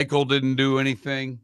Michael didn't do anything.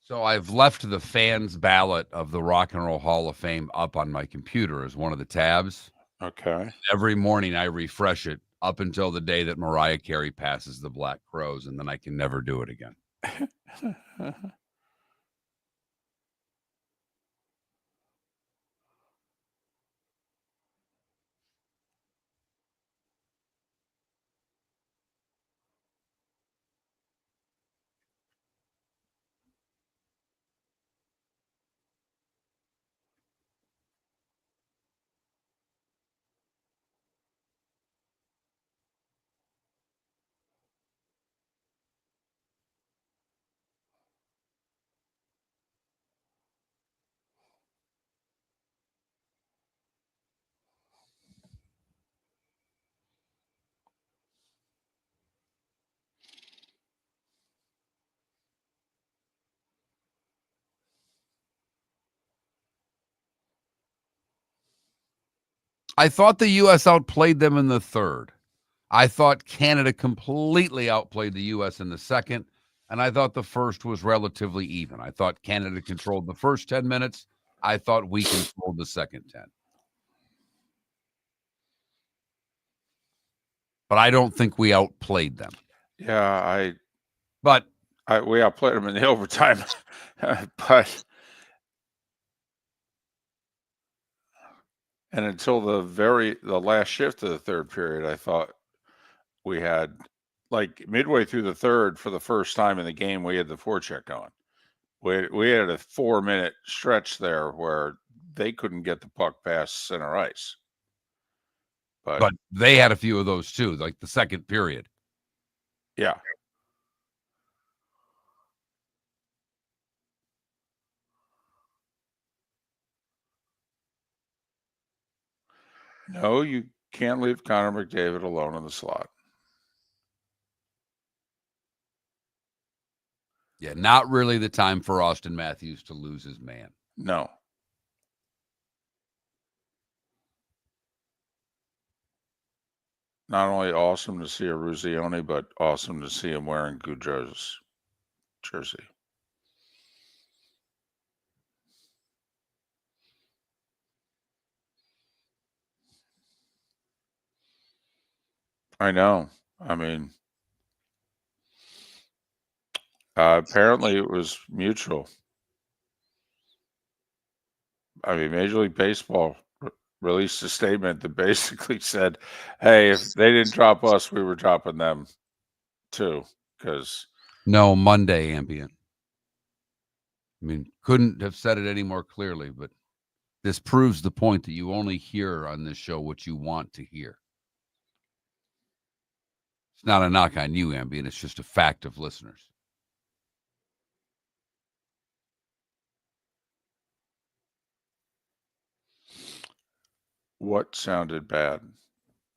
So I've left the fans' ballot of the Rock and Roll Hall of Fame up on my computer as one of the tabs. Okay. Every morning I refresh it up until the day that Mariah Carey passes the Black Crowes, and then I can never do it again. I thought the U.S. outplayed them in the third. I thought Canada completely outplayed the U.S. in the second, and I thought the first was relatively even. I thought Canada controlled the first 10 minutes. I thought we controlled the second 10. But I don't think we outplayed them. Yeah, we outplayed them in the overtime, but and until the last shift of the third period, I thought we had, like, midway through the third, for the first time in the game, we had the forecheck going. We had a 4-minute stretch there where they couldn't get the puck past center ice. But they had a few of those too, like the second period. Yeah. No, you can't leave Connor McDavid alone in the slot. Yeah, not really the time for Austin Matthews to lose his man. No. Not only awesome to see a Ruzioni, but awesome to see him wearing Gaudreau's jersey. I know. I mean, apparently it was mutual. I mean, Major League Baseball released a statement that basically said, hey, if they didn't drop us, we were dropping them too. Because no, Monday ambient. I mean, couldn't have said it any more clearly, but this proves the point that you only hear on this show what you want to hear. It's not a knock on you, ambient. It's just a fact of listeners. what sounded bad?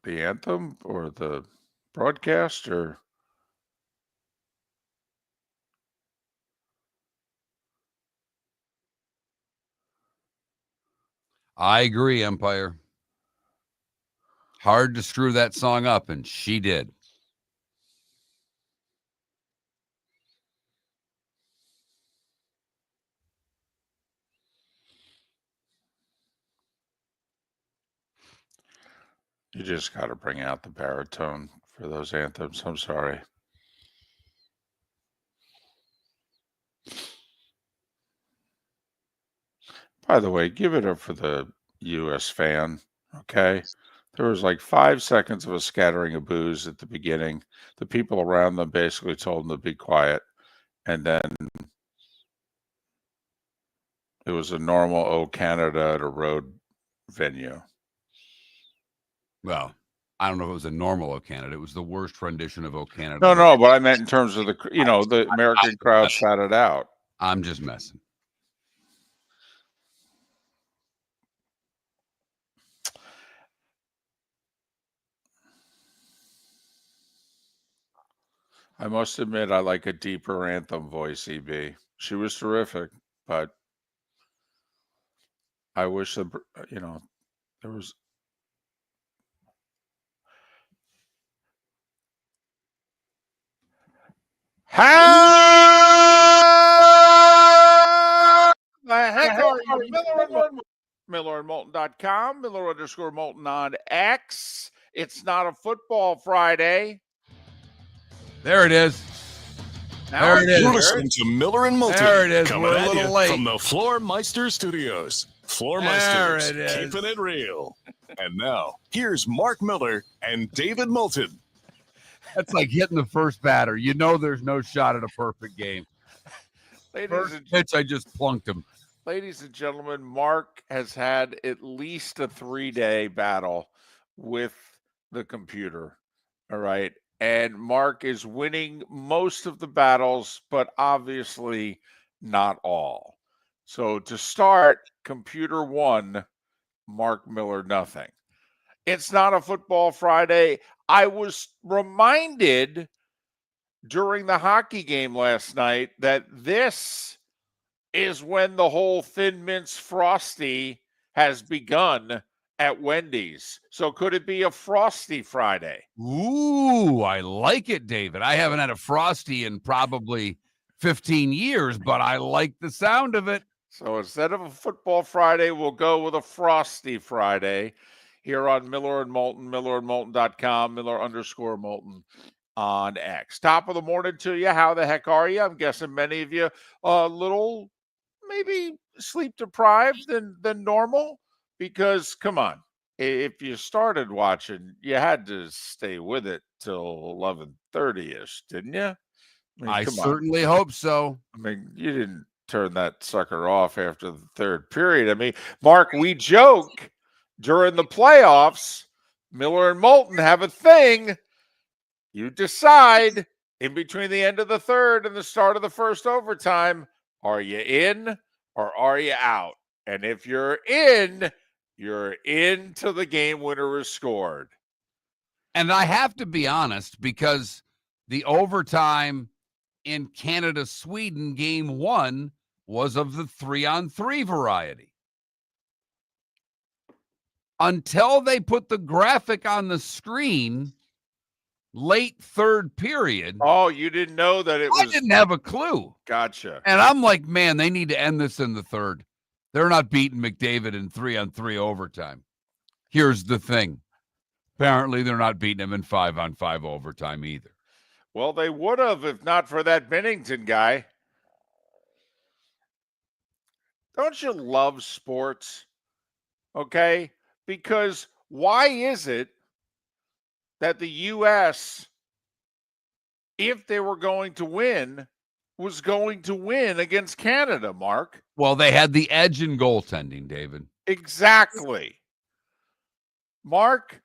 The anthem or the broadcast or? I agree, Empire. Hard to screw that song up, and she did. You just got to bring out the baritone for those anthems. I'm sorry. By the way, give it up for the U.S. fan, okay? There was like 5 seconds of a scattering of boos at the beginning. The people around them basically told them to be quiet, and then it was a normal "Oh Canada" at a road venue. Well, I don't know if it was a normal O Canada. It was the worst rendition of O Canada. No, but I meant in terms of the American crowd sat it out. I'm just messing. I must admit, I like a deeper anthem voice, EB. She was terrific, but I wish there was. How the heck are you, Miller and Moulton.com, Miller_Moulton on X. It's not a football Friday. There it is. There it is. You're listening to Miller and Moulton. There it is. Coming We're a at little you late. from the Floormeister Studios. Floormeisters, There it is. keeping it real. And now, here's Mark Miller and David Moulton. That's like hitting the first batter. You know there's no shot at a perfect game. First pitch, I just plunked him. Ladies and gentlemen, Mark has had at least a 3-day battle with the computer. All right. And Mark is winning most of the battles, but obviously not all. So to start, computer 1, Mark Miller nothing. It's not a football Friday. I was reminded during the hockey game last night that this is when the whole Thin Mints Frosty has begun at Wendy's. So could it be a Frosty Friday? Ooh, I like it, David. I haven't had a Frosty in probably 15 years, but I like the sound of it. So instead of a football Friday, we'll go with a Frosty Friday here on Miller and Moulton, MillerandMoulton.com, Miller_Moulton on X. Top of the morning to you. How the heck are you? I'm guessing many of you a little maybe sleep deprived than normal, because come on, if you started watching, you had to stay with it till 11:30ish, didn't you? I certainly hope so. I mean, you didn't turn that sucker off after the third period. I mean, Mark, we joke during the playoffs, Miller and Moulton have a thing. You decide in between the end of the third and the start of the first overtime, are you in or are you out? And if you're in till the game winner is scored. And I have to be honest, because the overtime in Canada-Sweden game 1 was of the 3-on-3 variety. Until they put the graphic on the screen late third period. Oh, you didn't know that it was? I didn't have a clue. Gotcha. And I'm like, man, they need to end this in the third. They're not beating McDavid in 3-on-3 overtime. Here's the thing. Apparently, they're not beating him in 5-on-5 overtime either. Well, they would have if not for that Bennington guy. Don't you love sports? Okay? Because why is it that the U.S., if they were going to win, was going to win against Canada, Mark? Well, they had the edge in goaltending, David. Exactly. Mark,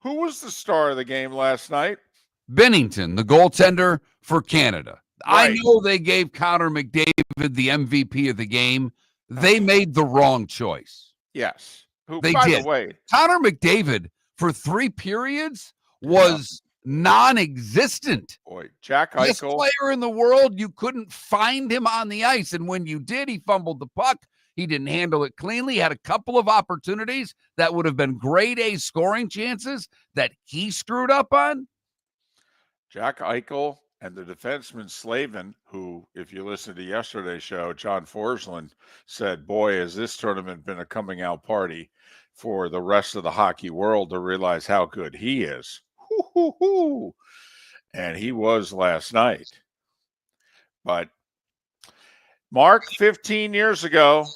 who was the star of the game last night? Bennington, the goaltender for Canada. Right. I know they gave Connor McDavid the MVP of the game. They made the wrong choice. Yes. Who, They by did. the way, Connor McDavid, for 3 periods, was non-existent. boy, Jack Best Eichel. player in the world, you couldn't find him on the ice. And when you did, he fumbled the puck. He didn't handle it cleanly. He had a couple of opportunities that would have been grade A scoring chances that he screwed up on. Jack Eichel and the defenseman Slavin, who, if you listen to yesterday's show, John Forsland said, boy, has this tournament been a coming out party for the rest of the hockey world to realize how good he is. Hoo-hoo-hoo. And he was last night. But Mark, 15 years ago,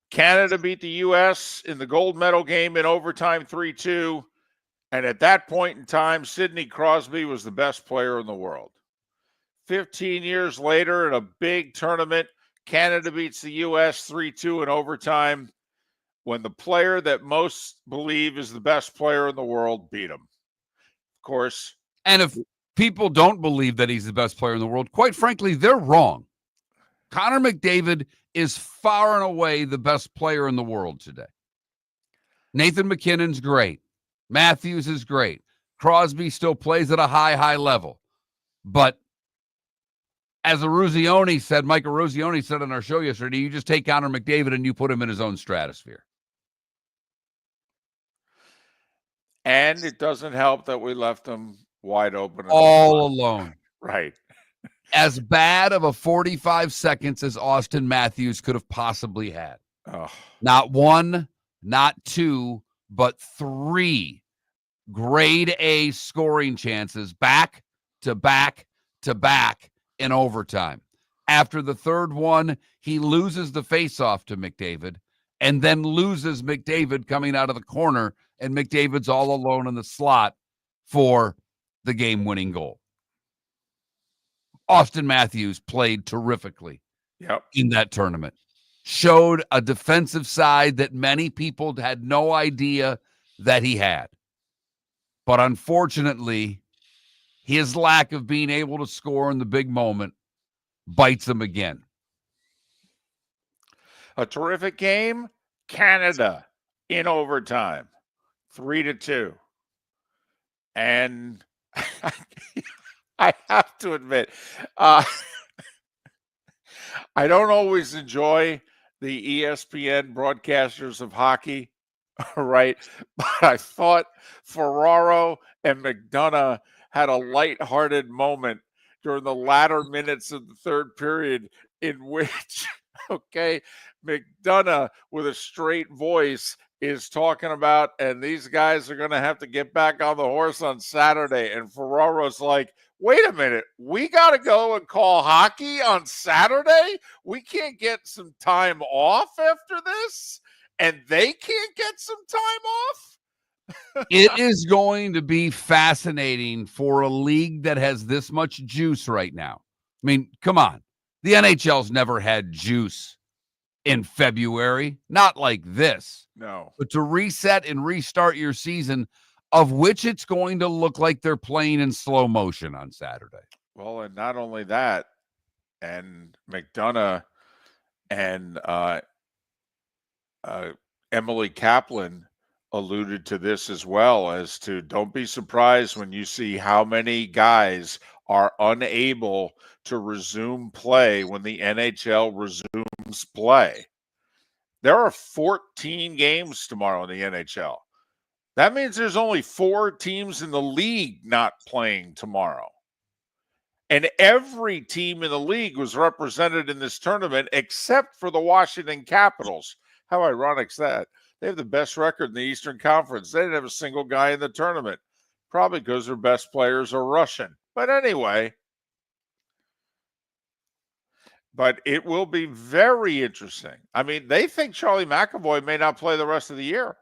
Canada beat the U.S. in the gold medal game in overtime 3-2. And at that point in time, Sidney Crosby was the best player in the world. 15 years later, in a big tournament, Canada beats the U.S. 3-2 in overtime when the player that most believe is the best player in the world beat him. Of course. And if people don't believe that he's the best player in the world, quite frankly, they're wrong. Connor McDavid is far and away the best player in the world today. Nathan McKinnon's great. Matthews is great. Crosby still plays at a high level. But as Michael Eruzione said on our show yesterday, you just take Connor McDavid and you put him in his own stratosphere. And it doesn't help that we left him wide open. All alone. Right. As bad of a 45 seconds as Austin Matthews could have possibly had. Oh. Not one, not two, but three grade A scoring chances back to back to back in overtime. After the third one, he loses the faceoff to McDavid and then loses McDavid coming out of the corner, and McDavid's all alone in the slot for the game-winning goal. Austin Matthews played terrifically in that tournament. Showed a defensive side that many people had no idea that he had. But unfortunately, his lack of being able to score in the big moment bites him again. A terrific game. Canada in overtime, 3-2. And I have to admit, I don't always enjoy the ESPN broadcasters of hockey, right? But I thought Ferraro and McDonough had a lighthearted moment during the latter minutes of the third period in which, McDonough with a straight voice is talking about, and these guys are going to have to get back on the horse on Saturday. And Ferraro's like, wait a minute, we got to go and call hockey on Saturday? We can't get some time off after this? And they can't get some time off? It is going to be fascinating for a league that has this much juice right now. I mean, come on. The NHL's never had juice in February. Not like this. No. But to reset and restart your season, of which it's going to look like they're playing in slow motion on Saturday. Well, and not only that, and McDonough and Emily Kaplan alluded to this as well, as to don't be surprised when you see how many guys are unable to resume play when the NHL resumes play. There are 14 games tomorrow in the NHL. That means there's only 4 teams in the league not playing tomorrow. And every team in the league was represented in this tournament except for the Washington Capitals. How ironic is that? They have the best record in the Eastern Conference. They didn't have a single guy in the tournament, probably because their best players are Russian. But anyway, but it will be very interesting. I mean, they think Charlie McAvoy may not play the rest of the year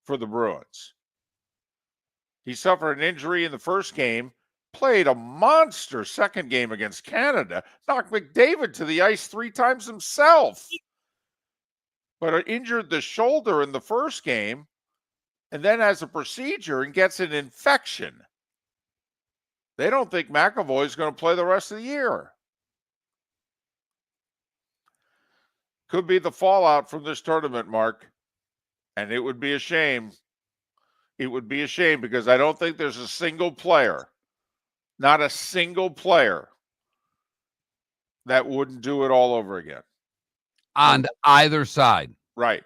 for the Bruins. He suffered an injury in the first game, played a monster second game against Canada, knocked McDavid to the ice 3 times himself, but injured the shoulder in the first game, and then has a procedure and gets an infection. They don't think McAvoy is going to play the rest of the year. Could be the fallout from this tournament, Mark. And it would be a shame. It would be a shame because I don't think there's a single player, not a single player, that wouldn't do it all over again. On either side. Right.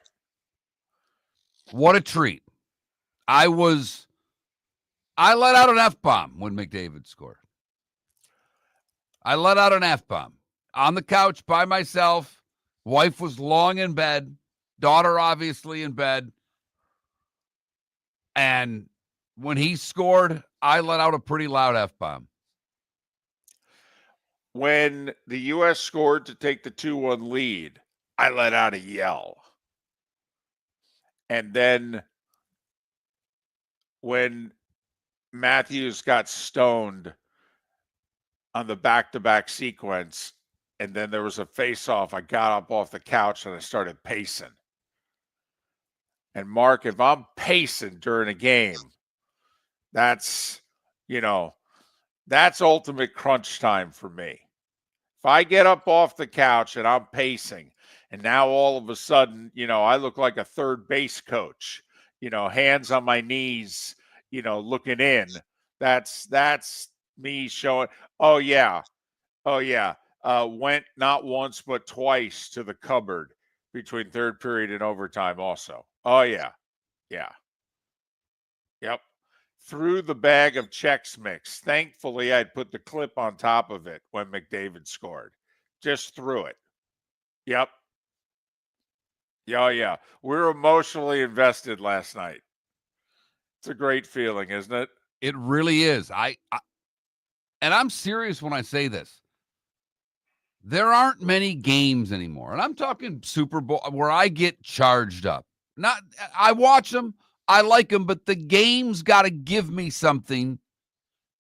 What a treat. I let out an F-bomb when McDavid scored. I let out an F-bomb on the couch by myself. Wife was long in bed. Daughter obviously in bed. And when he scored, I let out a pretty loud F-bomb. When the U.S. scored to take the 2-1 lead, I let out a yell. And then when Matthews got stoned on the back-to-back sequence, and then there was a face-off, I got up off the couch and I started pacing. And Mark, if I'm pacing during a game, That's, that's ultimate crunch time for me. If I get up off the couch and I'm pacing, and now all of a sudden, I look like a third base coach, hands on my knees, looking in. That's me showing, oh yeah. Went not once but twice to the cupboard between third period and overtime also. Oh yeah. Yeah. Yep. Threw the bag of Chex Mix. Thankfully, I'd put the clip on top of it when McDavid scored. Just threw it. Yep. Yeah. We're emotionally invested last night. It's a great feeling, isn't it? It really is. And I'm serious when I say this. There aren't many games anymore, and I'm talking Super Bowl, where I get charged up. I watch them, I like them, but the game's got to give me something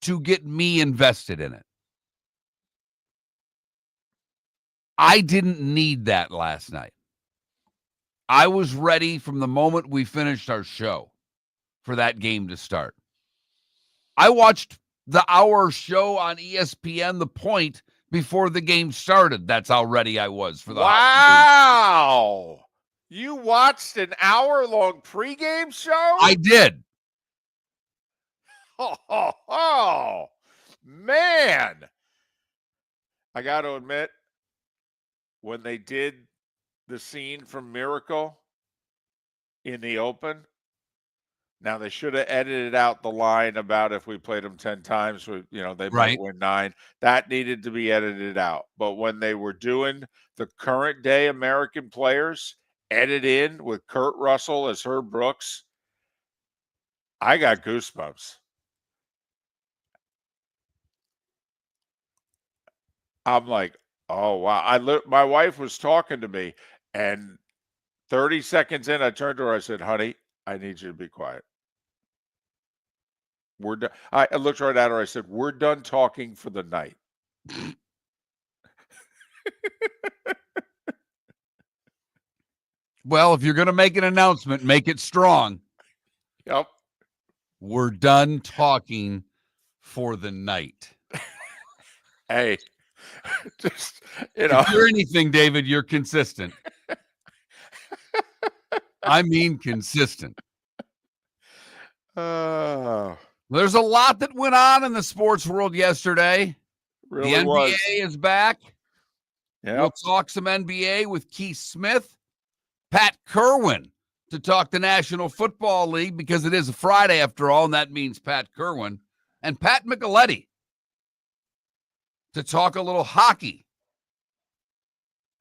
to get me invested in it. I didn't need that last night. I was ready from the moment we finished our show for that game to start. I watched the hour show on ESPN, The Point, before the game started. That's how ready I was for the Wow. You watched an hour-long pregame show? I did. Oh, man. I got to admit, when they did the scene from Miracle in the open, now they should have edited out the line about if we played them 10 times, they might win 9. That needed to be edited out. But when they were doing the current day American players, edit in with Kurt Russell as Herb Brooks, I got goosebumps. I'm like, oh, wow. My wife was talking to me, and 30 seconds in, I turned to her. I said, honey, I need you to be quiet. We're done. I looked right at her. I said, we're done talking for the night. Well, if you're going to make an announcement, make it strong. Yep. We're done talking for the night. Hey, just, If you're anything, David, you're consistent. I mean consistent. There's a lot that went on in the sports world yesterday. Really the NBA was. is back. Yep. We'll talk some NBA with Keith Smith, Pat Kirwan to talk the National Football League, because it is a Friday after all, and that means Pat Kirwan, and Pat Micheletti to talk a little hockey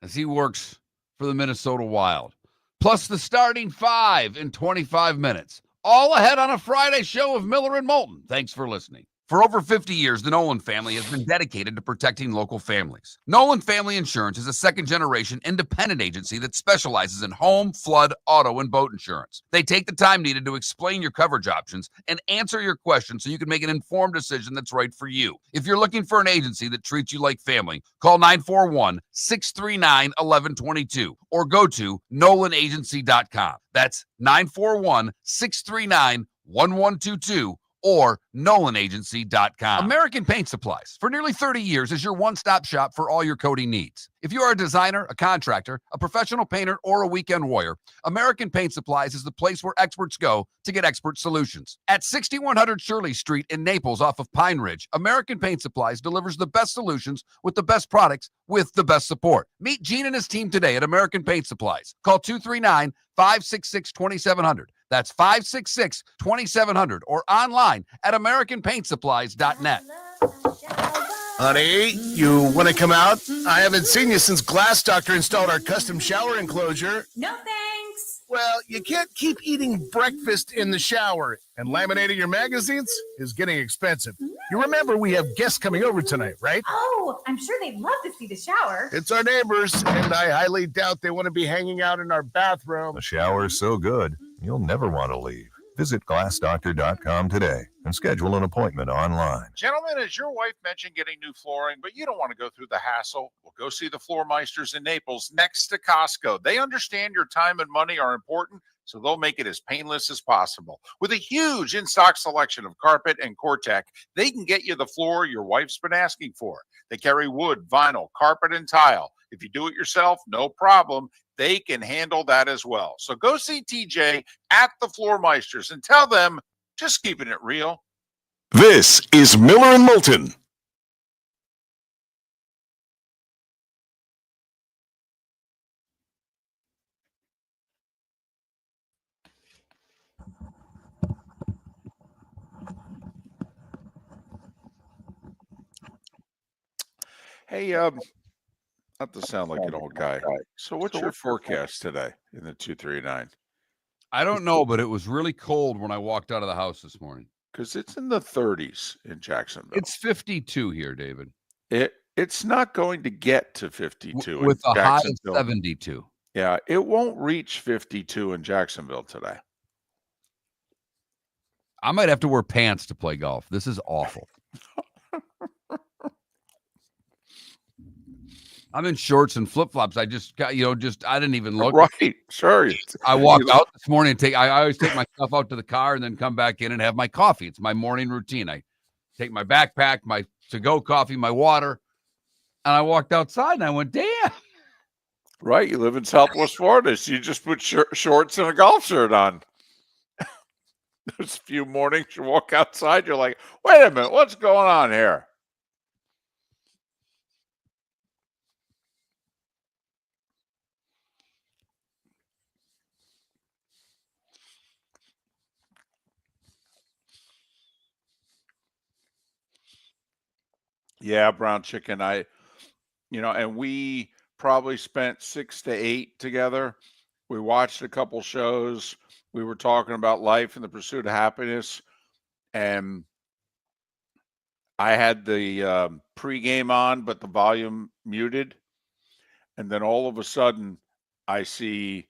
as he works for the Minnesota Wild. Plus the starting 5 in 25 minutes. All ahead on a Friday show of Miller and Moulton. Thanks for listening. For over 50 years, the Nolan family has been dedicated to protecting local families. Nolan Family Insurance is a second-generation independent agency that specializes in home, flood, auto, and boat insurance. They take the time needed to explain your coverage options and answer your questions so you can make an informed decision that's right for you. If you're looking for an agency that treats you like family, call 941-639-1122 or go to nolanagency.com. That's 941-639-1122. or nolanagency.com. American Paint Supplies, for nearly 30 years, is your one-stop shop for all your coating needs. If you are a designer, a contractor, a professional painter, or a weekend warrior, American Paint Supplies is the place where experts go to get expert solutions. At 6100 Shirley Street in Naples off of Pine Ridge, American Paint Supplies delivers the best solutions with the best products with the best support. Meet Gene and his team today at American Paint Supplies. Call 239-566-2700. That's 566-2700 or online at AmericanPaintSupplies.net. Honey, you want to come out? I haven't seen you since Glass Doctor installed our custom shower enclosure. No thanks. Well, you can't keep eating breakfast in the shower, and laminating your magazines is getting expensive. You remember we have guests coming over tonight, right? Oh, I'm sure they'd love to see the shower. It's our neighbors, and I highly doubt they want to be hanging out in our bathroom. The shower is so good, you'll never want to leave. Visit glassdoctor.com today and schedule an appointment online. Gentlemen, as your wife mentioned getting new flooring, but you don't want to go through the hassle, well, go see the Floor Meisters in Naples next to Costco. They understand your time and money are important, so they'll make it as painless as possible. With a huge in-stock selection of carpet and Cortec, they can get you the floor your wife's been asking for. They carry wood, vinyl, carpet, and tile. If you do it yourself, no problem. They can handle that as well. So go see TJ at the Floor Meisters and tell them, just keeping it real. This is Miller and Moulton. Hey, not to sound like an old guy. So what's your forecast today in the 239? I don't know, but it was really cold when I walked out of the house this morning. Because it's in the 30s in Jacksonville. It's 52 here, David. It's not going to get to 52 With in a high of Jacksonville. 72. Yeah, it won't reach 52 in Jacksonville today. I might have to wear pants to play golf. This is awful. I'm in shorts and flip-flops. I just got, I didn't even look. Right, sure. I walked out this morning and I always take my stuff out to the car and then come back in and have my coffee. It's my morning routine. I take my backpack, my to-go coffee, my water, and I walked outside and I went, damn. Right, you live in Southwest Florida, so you just put shorts and a golf shirt on. There's a few mornings you walk outside, you're like, wait a minute, what's going on here? Yeah, brown chicken. And we probably spent 6 to 8 together. We watched a couple shows. We were talking about life and the pursuit of happiness. And I had the pregame on, but the volume muted. And then all of a sudden, I see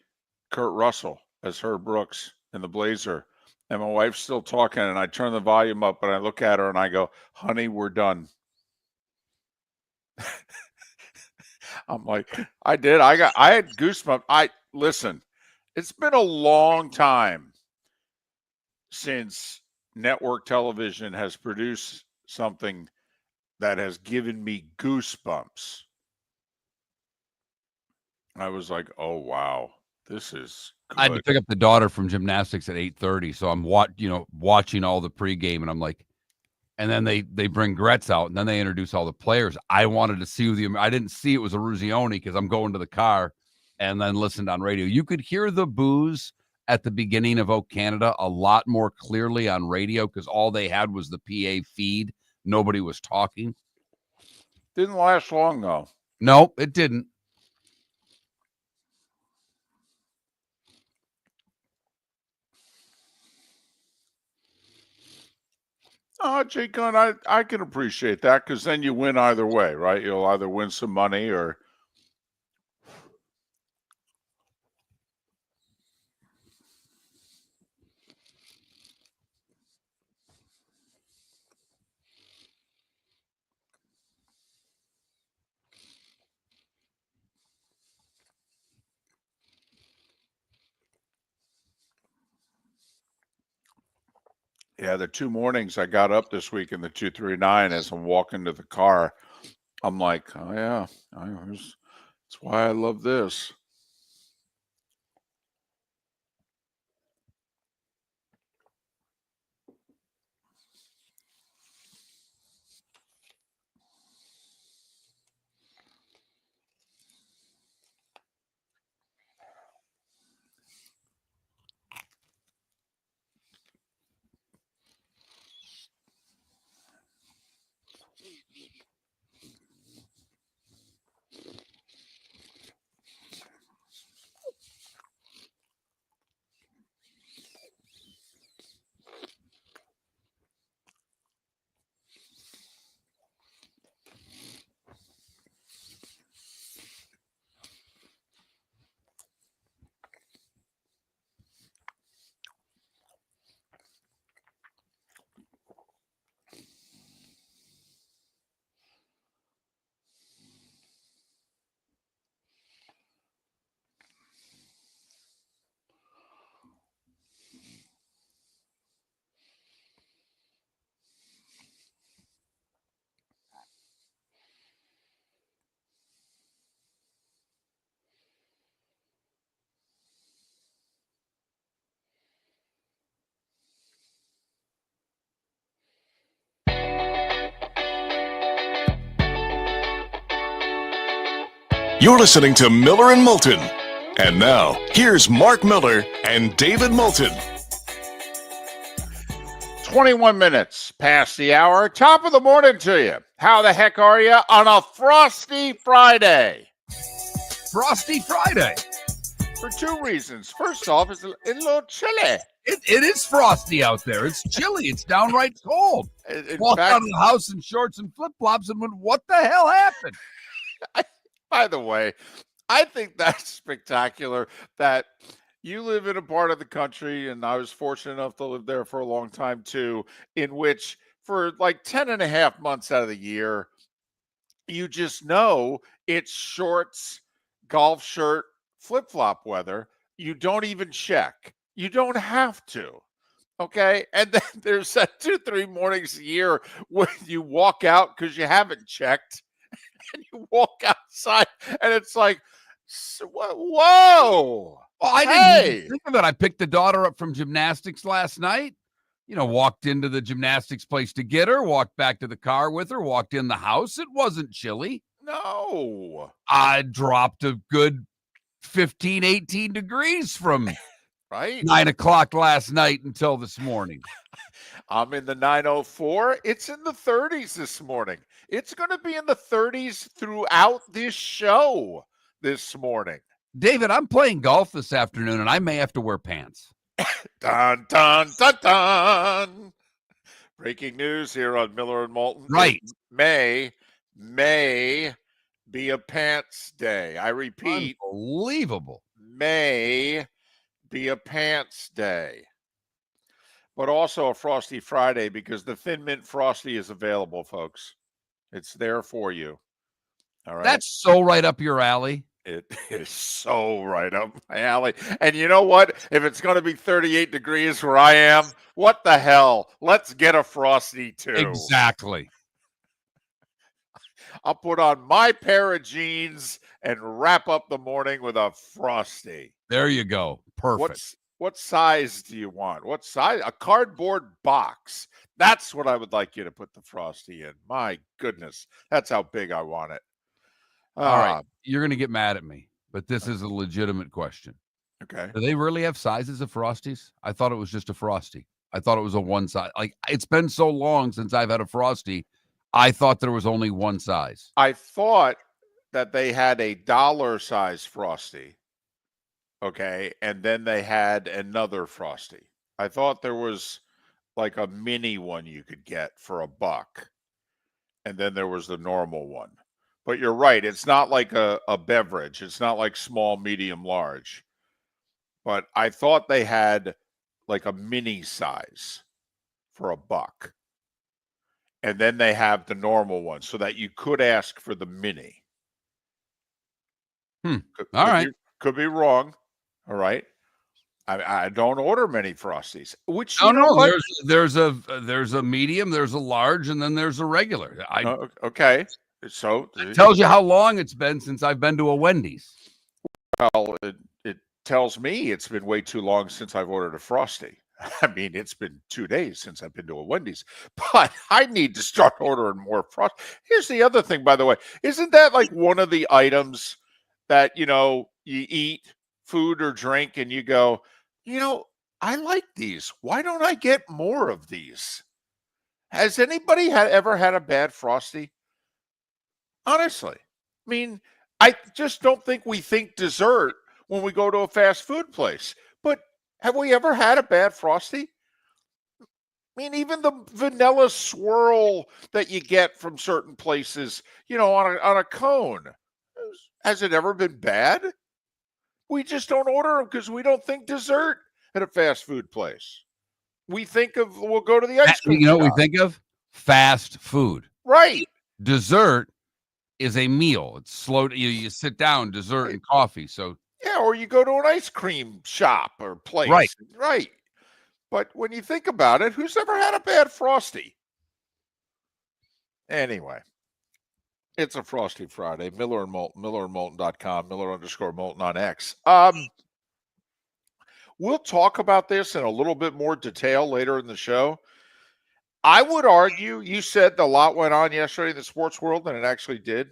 Kurt Russell as Herb Brooks in the blazer. And my wife's still talking, and I turn the volume up, and I look at her, and I go, honey, we're done. I'm like, I did. I had goosebumps. Listen, it's been a long time since network television has produced something that has given me goosebumps. I was like, oh wow, this is good. I had to pick up the daughter from gymnastics at 8:30, so I'm watching all the pregame, and I'm like, and then they bring Gretz out, and then they introduce all the players. I wanted to see I didn't see it was a Ruzioni because I'm going to the car, and then listened on radio. You could hear the boos at the beginning of O Canada a lot more clearly on radio because all they had was the PA feed. Nobody was talking. Didn't last long though. No, it didn't. Jake, I can appreciate that because then you win either way, right? You'll either win some money or. Yeah, the 2 mornings I got up this week in the 239 as I'm walking to the car, I'm like, oh yeah, that's why I love this. You're listening to Miller and Moulton. And now, here's Mark Miller and David Moulton. 21 minutes past the hour. Top of the morning to you. How the heck are you on a frosty Friday? Frosty Friday. For two reasons. First off, it's a little chilly. It is frosty out there. It's chilly. It's downright cold. In Walked fact, out of the house in shorts and flip-flops and went, what the hell happened? by the way, I think that's spectacular that you live in a part of the country, and I was fortunate enough to live there for a long time too, in which for like 10 and a half months out of the year, you just know it's shorts, golf shirt, flip-flop weather. You don't even check. You don't have to. Okay. And then there's that 2-3 mornings a year when you walk out because you haven't checked and you walk outside and it's like, whoa. Well, I didn't even think of it. I picked the daughter up from gymnastics last night. You know, walked into the gymnastics place to get her, walked back to the car with her, walked in the house. It wasn't chilly. No. I dropped a good 15, 18 degrees from right 9 o'clock last night until this morning. I'm in the 904. It's in the 30s this morning. It's going to be in the 30s throughout this show this morning. David, I'm playing golf this afternoon, and I may have to wear pants. Dun, dun, dun, dun. Breaking news here on Miller and Moulton. Right. It may be a pants day. I repeat. Unbelievable. May be a pants day. But also a Frosty Friday because the Thin Mint Frosty is available, folks. It's there for you. All right. That's so right up your alley. It is so right up my alley. And you know what? If it's going to be 38 degrees where I am, what the hell? Let's get a Frosty too. Exactly. I'll put on my pair of jeans and wrap up the morning with a Frosty. There you go. Perfect. What size do you want? What size? A cardboard box. That's what I would like you to put the Frosty in. My goodness. That's how big I want it. All right. You're going to get mad at me, but this is a legitimate question. Okay. Do they really have sizes of Frosties? I thought it was just a Frosty. I thought it was a one size. Like, it's been so long since I've had a Frosty. I thought there was only one size. I thought that they had a dollar size Frosty. Okay. And then they had another Frosty. I thought there was like a mini one you could get for $1. And then there was the normal one. But you're right. It's not like a beverage. It's not like small, medium, large. But I thought they had like a mini size for $1. And then they have the normal one so that you could ask for the mini. All right. Could be wrong. All right. I don't order many Frosties. Which there's a medium, there's a large, and then there's a regular. Okay. So it tells you how long it's been since I've been to a Wendy's. Well, it tells me it's been way too long since I've ordered a Frosty. I mean, it's been 2 days since I've been to a Wendy's, but I need to start ordering more Frosty. Here's the other thing, by the way. Isn't that like one of the items that, you eat food or drink and you go, I like these. Why don't I get more of these? Has anybody ever had a bad Frosty? Honestly, I mean, I just don't think we think dessert when we go to a fast food place. But have we ever had a bad Frosty? I mean, even the vanilla swirl that you get from certain places, on a cone, has it ever been bad? We just don't order them because we don't think dessert at a fast food place. We'll go to the ice cream shop. What we think of? Fast food. Right. Dessert is a meal. It's slow. You sit down, dessert and coffee. So yeah, or you go to an ice cream shop or place. Right. But when you think about it, who's ever had a bad Frosty? Anyway, it's a Frosty Friday. Miller and Moulton, millerandmoulton.com, Miller_Moulton on X. We'll talk about this in a little bit more detail later in the show. I would argue, you said a lot went on yesterday in the sports world, and it actually did.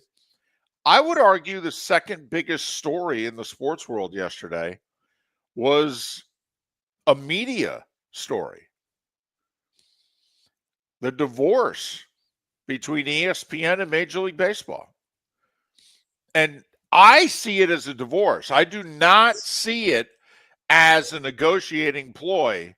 I would argue the second biggest story in the sports world yesterday was a media story. The divorce between ESPN and Major League Baseball. And I see it as a divorce. I do not see it as a negotiating ploy.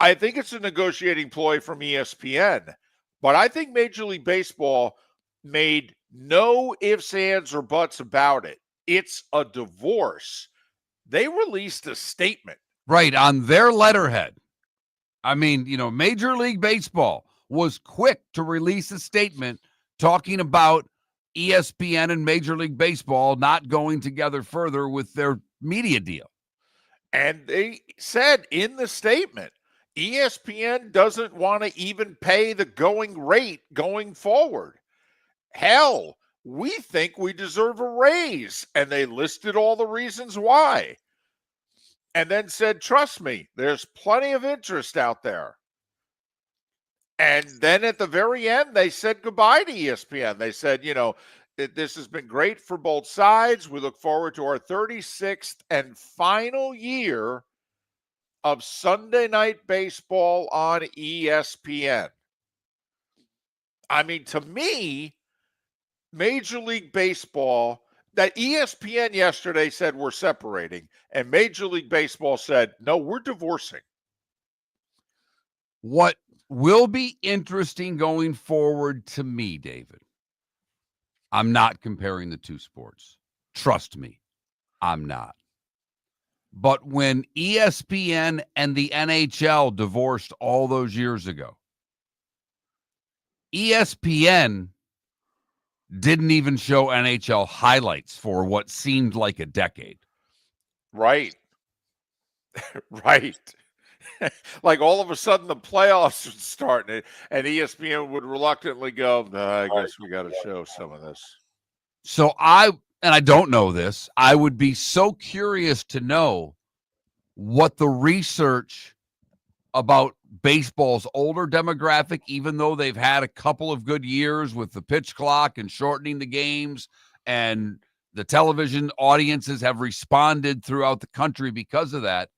I think it's a negotiating ploy from ESPN, but I think Major League Baseball made no ifs, ands, or buts about it. It's a divorce. They released a statement. Right, on their letterhead. I mean, Major League Baseball was quick to release a statement talking about ESPN and Major League Baseball not going together further with their media deal. And they said in the statement, ESPN doesn't want to even pay the going rate going forward. Hell, we think we deserve a raise. And they listed all the reasons why. And then said, trust me, there's plenty of interest out there. And then at the very end, they said goodbye to ESPN. They said, this has been great for both sides. We look forward to our 36th and final year of Sunday Night Baseball on ESPN. I mean, to me, Major League Baseball, that ESPN yesterday said we're separating, and Major League Baseball said, no, we're divorcing. What will be interesting going forward to me, David, I'm not comparing the two sports. Trust me, I'm not. But when ESPN and the NHL divorced all those years ago, ESPN didn't even show NHL highlights for what seemed like a decade. Right. Right. Like all of a sudden the playoffs would start and ESPN would reluctantly go, no, I guess we got to show some of this. So I don't know this, I would be so curious to know what the research about baseball's older demographic, even though they've had a couple of good years with the pitch clock and shortening the games, and the television audiences have responded throughout the country because of that.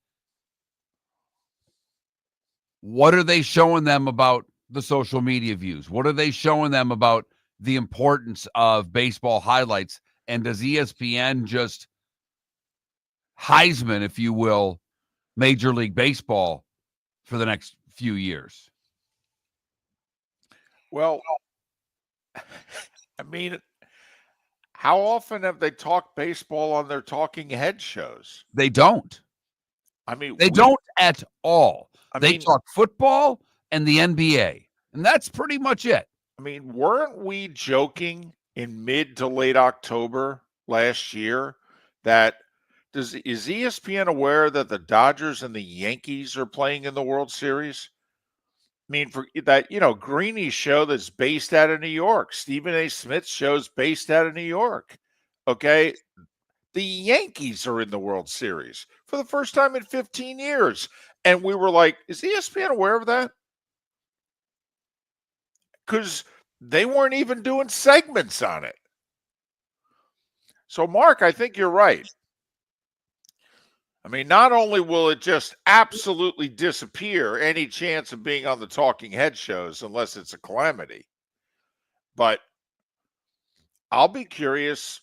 What are they showing them about the social media views? What are they showing them about the importance of baseball highlights? And does ESPN just Heisman, if you will, Major League Baseball for the next few years? Well, I mean, how often have they talked baseball on their talking head shows? They don't. I mean, they don't at all. They mean, talk football and the NBA, and that's pretty much it. I mean, weren't we joking in mid to late October last year that is ESPN aware that the Dodgers and the Yankees are playing in the World Series? I mean, for that, Greeny's show that's based out of New York, Stephen A. Smith's show's based out of New York. Okay. The Yankees are in the World Series for the first time in 15 years. And we were like, is ESPN aware of that? Because they weren't even doing segments on it. So, Mark, I think you're right. I mean, not only will it just absolutely disappear, any chance of being on the talking head shows, unless it's a calamity, but I'll be curious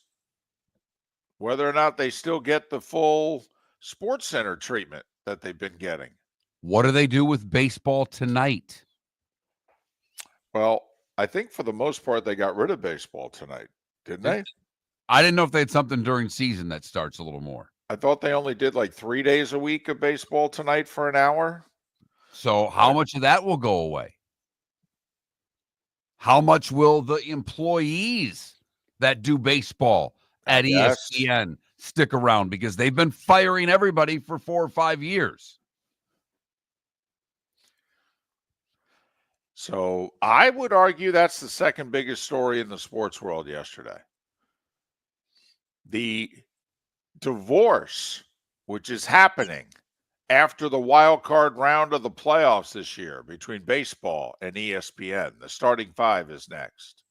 whether or not they still get the full Sports Center treatment that they've been getting. What do they do with baseball tonight? Well, I think for the most part, they got rid of baseball tonight, didn't they? I didn't know if they had something during season that starts a little more. I thought they only did like 3 days a week of baseball tonight for an hour. So how much of that will go away? How much will the employees that do baseball at ESPN stick around? Because they've been firing everybody for 4 or 5 years. So I would argue that's the second biggest story in the sports world yesterday. The divorce, which is happening after the wild card round of the playoffs this year between baseball and ESPN. The starting five is next.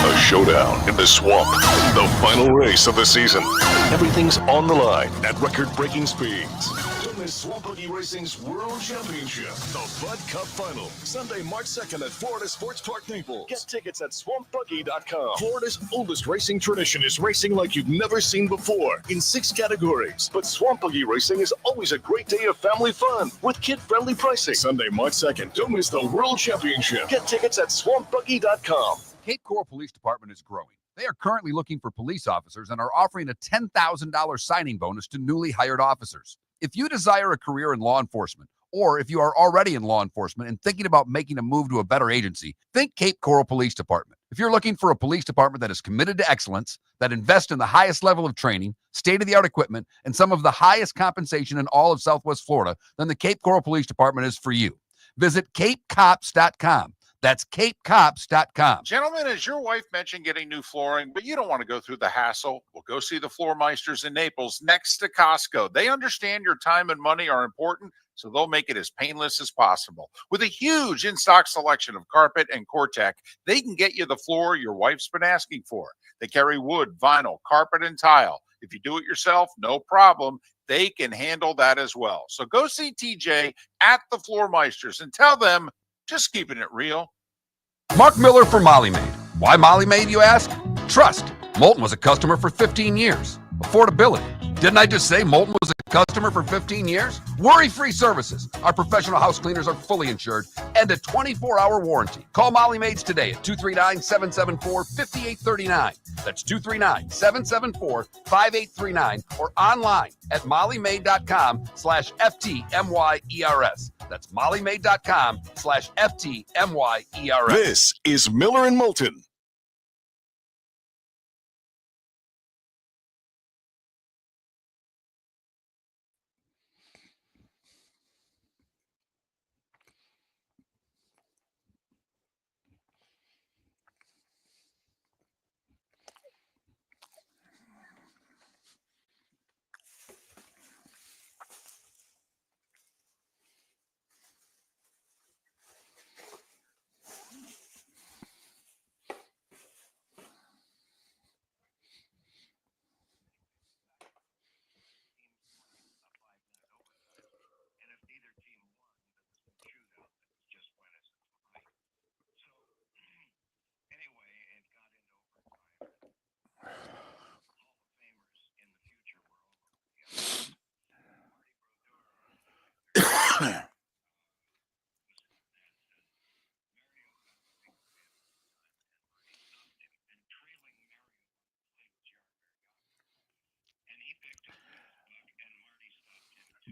A showdown in the swamp. The final race of the season. Everything's on the line at record-breaking speeds. Don't miss Swamp Buggy Racing's World Championship, the Bud Cup Final, Sunday, March 2nd at Florida Sports Park, Naples. Get tickets at swampbuggy.com. Florida's oldest racing tradition is racing like you've never seen before in 6 categories. But Swamp Buggy Racing is always a great day of family fun with kid-friendly pricing. Sunday, March 2nd. Don't miss the World Championship. Get tickets at swampbuggy.com. Cape Coral Police Department is growing. They are currently looking for police officers and are offering a $10,000 signing bonus to newly hired officers. If you desire a career in law enforcement, or if you are already in law enforcement and thinking about making a move to a better agency, think Cape Coral Police Department. If you're looking for a police department that is committed to excellence, that invests in the highest level of training, state-of-the-art equipment, and some of the highest compensation in all of Southwest Florida, then the Cape Coral Police Department is for you. Visit capecops.com. That's capecops.com. Gentlemen, as your wife mentioned getting new flooring, but you don't want to go through the hassle, well, go see the Floormeisters in Naples next to Costco. They understand your time and money are important, so they'll make it as painless as possible. With a huge in-stock selection of carpet and Cortec, they can get you the floor your wife's been asking for. They carry wood, vinyl, carpet, and tile. If you do it yourself, no problem. They can handle that as well. So go see TJ at the Floormeisters and tell them, just keeping it real. Mark Miller for Molly Maid. Why Molly Maid, you ask? Trust. Moulton was a customer for 15 years. Affordability. Didn't I just say Moulton was a customer for 15 years? Worry-free services. Our professional house cleaners are fully insured and a 24-hour warranty. Call Molly Maids today at 239-774-5839. That's 239-774-5839 or online at mollymaid.com/FTMYERS. That's mollymaid.com/FTMYERS. This is Miller and Moulton.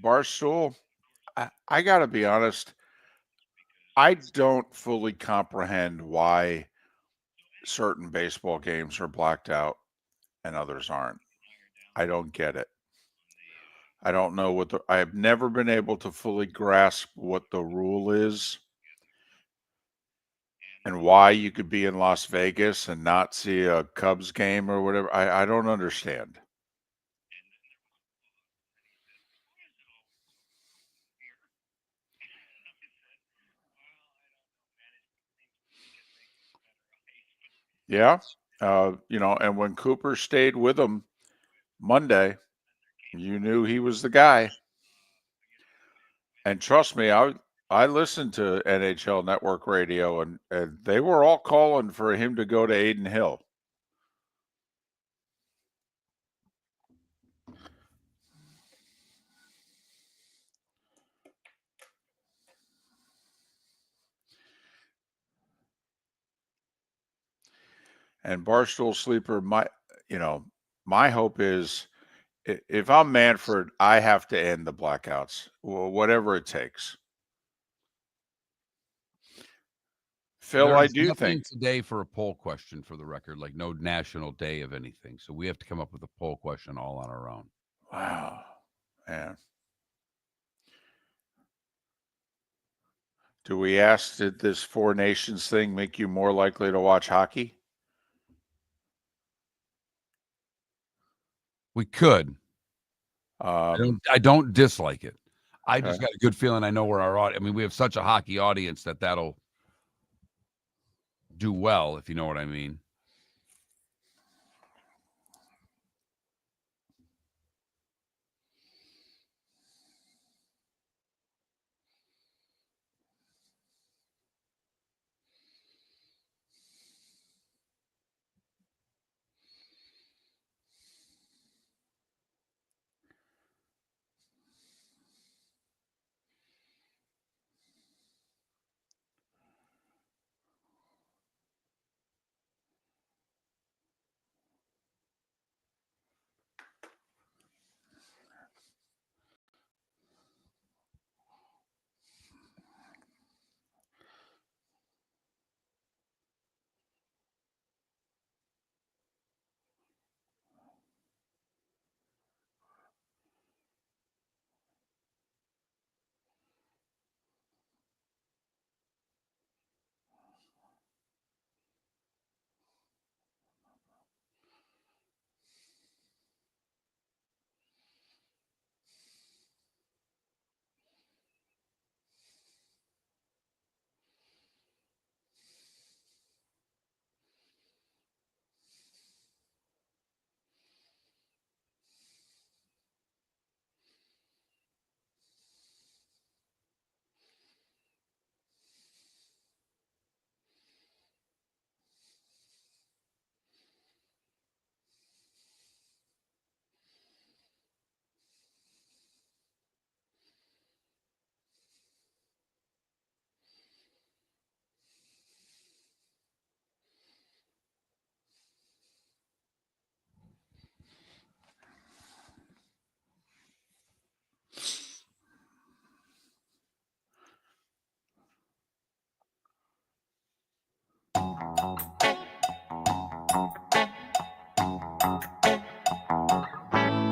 Barstool, I got to be honest, I don't fully comprehend why certain baseball games are blacked out and others aren't. I don't get it. I don't know I have never been able to fully grasp what the rule is and why you could be in Las Vegas and not see a Cubs game or whatever. I don't understand. Yeah. And when Cooper stayed with him Monday, you knew he was the guy. And trust me, I listened to NHL Network Radio, and they were all calling for him to go to Aiden Hill. And Barstool Sleeper, my hope is if I'm Manfred, I have to end the blackouts, whatever it takes. Phil, I do think today for a poll question, for the record, like no national day of anything. So we have to come up with a poll question all on our own. Wow, man. Do we ask, did this Four Nations thing make you more likely to watch hockey? We could. I don't dislike it. I just got a good feeling I know where our audience. I mean, we have such a hockey audience that'll do well, if you know what I mean.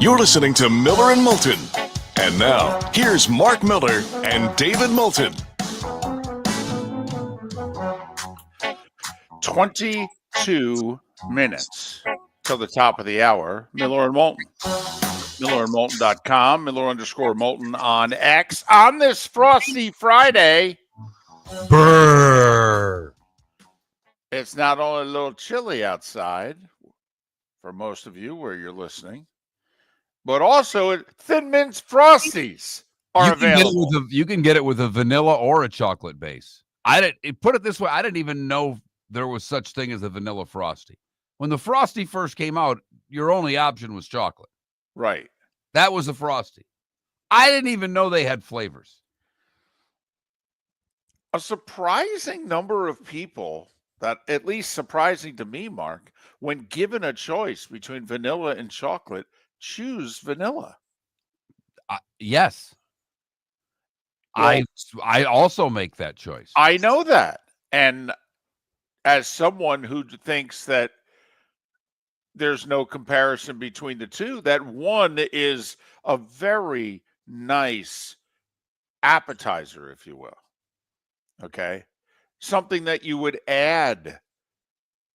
You're listening to Miller and Moulton. And now, here's Mark Miller and David Moulton. 22 minutes till the top of the hour. Miller and Moulton. MillerandMoulton.com. Miller_Moulton on X. On this frosty Friday, Brrr. it's not only a little chilly outside for most of you where you're listening, but also Thin Mints Frosties are available. You can get it with a vanilla or a chocolate base. Put it this way, I didn't even know there was such thing as a vanilla Frosty. When the Frosty first came out, your only option was chocolate. Right. That was a Frosty. I didn't even know they had flavors. A surprising number of people, that at least surprising to me, Mark, when given a choice between vanilla and chocolate, choose vanilla. Yes. Well, I also make that choice. I know that. And as someone who thinks that there's no comparison between the two, that one is a very nice appetizer, if you will. Okay. Something that you would add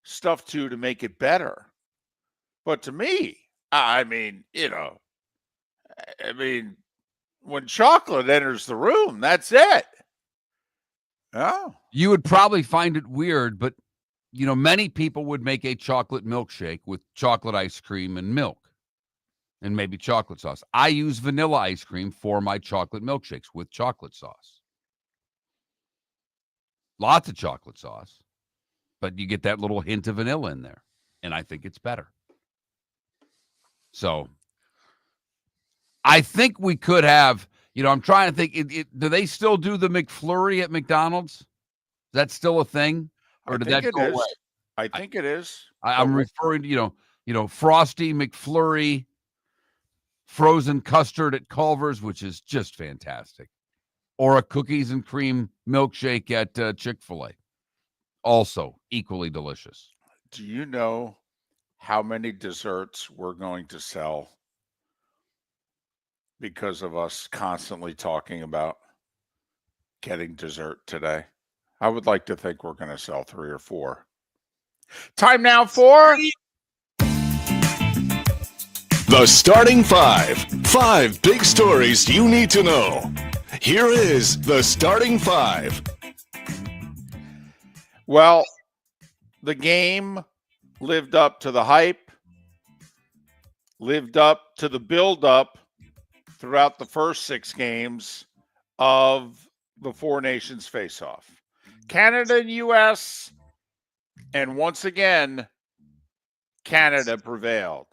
stuff to make it better. But to me, I mean, when chocolate enters the room, that's it. Oh. You would probably find it weird, but many people would make a chocolate milkshake with chocolate ice cream and milk and maybe chocolate sauce. I use vanilla ice cream for my chocolate milkshakes with chocolate sauce. Lots of chocolate sauce, but you get that little hint of vanilla in there, and I think it's better. So I think we could have, I'm trying to think, do they still do the McFlurry at McDonald's? Is that still a thing? Or did that go away? I think it is. I'm referring to, Frosty, McFlurry, frozen custard at Culver's, which is just fantastic. Or a cookies and cream milkshake at Chick-fil-A. Also equally delicious. Do you know how many desserts we're going to sell because of us constantly talking about getting dessert today? I would like to think we're going to sell 3 or 4. Time now for The Starting Five. 5 big stories you need to know. Here is The Starting Five. Well, the game lived up to the hype, lived up to the build-up throughout the first 6 games of the Four Nations face-off. Canada and U.S., and once again, Canada prevailed.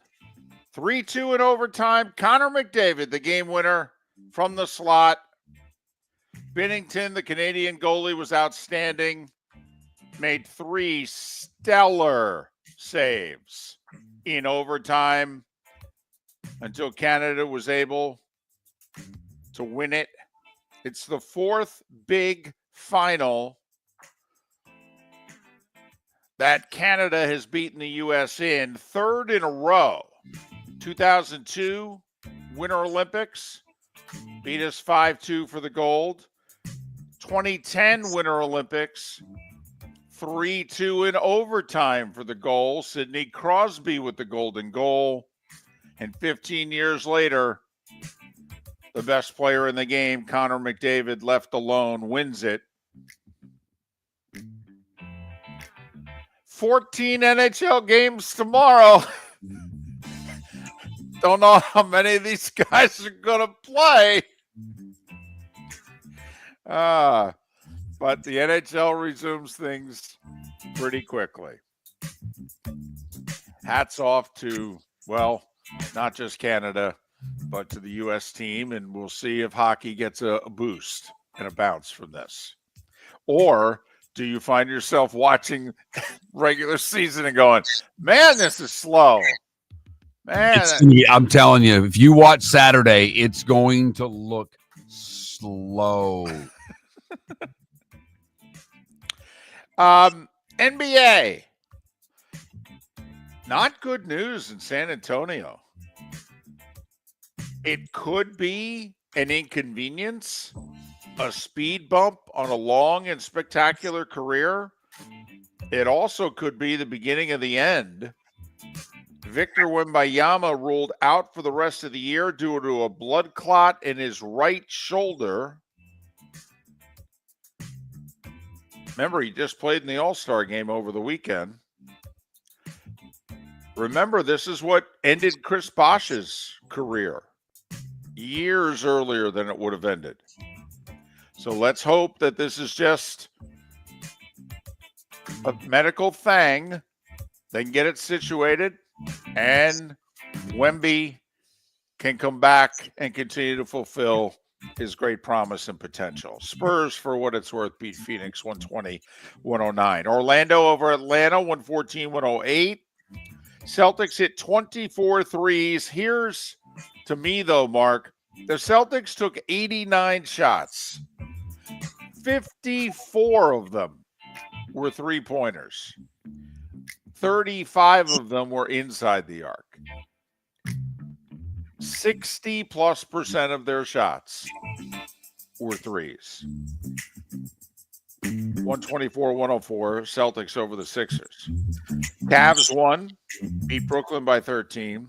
3-2 in overtime. Connor McDavid, the game winner from the slot. Binnington, the Canadian goalie, was outstanding. Made 3 stellar saves in overtime until Canada was able to win it. It's the 4th big final that Canada has beaten the U.S. in, 3rd in a row. 2002 Winter Olympics beat us 5-2 for the gold. 2010 Winter Olympics, 3-2 in overtime for the goal. Sidney Crosby with the golden goal. And 15 years later, the best player in the game, Connor McDavid, left alone, wins it. 14 NHL games tomorrow. Don't know how many of these guys are going to play. But the NHL resumes things pretty quickly. Hats off to, well, not just Canada, but to the U.S. team, and we'll see if hockey gets a boost and a bounce from this. Or do you find yourself watching regular season and going, man, this is slow? Man, I'm telling you, if you watch Saturday, it's going to look slow. NBA. Not good news in San Antonio. It could be an inconvenience, a speed bump on a long and spectacular career. It also could be the beginning of the end. Victor Wembanyama ruled out for the rest of the year due to a blood clot in his right shoulder. Remember, he just played in the All-Star game over the weekend. Remember, this is what ended Chris Bosh's career years earlier than it would have ended. So let's hope that this is just a medical thing. They can get it situated, and Wemby can come back and continue to fulfill his great promise and potential. Spurs, for what it's worth, beat Phoenix 120-109. Orlando over Atlanta 114-108. Celtics hit 24 threes. Here's, to me, though, Mark, the Celtics took 89 shots. 54 of them were three-pointers. 35 of them were inside the arc. 60+% of their shots were threes. 124-104, Celtics over the Sixers. Cavs won, beat Brooklyn by 13.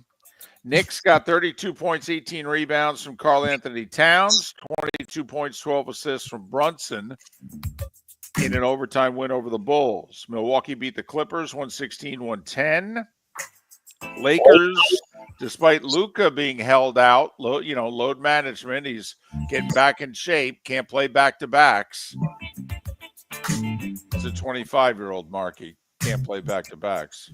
Knicks got 32 points, 18 rebounds from Karl Anthony Towns, 22 points, 12 assists from Brunson in an overtime win over the Bulls. Milwaukee beat the Clippers 116-110. Lakers, despite Luka being held out, load management, he's getting back in shape, can't play back-to-backs. It's a 25-year-old Markey, can't play back-to-backs.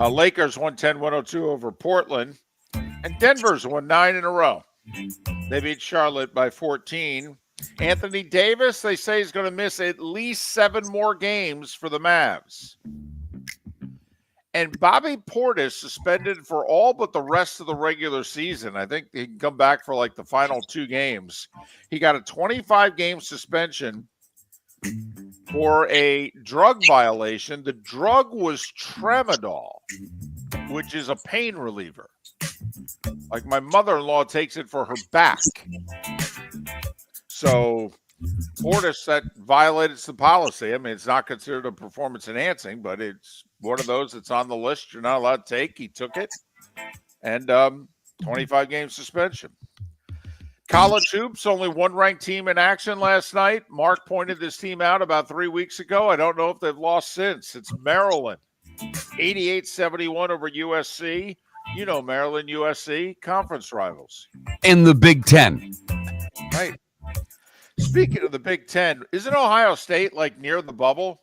Lakers 110-102 over Portland, and Denver's won 9 in a row. They beat Charlotte by 14. Anthony Davis, they say, is going to miss at least 7 more games for the Mavs. And Bobby Portis suspended for all but the rest of the regular season. I think he can come back for like the final 2 games. He got a 25-game suspension for a drug violation. The drug was tramadol, which is a pain reliever. Like my mother-in-law takes it for her back. So Portis, that violates the policy. I mean, it's not considered a performance enhancing, but it's one of those that's on the list you're not allowed to take. He took it, and 25-game suspension. College hoops, only one ranked team in action last night. Mark pointed this team out about 3 weeks ago. I don't know if they've lost since. It's Maryland, 88-71 over USC. You know Maryland, USC, conference rivals. In the Big Ten. Right. Speaking of the Big Ten, isn't Ohio State like near the bubble?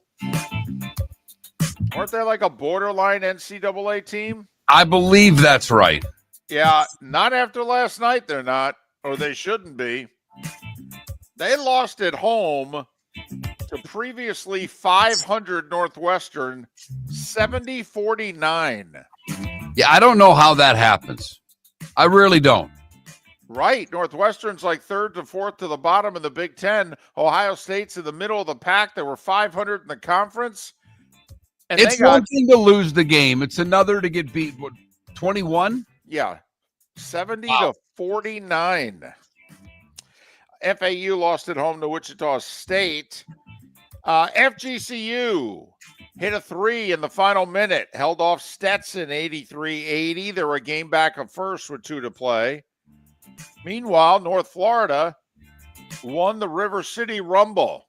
Weren't they like a borderline NCAA team? I believe that's right. Yeah, not after last night they're not, or they shouldn't be. They lost at home to previously 500 Northwestern, 70-49. Yeah, I don't know how that happens. I really don't. Right. Northwestern's like 3rd to 4th to the bottom of the Big Ten. Ohio State's in the middle of the pack. They were 500 in the conference. And it's one thing to lose the game. It's another to get beat. What, 21? Yeah. 70-49. FAU lost at home to Wichita State. FGCU hit a 3 in the final minute. Held off Stetson 83-80. They were a game back of first with 2 to play. Meanwhile, North Florida won the River City Rumble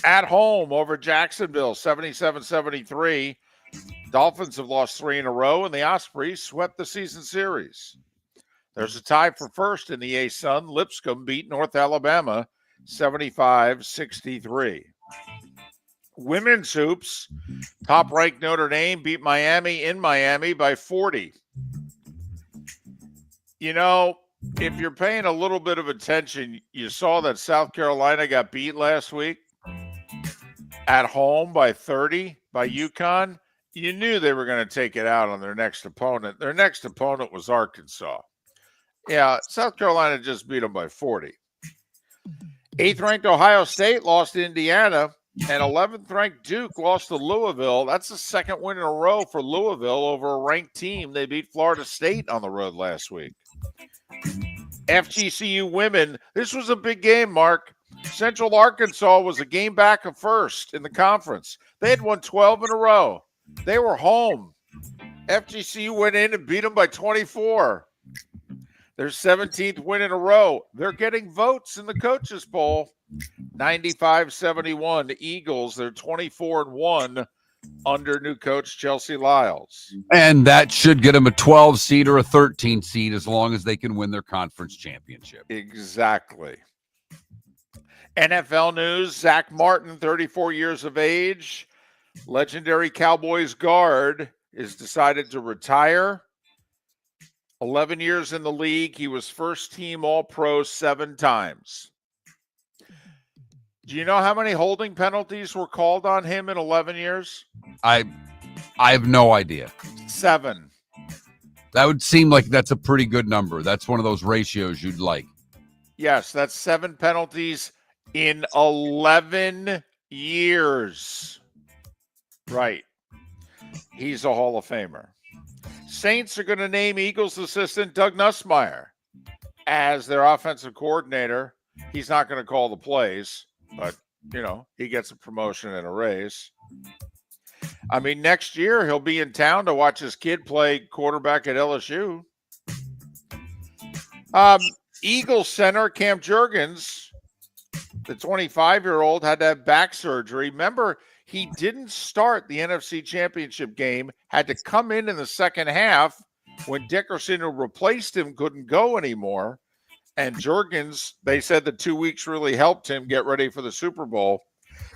at home over Jacksonville, 77-73. Dolphins have lost 3 in a row, and the Ospreys swept the season series. There's a tie for first in the A-Sun. Lipscomb beat North Alabama, 75-63. Women's hoops, top-ranked Notre Dame beat Miami in Miami by 40. You know, if you're paying a little bit of attention, you saw that South Carolina got beat last week at home by 30 by UConn. You knew they were going to take it out on their next opponent. Their next opponent was Arkansas. Yeah, South Carolina just beat them by 40. 8th-ranked Ohio State lost to Indiana And 11th ranked Duke lost to Louisville. That's the second win in a row for Louisville over a ranked team. They beat Florida State on the road last week. FGCU women, this was a big game, Mark. Central Arkansas was a game back of first in the conference. They had won 12 in a row. They were home. FGCU went in and beat them by 24. Their 17th win in a row. They're getting votes in the coaches poll. 95-71. The Eagles, they're 24-1 under new coach Chelsea Lyles. And that should get them a 12 seed or a 13 seed as long as they can win their conference championship. Exactly. NFL news, Zach Martin, 34 years of age, legendary Cowboys guard, is decided to retire. 11 years in the league. He was first team All-Pro 7 times. Do you know how many holding penalties were called on him in 11 years? I have no idea. 7. That would seem like that's a pretty good number. That's one of those ratios you'd like. Yes, that's 7 penalties in 11 years. Right. He's a Hall of Famer. Saints are going to name Eagles assistant Doug Nussmeier as their offensive coordinator. He's not going to call the plays, but, you know, he gets a promotion and a raise. I mean, next year he'll be in town to watch his kid play quarterback at LSU. Eagles center Cam Jurgens, the 25-year-old, had to have back surgery. Remember, he didn't start the NFC Championship game, had to come in the second half when Dickerson, who replaced him, couldn't go anymore. And Jurgens, they said the 2 weeks really helped him get ready for the Super Bowl.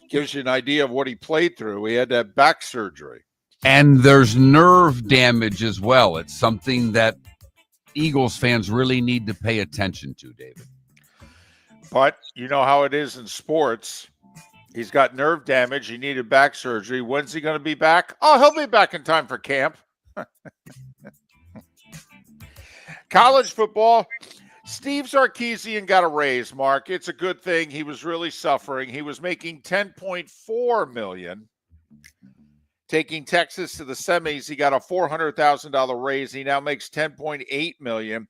Gives you an idea of what he played through. He had to have back surgery. And there's nerve damage as well. It's something that Eagles fans really need to pay attention to, David. But you know how it is in sports. He's got nerve damage. He needed back surgery. When's he going to be back? Oh, he'll be back in time for camp. College football. Steve Sarkisian got a raise, Mark. It's a good thing. He was really suffering. He was making $10.4 million. Taking Texas to the semis, he got a $400,000 raise. He now makes $10.8 million.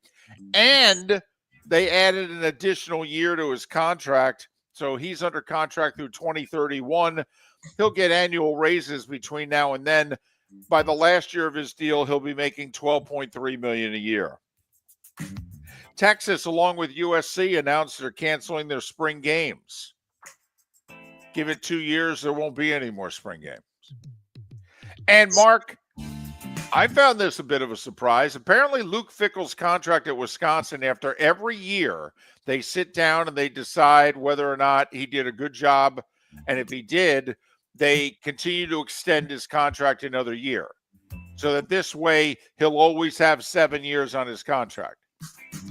And they added an additional year to his contract. So he's under contract through 2031. He'll get annual raises between now and then. By the last year of his deal, he'll be making $12.3 million a year. Texas, along with USC, announced they're canceling their spring games. Give it 2 years, there won't be any more spring games. And Mark, I found this a bit of a surprise. Apparently, Luke Fickell's contract at Wisconsin, after every year, they sit down and they decide whether or not he did a good job. And if he did, they continue to extend his contract another year. So that this way, he'll always have 7 years on his contract.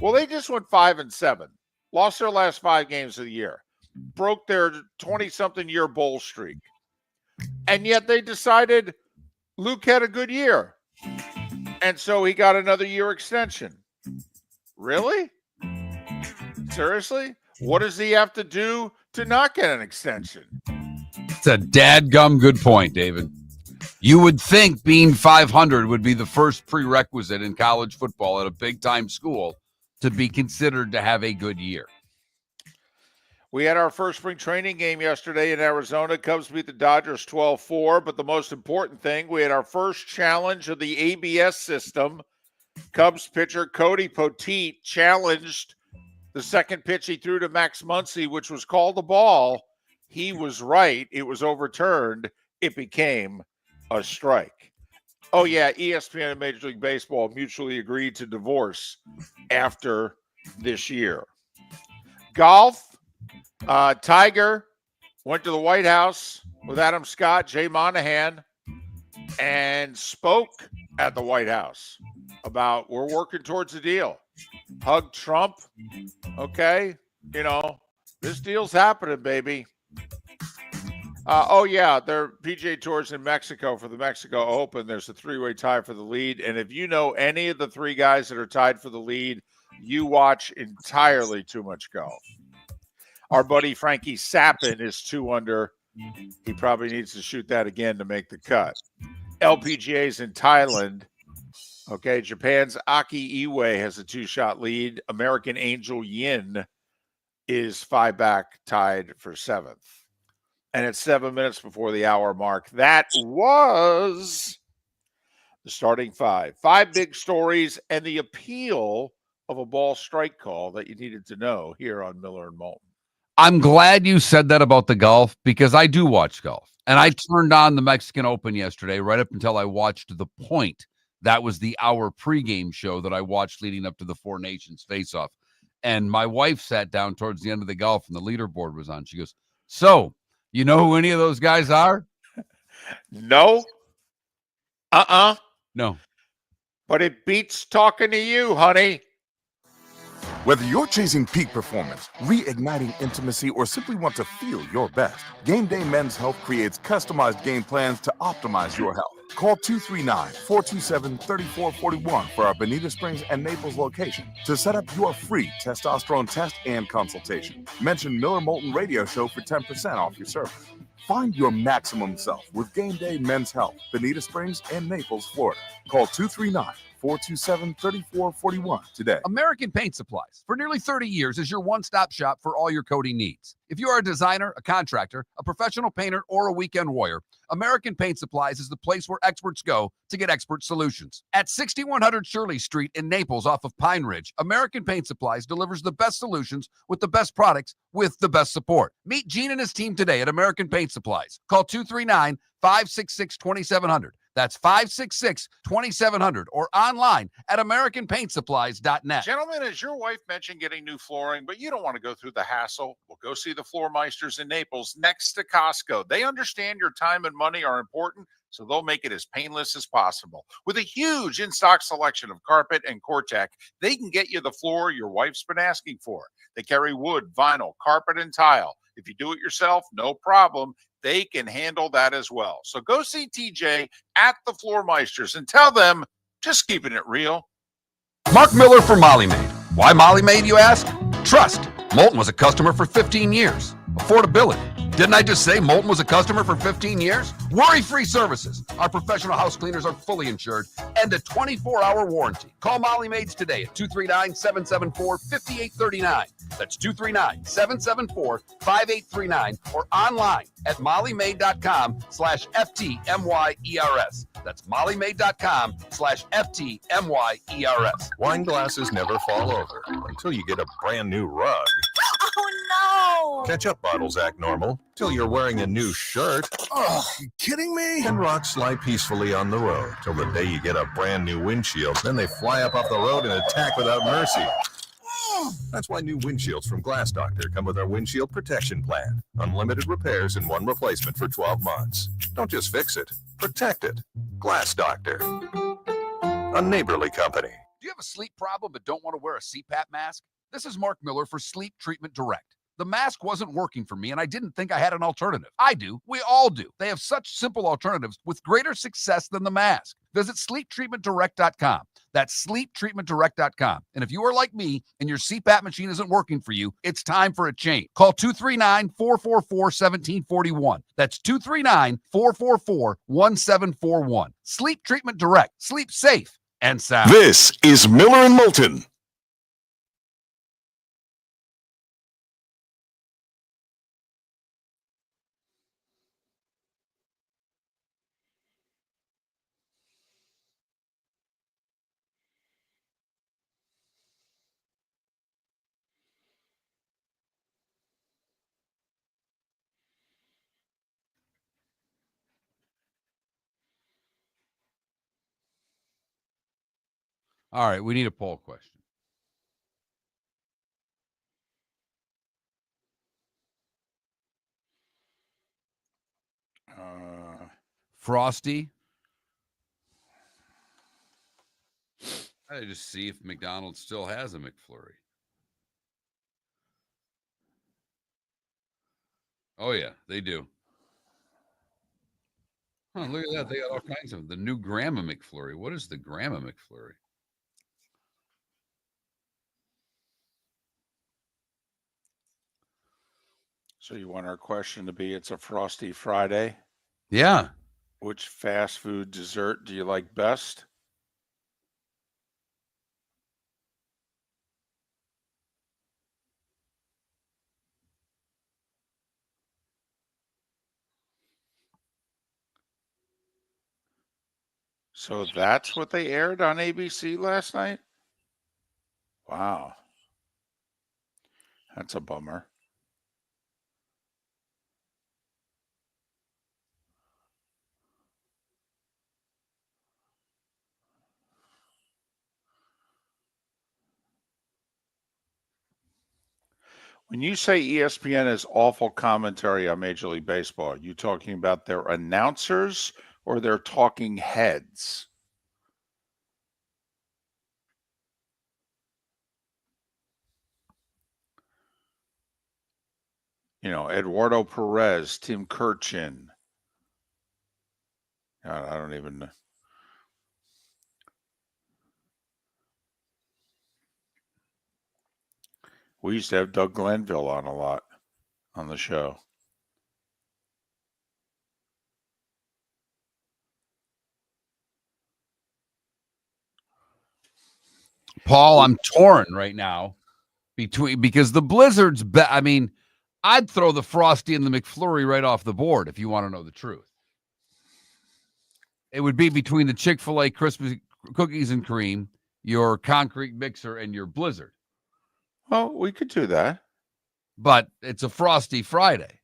Well, they just went 5-7, lost their last 5 games of the year, broke their 20-something year bowl streak. And yet they decided Luke had a good year. And so he got another year extension. Really? Seriously? What does he have to do to not get an extension? It's a dadgum good point, David. You would think being 500 would be the first prerequisite in college football at a big-time school to be considered to have a good year. We had our first spring training game yesterday in Arizona. Cubs beat the Dodgers 12-4. But the most important thing, we had our first challenge of the ABS system. Cubs pitcher Cody Poteet challenged the second pitch he threw to Max Muncy, which was called a ball. He was right. It was overturned. It became a strike. Oh, yeah, ESPN and Major League Baseball mutually agreed to divorce after this year. Golf. Tiger went to the White House with Adam Scott, Jay Monahan, and spoke at the White House about we're working towards a deal. Hugged Trump. Okay. You know, this deal's happening, baby. Their PGA Tour's in Mexico for the Mexico Open. There's a 3-way tie for the lead. And if you know any of the 3 guys that are tied for the lead, you watch entirely too much golf. Our buddy Frankie Sappin is 2 under He probably needs to shoot that again to make the cut. LPGA's in Thailand. Okay, Japan's Aki Iway has a 2-shot lead. American Angel Yin is 5 back, tied for 7th. And it's 7 minutes before the hour mark. That was the starting 5. 5 big stories and the appeal of a ball strike call that you needed to know here on Miller and Moulton. I'm glad you said that about the golf because I do watch golf. And I turned on the Mexican Open yesterday right up until I watched the point. That was the hour pregame show that I watched leading up to the Four Nations face-off. And my wife sat down towards the end of the golf and the leaderboard was on. She goes, "So, you know who any of those guys are?" No. No. But it beats talking to you, honey. Whether you're chasing peak performance, reigniting intimacy, or simply want to feel your best, Game Day Men's Health creates customized game plans to optimize your health. Call 239-427-3441 for our Bonita Springs and Naples location to set up your free testosterone test and consultation. Mention Miller Moulton Radio Show for 10% off your service. Find your maximum self with Game Day Men's Health, Bonita Springs and Naples, Florida. Call 239-427-3441 today. American Paint Supplies, for nearly 30 years, is your one-stop shop for all your coating needs. If you are a designer, a contractor, a professional painter, or a weekend warrior, American Paint Supplies is the place where experts go to get expert solutions. At 6100 Shirley Street in Naples off of Pine Ridge, American Paint Supplies delivers the best solutions with the best products with the best support. Meet Gene and his team today at American Paint Supplies. Call 239-566-2700. That's 566-2700 or online at AmericanPaintSupplies.net. Gentlemen, as your wife mentioned getting new flooring, but you don't want to go through the hassle, well, go see the Floor Meisters in Naples next to Costco. They understand your time and money are important, so they'll make it as painless as possible. With a huge in-stock selection of carpet and Cortec, they can get you the floor your wife's been asking for. They carry wood, vinyl, carpet, and tile. If you do it yourself, no problem. They can handle that as well. So go see TJ at the Floor Meisters and tell them, just keeping it real. Mark Miller for Molly Maid. Why Molly Maid, you ask? Trust. Moulton was a customer for 15 years. Affordability. Didn't I just say Moulton was a customer for 15 years? Worry-free services. Our professional house cleaners are fully insured and a 24-hour warranty. Call Molly Maids today at 239-774-5839. That's 239-774-5839 or online at mollymaid.com/FTMYERS. That's mollymaid.com/FTMYERS. Wine glasses never fall over until you get a brand new rug. Oh, no. Ketchup bottles act normal till you're wearing a new shirt. Oh, you kidding me? And rocks lie peacefully on the road till the day you get a brand new windshield. Then they fly up off the road and attack without mercy. That's why new windshields from Glass Doctor come with our windshield protection plan. Unlimited repairs and one replacement for 12 months. Don't just fix it, protect it. Glass Doctor. A neighborly company. Do you have a sleep problem but don't want to wear a CPAP mask? This is Mark Miller for Sleep Treatment Direct. The mask wasn't working for me, and I didn't think I had an alternative. I do. We all do. They have such simple alternatives with greater success than the mask. Visit sleeptreatmentdirect.com. That's sleeptreatmentdirect.com. And if you are like me and your CPAP machine isn't working for you, it's time for a change. Call 239-444-1741. That's 239-444-1741. Sleep Treatment Direct. Sleep safe and sound. This is Miller and Moulton. All right, we need a poll question. Frosty. I just see if McDonald's still has a McFlurry. Oh, yeah, they do. Huh, look at that. They got all kinds of the new Grandma McFlurry. What is the Grandma McFlurry? So you want our question to be, it's a Frosty Friday. Yeah. Which fast food dessert do you like best? So that's what they aired on ABC last night? Wow. That's a bummer. When you say ESPN is awful commentary on Major League Baseball, are you talking about their announcers or their talking heads? You know, Eduardo Perez, Tim Kurchin. I don't even know. We used to have Doug Glenville on a lot on the show. Paul, I'm torn right now because the Blizzards, I mean, I'd throw the Frosty and the McFlurry right off the board if you want to know the truth. It would be between the Chick-fil-A Christmas cookies and cream, your concrete mixer, and your Blizzard. Well, we could do that. But it's a Frosty Friday.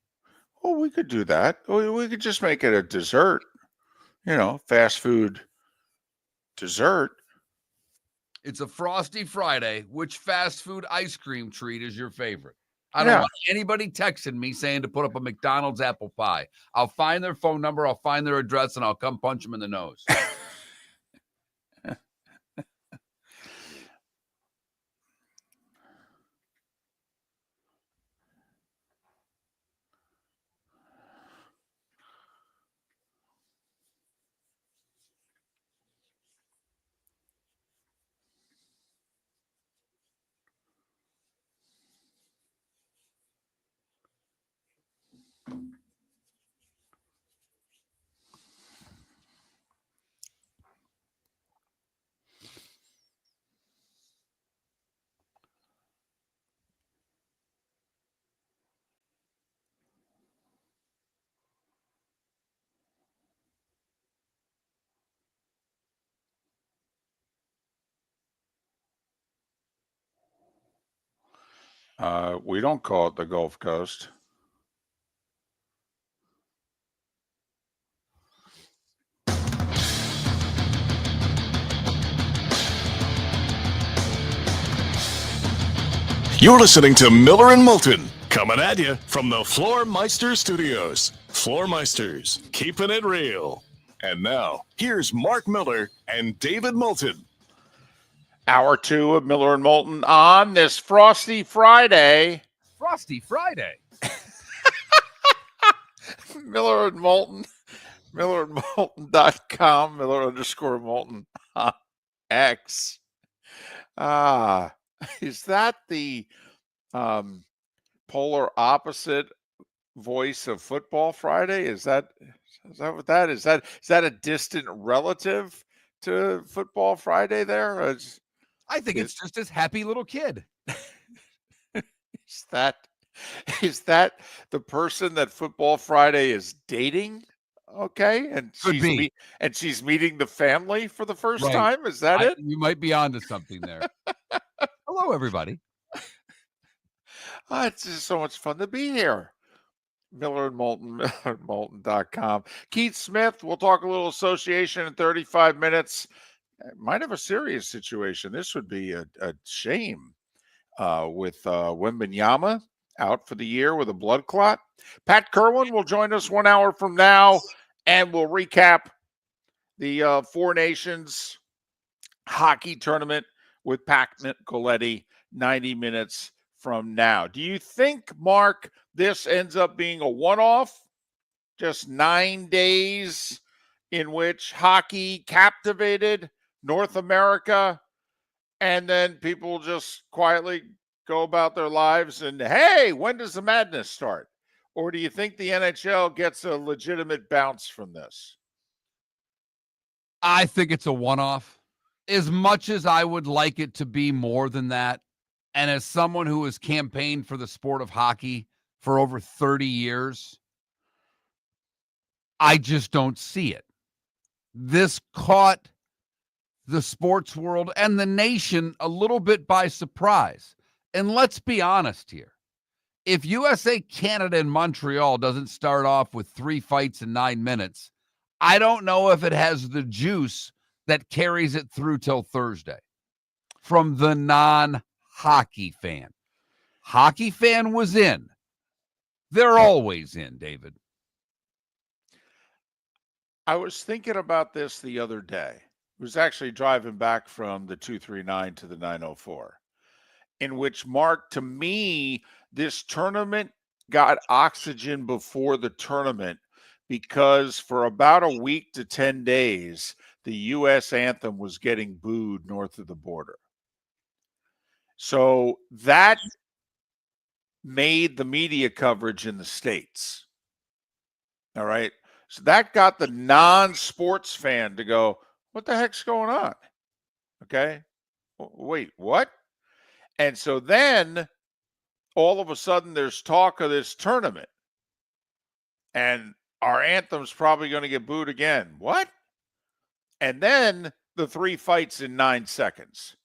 Well, we could do that. We could just make it a dessert, fast food dessert. It's a Frosty Friday. Which fast food ice cream treat is your favorite? I don't want anybody texting me saying to put up a McDonald's apple pie. I'll find their phone number, I'll find their address, and I'll come punch them in the nose. We don't call it the Gulf Coast. You're listening to Miller and Moulton, coming at you from the Floormeister Studios. Floormeisters, keeping it real. And now, here's Mark Miller and David Moulton. Hour 2 of Miller and Moulton on this Frosty Friday. Frosty Friday. Miller and Moulton, millerandmoulton.com, Miller_Moulton on X. Is that the polar opposite voice of Football Friday? Is that what that is? Is that a distant relative to Football Friday there? I think it's just his happy little kid. Is that the person that Football Friday is dating? Okay, and she's meeting the family for the first time. Is that it? You might be onto something there. Hello, everybody. It's just so much fun to be here. Miller and Moulton, millerandmoulton.com. Keith Smith, we'll talk a little association in 35 minutes. Might have a serious situation. This would be a shame with Wembanyama out for the year with a blood clot. Pat Kirwan will join us 1 hour from now, and we'll recap the Four Nations hockey tournament with Pat Micheletti 90 minutes from now. Do you think, Mark, this ends up being a one-off? Just 9 days in which hockey captivated North America, and then people just quietly go about their lives and, hey, when does the madness start? Or do you think the NHL gets a legitimate bounce from this? I think it's a one-off. As much as I would like it to be more than that, and as someone who has campaigned for the sport of hockey for over 30 years, I just don't see it. This caught the sports world and the nation a little bit by surprise. And let's be honest here. If USA, Canada, and Montreal doesn't start off with 3 fights in 9 minutes, I don't know if it has the juice that carries it through till Thursday from the non-hockey fan. Hockey fan was in. They're always in, David. I was thinking about this the other day. I was actually driving back from the 239 to the 904, in which, Mark, to me, this tournament got oxygen before the tournament because for about a week to 10 days, the U.S. anthem was getting booed north of the border. So that made the media coverage in the States. All right. So that got the non-sports fan to go, what the heck's going on? Okay. Wait, what? And so then all of a sudden there's talk of this tournament and our anthem's probably going to get booed again. What? And then the 3 fights in 9 seconds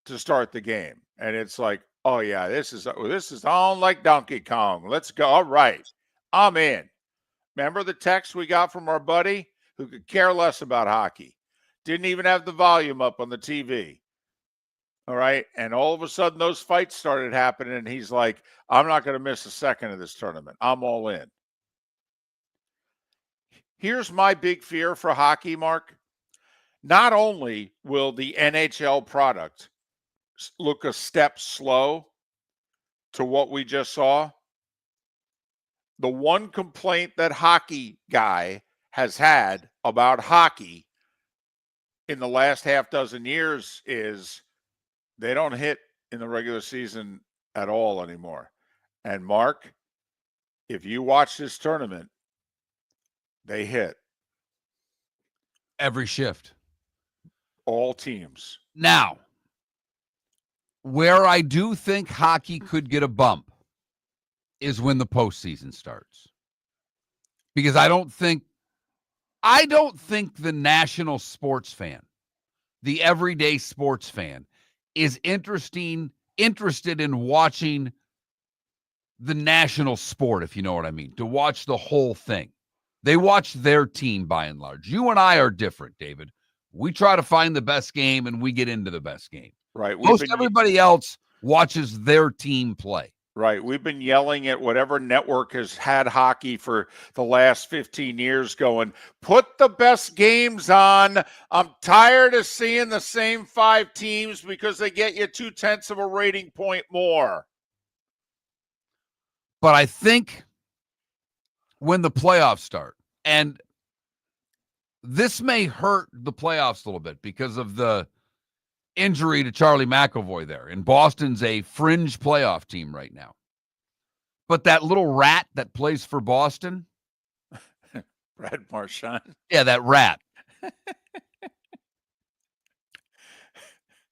to start the game. And it's like, oh yeah, this is on like Donkey Kong. Let's go. All right. I'm in. Remember the text we got from our buddy who could care less about hockey? Didn't even have the volume up on the TV. All right. And all of a sudden those fights started happening. And he's like, I'm not going to miss a second of this tournament. I'm all in. Here's my big fear for hockey, Mark. Not only will the NHL product look a step slow to what we just saw, the one complaint that hockey guy has had about hockey in the last half dozen years is they don't hit in the regular season at all anymore. And Mark, if you watch this tournament, they hit. Every shift. All teams. Now, where I do think hockey could get a bump is when the postseason starts. Because I don't think the national sports fan, the everyday sports fan, is interested in watching the national sport, if you know what I mean, to watch the whole thing. They watch their team by and large. You and I are different, David. We try to find the best game and we get into the best game. Right. Most everybody else watches their team play. Right. We've been yelling at whatever network has had hockey for the last 15 years going, put the best games on. I'm tired of seeing the same 5 teams because they get you 0.2 of a rating point more. But I think when the playoffs start, and this may hurt the playoffs a little bit because of the injury to Charlie McAvoy there. And Boston's a fringe playoff team right now. But that little rat that plays for Boston. Brad Marchand. Yeah, that rat.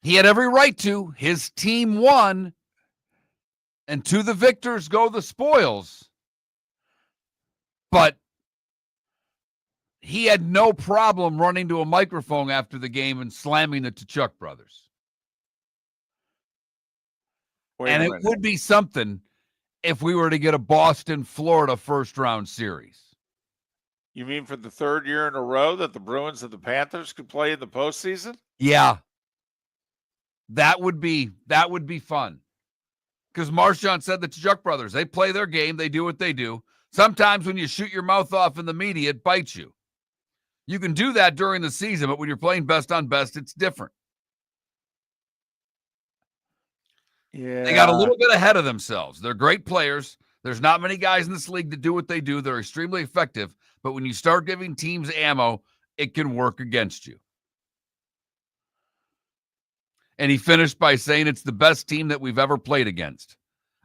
He had every right to. His team won. And to the victors go the spoils. But he had no problem running to a microphone after the game and slamming the Tkachuk brothers. And it would be something if we were to get a Boston-Florida first-round series. You mean for the 3rd year in a row that the Bruins and the Panthers could play in the postseason? Yeah. That would be fun. Because Marchand said the Tkachuk brothers, they play their game, they do what they do. Sometimes when you shoot your mouth off in the media, it bites you. You can do that during the season, but when you're playing best on best, it's different. Yeah. They got a little bit ahead of themselves. They're great players. There's not many guys in this league that do what they do. They're extremely effective. But when you start giving teams ammo, it can work against you. And he finished by saying it's the best team that we've ever played against.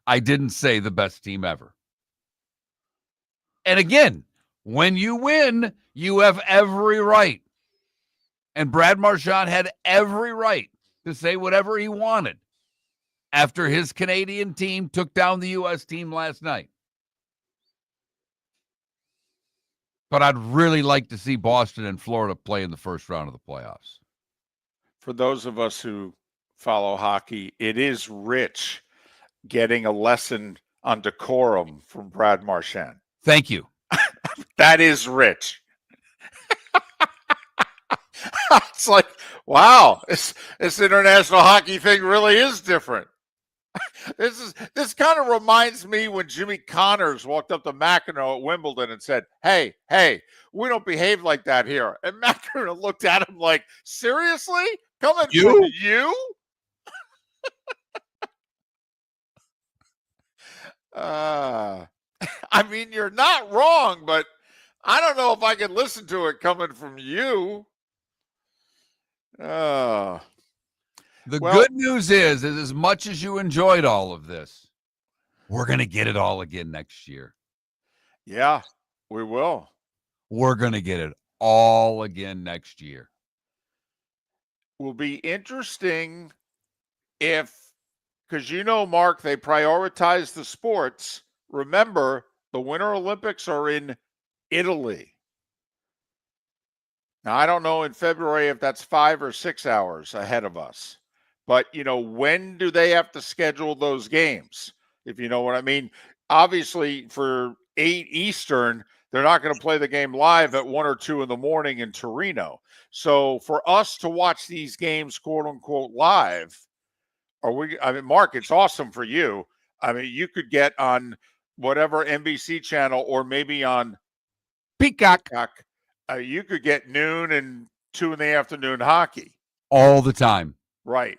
I didn't say the best team ever. And again, when you win, you have every right. And Brad Marchand had every right to say whatever he wanted after his Canadian team took down the U.S. team last night. But I'd really like to see Boston and Florida play in the first round of the playoffs. For those of us who follow hockey, it is rich getting a lesson on decorum from Brad Marchand. Thank you. That is rich. It's like, wow, this international hockey thing really is different. This kind of reminds me when Jimmy Connors walked up to McEnroe at Wimbledon and said, hey, we don't behave like that here. And McEnroe looked at him like, seriously? Coming from you? I mean, you're not wrong, but I don't know if I can listen to it coming from you. The good news is as much as you enjoyed all of this, we're going to get it all again next year. Yeah, we will. We're going to get it all again next year. Will be interesting because Mark, they prioritize the sports. Remember, the Winter Olympics are in Italy. Now, I don't know in February if that's 5 or 6 hours ahead of us. But, when do they have to schedule those games? If you know what I mean. Obviously, for 8 Eastern, they're not going to play the game live at 1 or 2 in the morning in Torino. So for us to watch these games, quote unquote, live, Mark, it's awesome for you. I mean, you could get on whatever NBC channel or maybe on Peacock. You could get noon and 2 in the afternoon hockey. All the time. Right.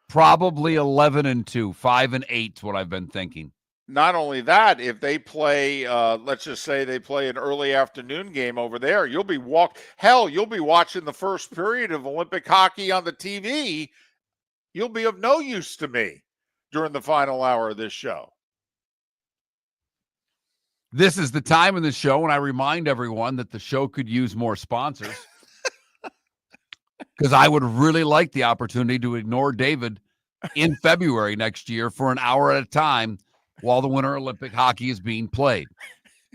Probably 11 and 2, 5 and 8 is what I've been thinking. Not only that, if they play, let's just say they play an early afternoon game over there, you'll be watching the first period of Olympic hockey on the TV. You'll be of no use to me during the final hour of this show. This is the time in the show when I remind everyone that the show could use more sponsors. Because I would really like the opportunity to ignore David in February next year for an hour at a time while the Winter Olympic hockey is being played.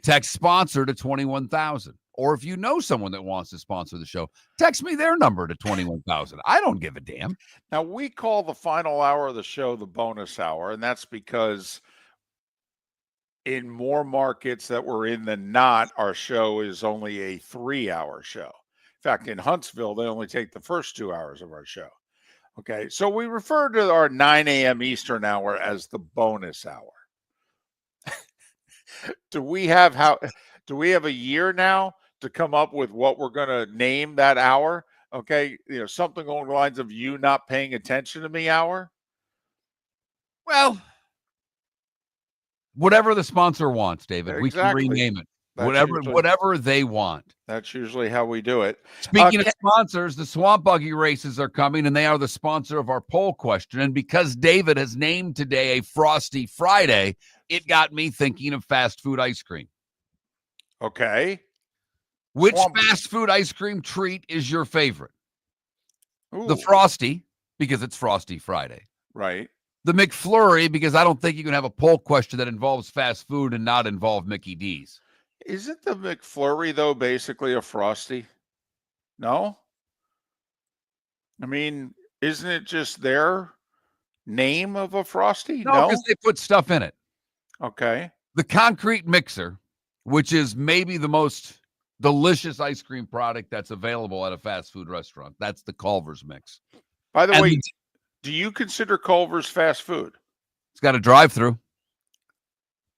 Text sponsor to 21,000. Or if you know someone that wants to sponsor the show, text me their number to 21,000. I don't give a damn. Now, we call the final hour of the show the bonus hour, and that's because in more markets that we're in than not, our show is only a 3-hour show. In fact, in Huntsville, they only take the first 2 hours of our show. Okay, so we refer to our 9 a.m. Eastern hour as the bonus hour. Do we have a year now to come up with what we're going to name that hour? Okay, something along the lines of you not paying attention to me hour? Well, whatever the sponsor wants, David, Exactly. We can rename it. That's Whatever they want. That's usually how we do it. Speaking of sponsors, the Swamp Buggy races are coming, and they are the sponsor of our poll question. And because David has named today a Frosty Friday, it got me thinking of fast food ice cream. Okay. Which fast food ice cream treat is your favorite? Ooh. The Frosty, because it's Frosty Friday. Right. The McFlurry, because I don't think you can have a poll question that involves fast food and not involve Mickey D's. Isn't the McFlurry, though, basically a Frosty? No? I mean, isn't it just their name of a Frosty? No, because they put stuff in it. Okay. The concrete mixer, which is maybe the most delicious ice cream product that's available at a fast food restaurant. That's the Culver's mix. By the way, do you consider Culver's fast food? It's got a drive-through.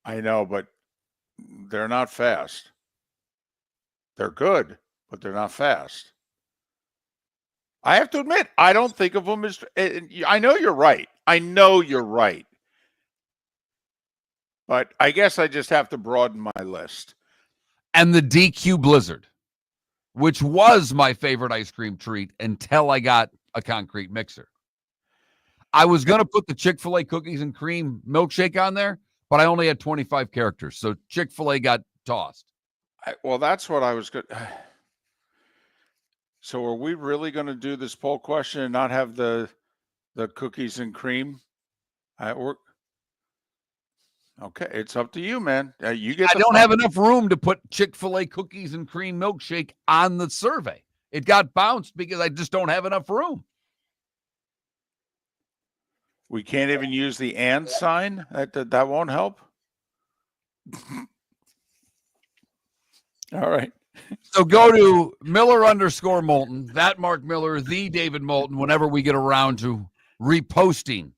I know, but they're not fast. They're good, but they're not fast. I have to admit, I don't think of them as... I know you're right. But I guess I just have to broaden my list. And the DQ Blizzard, which was my favorite ice cream treat until I got a concrete mixer. I was going to put the Chick-fil-A cookies and cream milkshake on there, but I only had 25 characters. So Chick-fil-A got tossed. Well, that's what I was good. So are we really going to do this poll question and not have the cookies and cream? Okay, it's up to you, man. You get. I don't have enough room to put Chick-fil-A cookies and cream milkshake on the survey. It got bounced because I just don't have enough room. We can't even use the and sign. That won't help. All right. So go to Miller_Moulton, that Mark Miller, the David Moulton, whenever we get around to reposting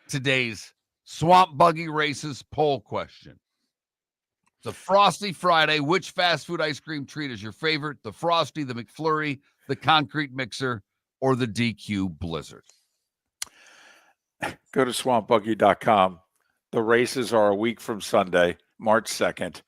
today's Swamp Buggy Races poll question. The Frosty Friday, which fast food ice cream treat is your favorite? The Frosty, the McFlurry, the Concrete Mixer, or the DQ Blizzard? Go to swampbuggy.com. The races are a week from Sunday, March 2nd.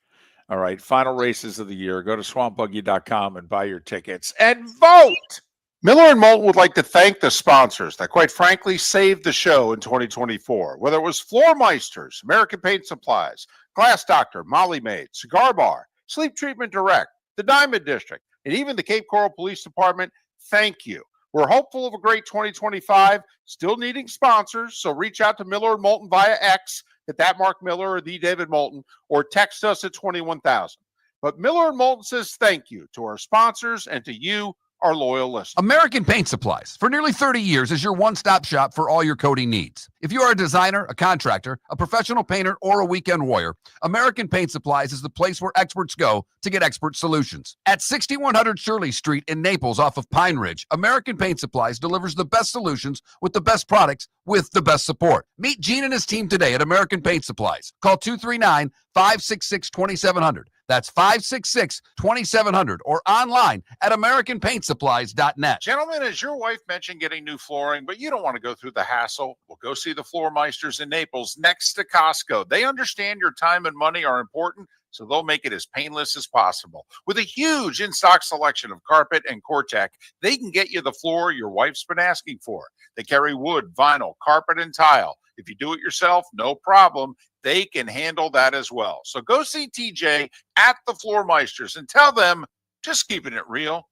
All right, final races of the year. Go to swampbuggy.com and buy your tickets and vote. Miller and Moulton would like to thank the sponsors that, quite frankly, saved the show in 2024. Whether it was Floor Meisters, American Paint Supplies, Glass Doctor, Molly Maid, Cigar Bar, Sleep Treatment Direct, the Diamond District, and even the Cape Coral Police Department, thank you. We're hopeful of a great 2025, still needing sponsors, so reach out to Miller and Moulton via X at that Mark Miller or the David Moulton, or text us at 21,000. But Miller and Moulton says thank you to our sponsors and to you, our loyal listeners. American Paint Supplies, for nearly 30 years, is your one-stop shop for all your coating needs. If you are a designer, a contractor, a professional painter, or a weekend warrior, American Paint Supplies is the place where experts go to get expert solutions. At 6100 Shirley Street in Naples off of Pine Ridge, American Paint Supplies delivers the best solutions with the best products with the best support. Meet Gene and his team today at American Paint Supplies. Call 239-566-2700. That's 566-2700 or online at AmericanPaintSupplies.net. Gentlemen, as your wife mentioned getting new flooring, but you don't want to go through the hassle, well, go see the Floor Meisters in Naples next to Costco. They understand your time and money are important, so they'll make it as painless as possible. With a huge in-stock selection of carpet and Cortec, they can get you the floor your wife's been asking for. They carry wood, vinyl, carpet, and tile. If you do it yourself, no problem. They can handle that as well. So go see TJ at the Floor Meisters and tell them, just keeping it real.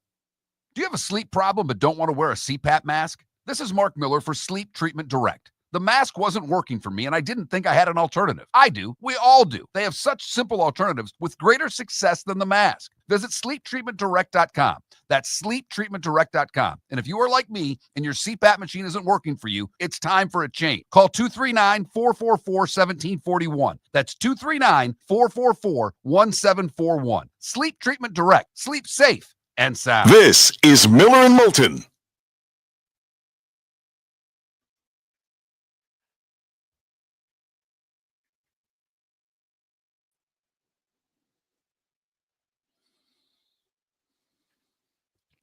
Do you have a sleep problem but don't want to wear a CPAP mask? This is Mark Miller for Sleep Treatment Direct. The mask wasn't working for me, and I didn't think I had an alternative. I do. We all do. They have such simple alternatives with greater success than the mask. Visit sleeptreatmentdirect.com. That's sleeptreatmentdirect.com. And if you are like me and your CPAP machine isn't working for you, it's time for a change. Call 239-444-1741. That's 239-444-1741. Sleep Treatment Direct. Sleep safe and sound. This is Miller and Moulton.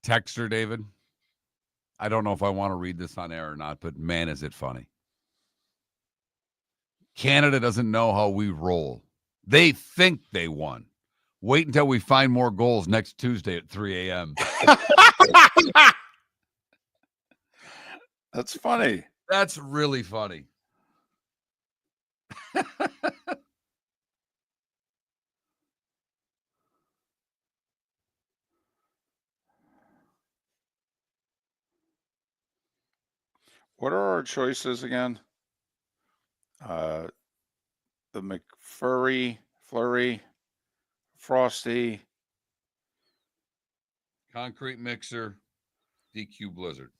Texter David, I don't know if I want to read this on air or not, but man, is it funny. Canada doesn't know how we roll. They think they won. Wait until we find more goals next Tuesday at 3 a.m. That's funny. That's really funny. What are our choices again? The McFlurry, Frosty, Concrete Mixer, DQ Blizzard.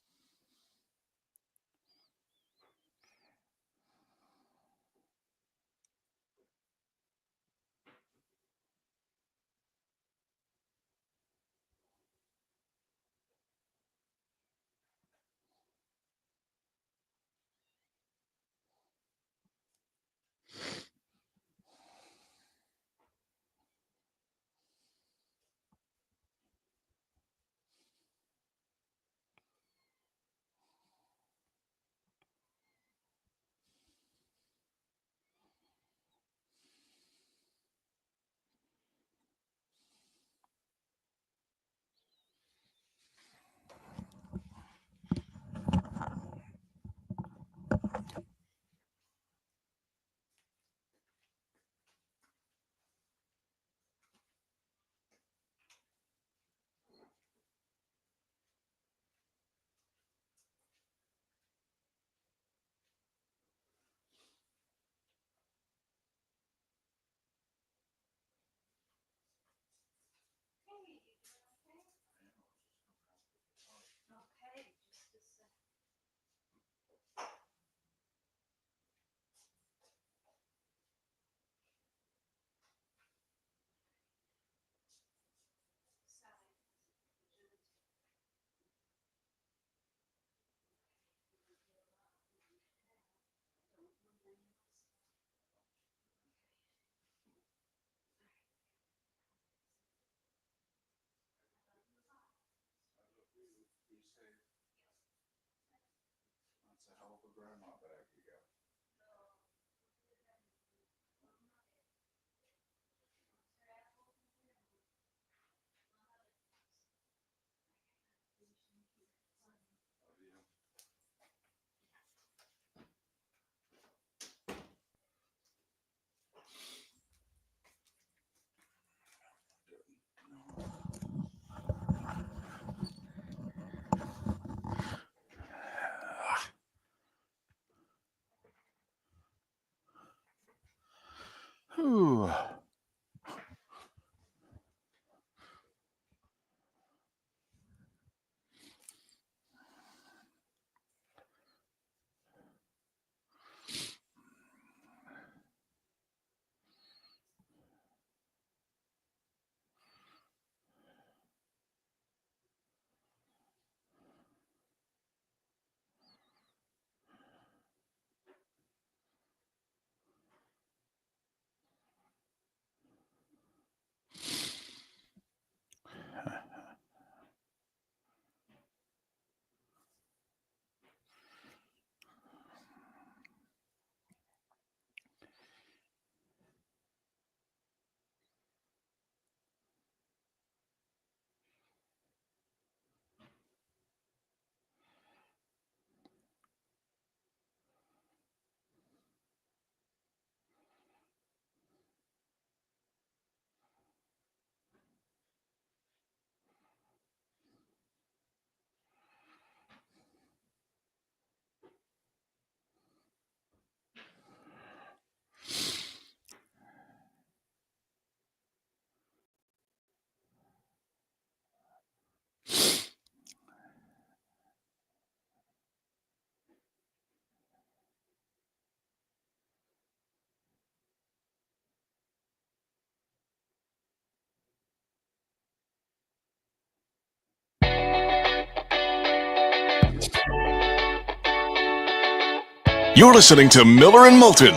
You're listening to Miller and Moulton.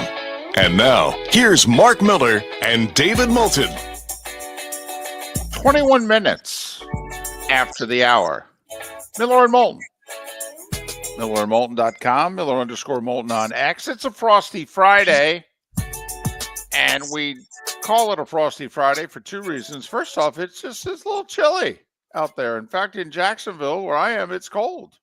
And now, here's Mark Miller and David Moulton. 21 minutes after the hour. Miller and Moulton. MillerandMoulton.com, Miller_Moulton on X. It's a Frosty Friday. And we call it a Frosty Friday for two reasons. First off, it's a little chilly out there. In fact, in Jacksonville, where I am, it's cold.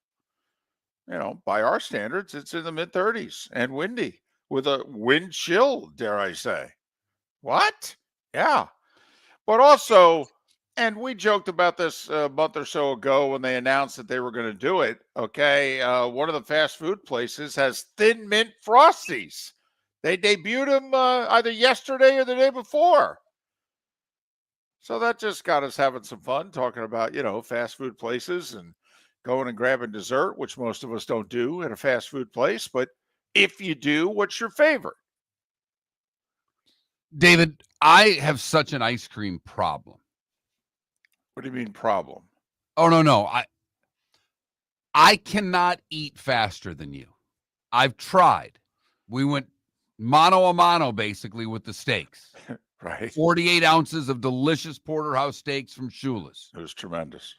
By our standards, it's in the mid-30s and windy with a wind chill, dare I say. What? Yeah. But also, and we joked about this a month or so ago when they announced that they were going to do it. Okay. One of the fast food places has Thin Mint Frosties. They debuted them either yesterday or the day before. So that just got us having some fun talking about, fast food places and going and grabbing dessert, which most of us don't do at a fast food place. But if you do, what's your favorite? David, I have such an ice cream problem. What do you mean problem? Oh, no. I cannot eat faster than you. I've tried. We went mano a mano, basically, with the steaks. Right. 48 ounces of delicious porterhouse steaks from Shula's. It was tremendous.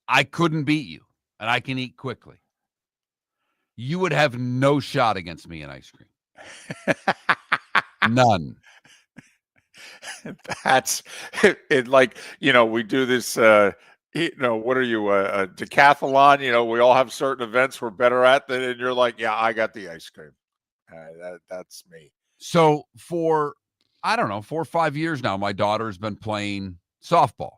I couldn't beat you, and I can eat quickly. You would have no shot against me in ice cream. None. That's it. Like, we do this, what are you, a decathlon? We all have certain events we're better at, and you're like, yeah, I got the ice cream. That's me. So for, 4 or 5 years now, my daughter's been playing softball.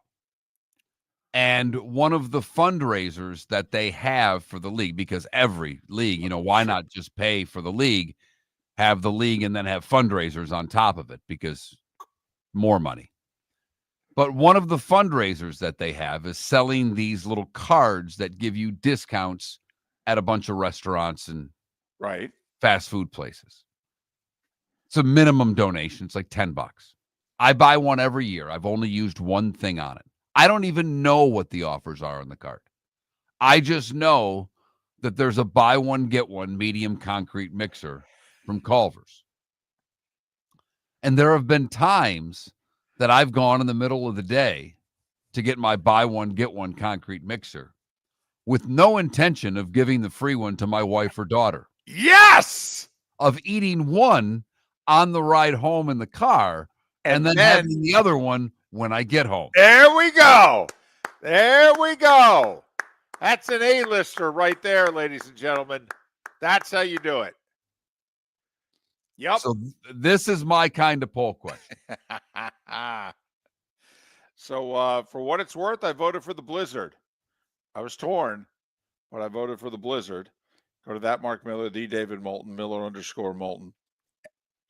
And one of the fundraisers that they have for the league, because every league, why not just pay for the league, have the league, and then have fundraisers on top of it, because more money. But one of the fundraisers that they have is selling these little cards that give you discounts at a bunch of restaurants and right fast food places. It's a minimum donation. It's like $10. I buy one every year. I've only used one thing on it. I don't even know what the offers are on the card. I just know that there's a buy one, get one medium concrete mixer from Culver's. And there have been times that I've gone in the middle of the day to get my buy one, get one concrete mixer with no intention of giving the free one to my wife or daughter. Yes! Of eating one on the ride home in the car and then having the other one when I get home. There we go. That's an A-lister right there, ladies and gentlemen. That's how you do it. Yep. So this is my kind of poll question. So for what it's worth, I voted for the Blizzard. I was torn, but I voted for the Blizzard. Go to that Mark Miller, the David Moulton, Miller_Moulton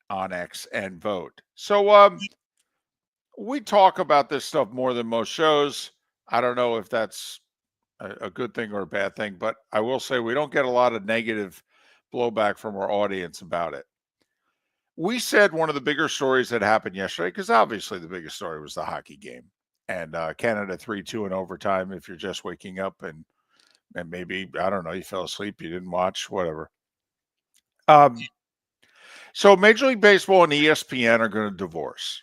on X, and vote. So we talk about this stuff more than most shows. I don't know if that's a good thing or a bad thing, but I will say we don't get a lot of negative blowback from our audience about it. We said one of the bigger stories that happened yesterday, because obviously the biggest story was the hockey game, and Canada 3-2 in overtime. If you're just waking up and maybe, I don't know, you fell asleep, you didn't watch, whatever. So Major League Baseball and ESPN are going to divorce.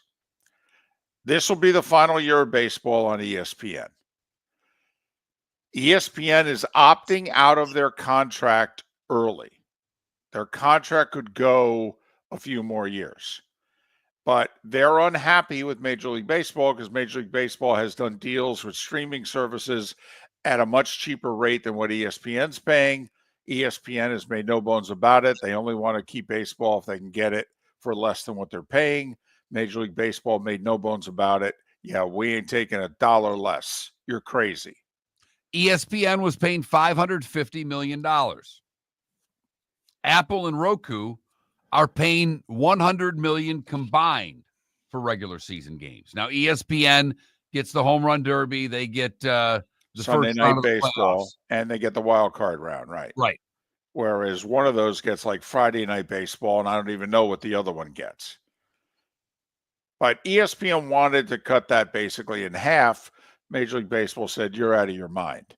This will be the final year of baseball on ESPN. ESPN is opting out of their contract early. Their contract could go a few more years. But they're unhappy with Major League Baseball because Major League Baseball has done deals with streaming services at a much cheaper rate than what ESPN's paying. ESPN has made no bones about it. They only want to keep baseball if they can get it for less than what they're paying. Major League Baseball made no bones about it. Yeah, we ain't taking $1 less. You're crazy. ESPN was paying $550 million. Apple and Roku are paying $100 million combined for regular season games. Now, ESPN gets the home run derby. They get the Sunday first night round of baseball, playoffs. and they get the wild card round, right? Right. Whereas one of those gets like Friday night baseball, and I don't even know what the other one gets. But ESPN wanted to cut that basically in half. Major League Baseball said, you're out of your mind.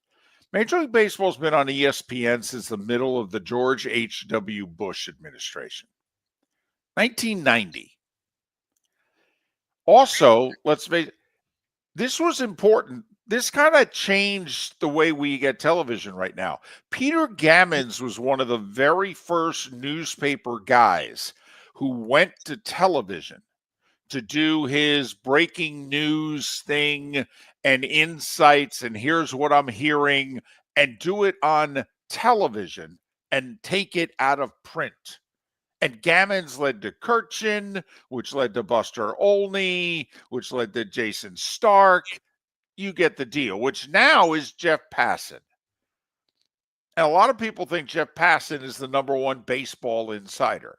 Major League Baseball's been on ESPN since the middle of the George H.W. Bush administration, 1990. Also, let's face it, this was important. This kind of changed the way we get television right now. Peter Gammons was one of the very first newspaper guys who went to television to do his breaking news thing and insights, and here's what I'm hearing, and do it on television and take it out of print. And Gammons led to Kirchin, which led to Buster Olney, which led to Jason Stark. You get the deal, which now is Jeff Passan. And a lot of people think Jeff Passan is the number one baseball insider.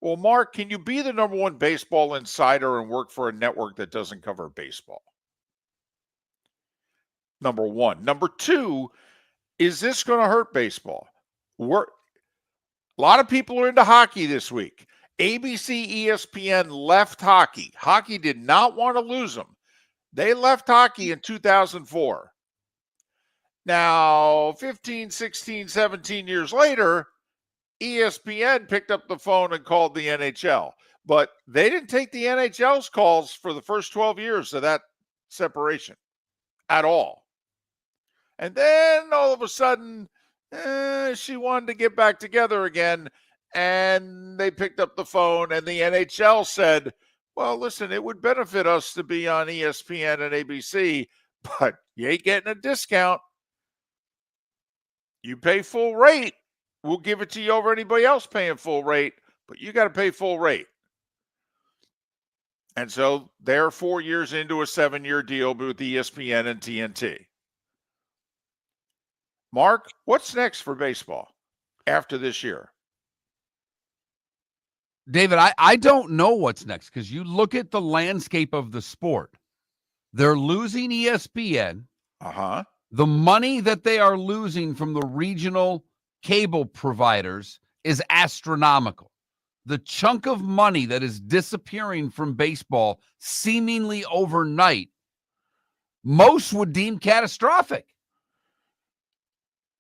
Well, Mark, can you be the number one baseball insider and work for a network that doesn't cover baseball? Number one. Number two, is this going to hurt baseball? A lot of people are into hockey this week. ABC, ESPN left hockey. Hockey did not want to lose them. They left hockey in 2004. Now, 15, 16, 17 years later, ESPN picked up the phone and called the NHL. But they didn't take the NHL's calls for the first 12 years of that separation at all. And then all of a sudden, she wanted to get back together again, and they picked up the phone, and the NHL said, well, listen, it would benefit us to be on ESPN and ABC, but you ain't getting a discount. You pay full rate, we'll give it to you over anybody else paying full rate, but you got to pay full rate. And so they're 4 years into a 7-year deal with ESPN and TNT. Mark, what's next for baseball after this year? David, I don't know what's next, because you look at the landscape of the sport. They're losing ESPN. The money that they are losing from the regional cable providers is astronomical. The chunk of money that is disappearing from baseball seemingly overnight, most would deem catastrophic.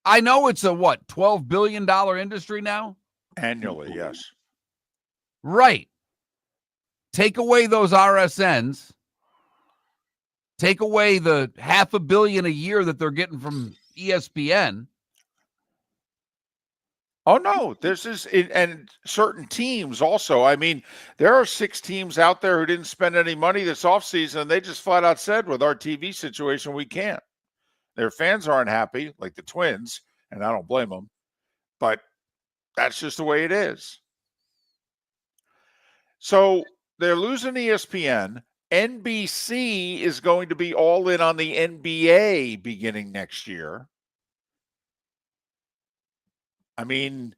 I know it's a, $12 billion industry now? Annually, yes. Right. Take away those RSNs. Take away the $500 million a year that they're getting from ESPN. Oh, no, this is, and certain teams also. I mean, there are 6 teams out there who didn't spend any money this offseason, and they just flat out said, with our TV situation, we can't. Their fans aren't happy, like the Twins, and I don't blame them, but that's just the way it is. So they're losing ESPN. NBC is going to be all in on the NBA beginning next year. I mean,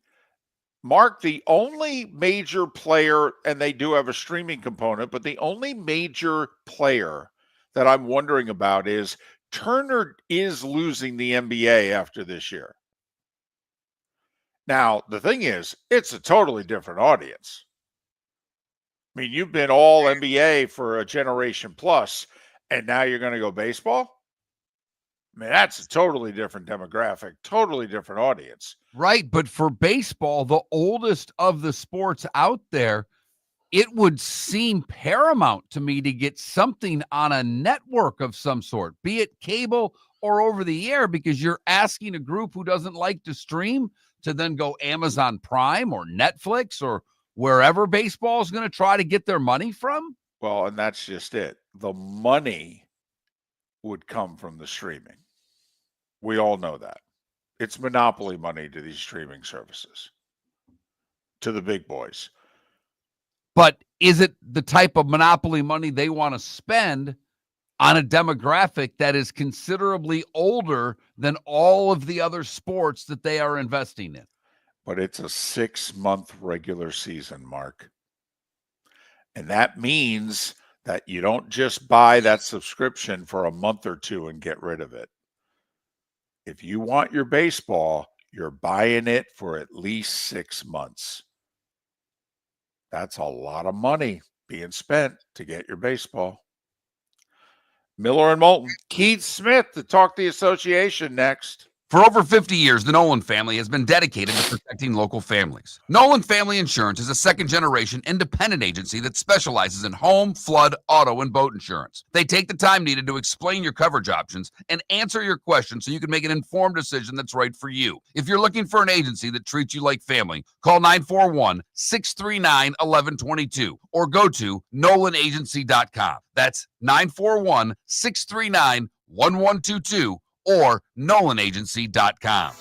Mark, the only major player, and they do have a streaming component, but the only major player that I'm wondering about is Turner is losing the NBA after this year. Now, the thing is, it's a totally different audience. I mean, you've been all NBA for a generation plus, and now you're going to go baseball? I mean, that's a totally different demographic, totally different audience. Right, but for baseball, the oldest of the sports out there, it would seem paramount to me to get something on a network of some sort, be it cable or over the air, because you're asking a group who doesn't like to stream to then go Amazon Prime or Netflix or wherever baseball is going to try to get their money from. Well, and that's just it. The money would come from the streaming. We all know that. It's monopoly money to these streaming services, to the big boys. But is it the type of monopoly money they want to spend on a demographic that is considerably older than all of the other sports that they are investing in? But it's a 6-month regular season, Mark. And that means that you don't just buy that subscription for a month or two and get rid of it. If you want your baseball, you're buying it for at least 6 months. That's a lot of money being spent to get your baseball. Miller and Moulton. Keith Smith to talk the association next. For over 50 years, the Nolan family has been dedicated to protecting local families. Nolan Family Insurance is a second-generation independent agency that specializes in home, flood, auto, and boat insurance. They take the time needed to explain your coverage options and answer your questions so you can make an informed decision that's right for you. If you're looking for an agency that treats you like family, call 941-639-1122 or go to nolanagency.com. That's 941-639-1122 or nolanagency.com.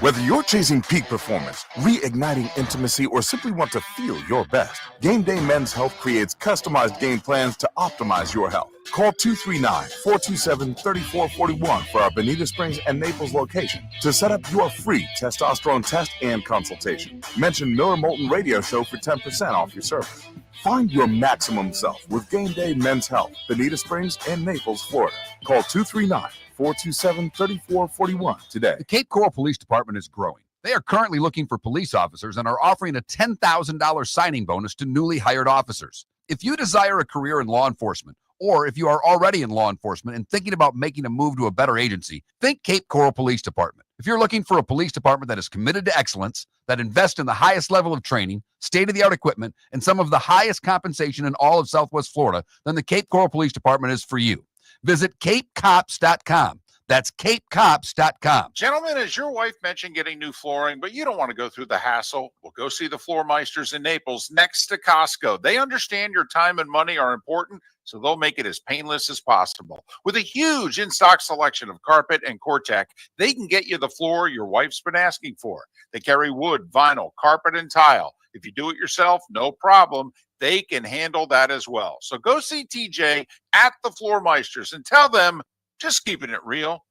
Whether you're chasing peak performance, reigniting intimacy, or simply want to feel your best, Game Day Men's Health creates customized game plans to optimize your health. Call 239-427-3441 for our Bonita Springs and Naples location to set up your free testosterone test and consultation. Mention Miller Moulton Radio Show for 10% off your service. Find your maximum self with Game Day Men's Health, Bonita Springs and Naples, Florida. Call 239-427-3441 today. The Cape Coral Police Department is growing. They are currently looking for police officers and are offering a $10,000 signing bonus to newly hired officers. If you desire a career in law enforcement, or if you are already in law enforcement and thinking about making a move to a better agency, think Cape Coral Police Department. If you're looking for a police department that is committed to excellence, that invests in the highest level of training, state-of-the-art equipment, and some of the highest compensation in all of Southwest Florida, then the Cape Coral Police Department is for you. Visit capecops.com. That's capecops.com. Gentlemen, as your wife mentioned getting new flooring, but you don't want to go through the hassle, well, go see the Floor Meisters in Naples next to Costco. They understand your time and money are important, so they'll make it as painless as possible. With a huge in-stock selection of carpet and Cortec, they can get you the floor your wife's been asking for. They carry wood, vinyl, carpet, and tile. If you do it yourself, no problem. They can handle that as well. So go see TJ at the Floor Meisters and tell them, just keeping it real.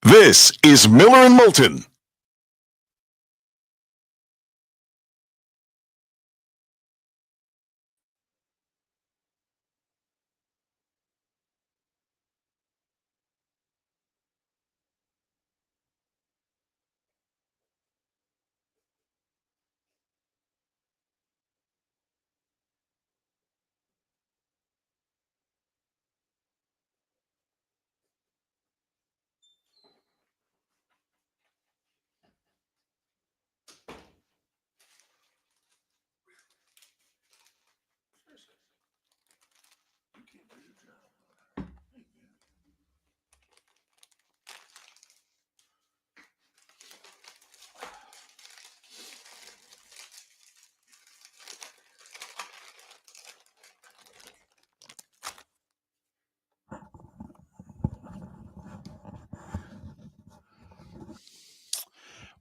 This is Miller and Moulton.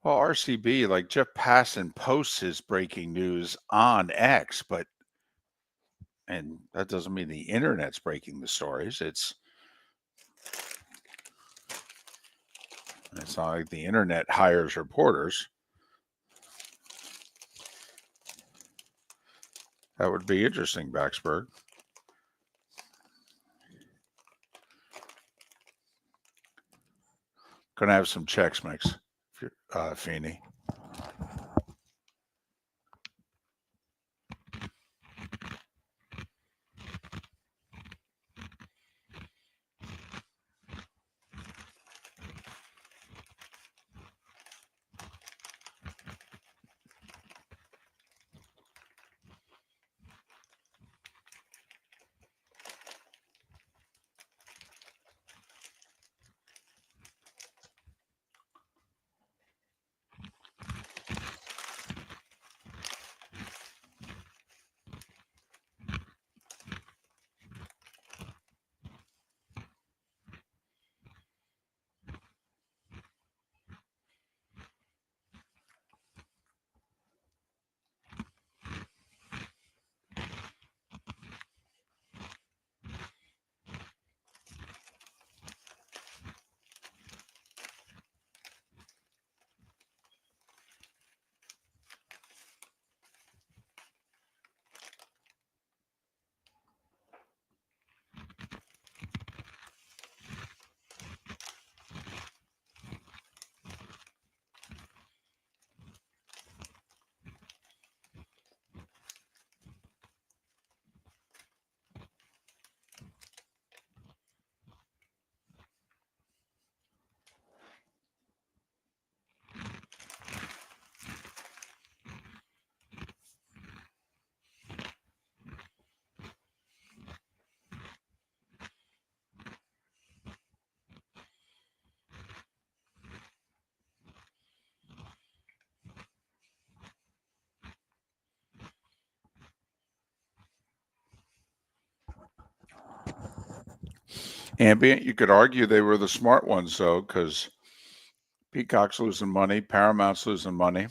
Well, RCB, like Jeff Passan posts his breaking news on X, and that doesn't mean the internet's breaking the stories. It's not like the internet hires reporters. That would be interesting, Baxberg. Gonna have some Chex Mix, Feeney. Ambient, you could argue they were the smart ones, though, because Peacock's losing money, Paramount's losing money.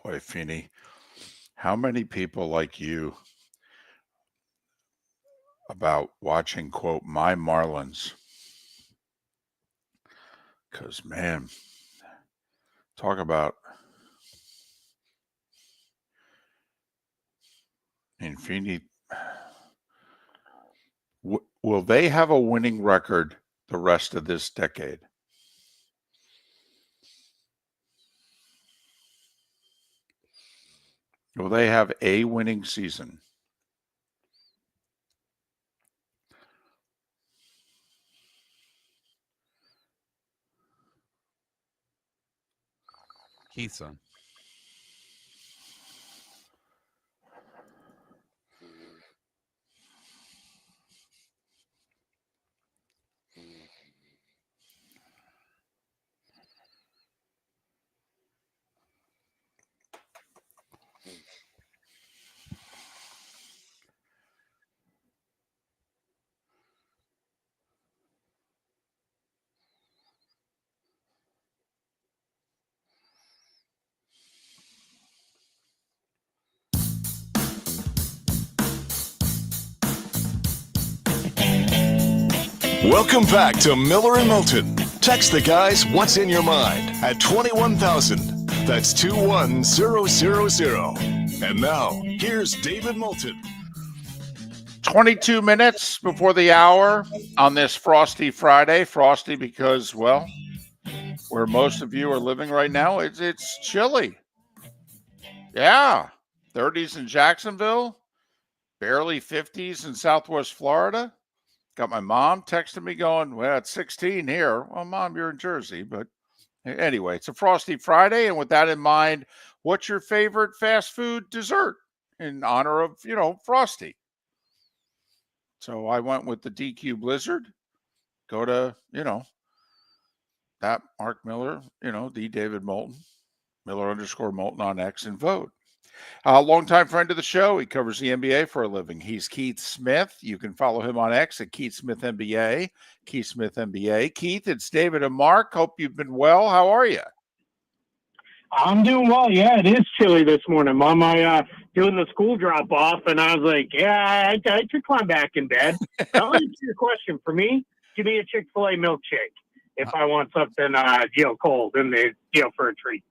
Boy, Feeney, how many people like you about watching, quote, my Marlins? Because, man, talk about, Feeney, will they have a winning record the rest of this decade? Will they have a winning season? Keith's on. Welcome back to Miller and Moulton. Text the guys what's in your mind at 21,000. That's 21000. And now, here's David Moulton. 22 minutes before the hour on this frosty Friday. Frosty because, well, where most of you are living right now, it's chilly. Yeah, 30s in Jacksonville, barely 50s in Southwest Florida. Got my mom texting me going, well, it's 16 here. Well, Mom, you're in Jersey. But anyway, it's a frosty Friday. And with that in mind, what's your favorite fast food dessert in honor of, Frosty? So I went with the DQ Blizzard. Go to, that Mark Miller, the David Moulton, Miller_Moulton on X, and vote. Longtime friend of the show. He covers the NBA for a living. He's Keith Smith. You can follow him on X at Keith Smith NBA. Keith Smith NBA. Keith, it's David and Mark. Hope you've been well. How are you? I'm doing well. Yeah, it is chilly this morning. Mom, I doing the school drop off, and I was like, yeah, I could climb back in bed. I'll answer your question. For me, give me a Chick-fil-A milkshake if I want something, cold and for a treat.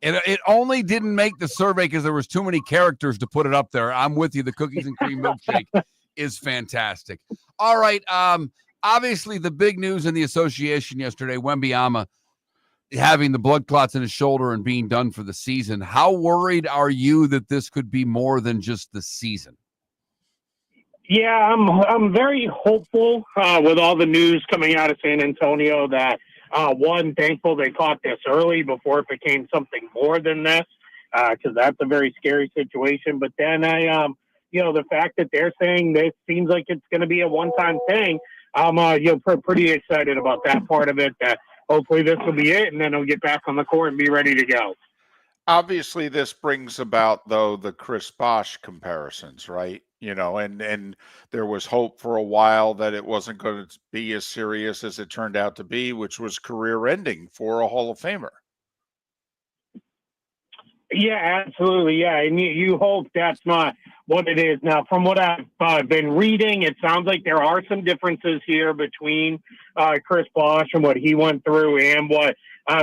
It only didn't make the survey because there was too many characters to put it up there. I'm with you. The cookies and cream milkshake is fantastic. All right. Obviously, the big news in the association yesterday, Wembanyama having the blood clots in his shoulder and being done for the season. How worried are you that this could be more than just the season? Yeah, I'm very hopeful with all the news coming out of San Antonio that thankful they caught this early before it became something more than this, because that's a very scary situation. But then the fact that they're saying this seems like it's going to be a one-time thing, I'm pretty excited about that part of it. That hopefully this will be it, and then he'll get back on the court and be ready to go. Obviously, this brings about, though, the Chris Bosh comparisons, right? And there was hope for a while that it wasn't going to be as serious as it turned out to be, which was career-ending for a Hall of Famer. Yeah, absolutely. Yeah, and you hope that's not what it is. Now, from what I've been reading, it sounds like there are some differences here between Chris Bosh and what he went through and what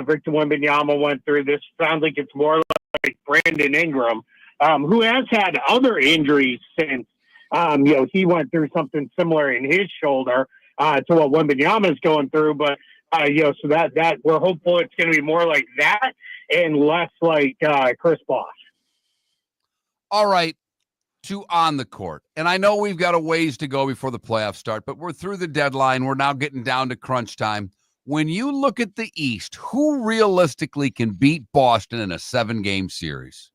Victor Wembanyama went through. This sounds like it's more like Brandon Ingram, who has had other injuries since, he went through something similar in his shoulder to what Wembanyama is going through. But, so that we're hopeful it's going to be more like that and less like Chris Bosh. All right, to on the court. And I know we've got a ways to go before the playoffs start, but we're through the deadline. We're now getting down to crunch time. When you look at the East, who realistically can beat Boston in a 7-game series?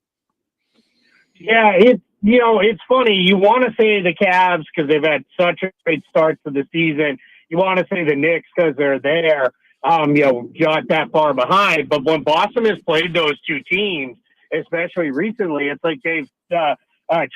Yeah, it's funny. You want to say the Cavs because they've had such a great start to the season. You want to say the Knicks because they're there. got that far behind. But when Boston has played those two teams, especially recently, it's like they've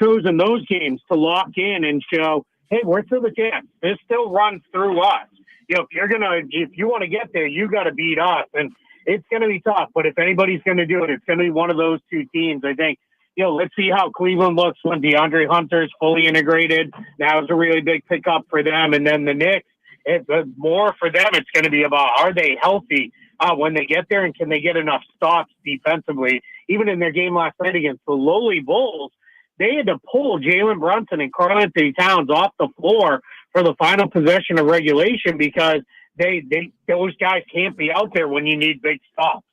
chosen those games to lock in and show, hey, we're still the champs. This still runs through us. If you want to get there, you got to beat us, and it's going to be tough. But if anybody's going to do it, it's going to be one of those two teams. I think. Let's see how Cleveland looks when DeAndre Hunter's fully integrated. That was a really big pickup for them, and then the Knicks. More for them, it's going to be about, are they healthy when they get there, and can they get enough stops defensively? Even in their game last night against the lowly Bulls, they had to pull Jalen Brunson and Karl-Anthony Towns off the floor for the final possession of regulation because those guys can't be out there when you need big stops.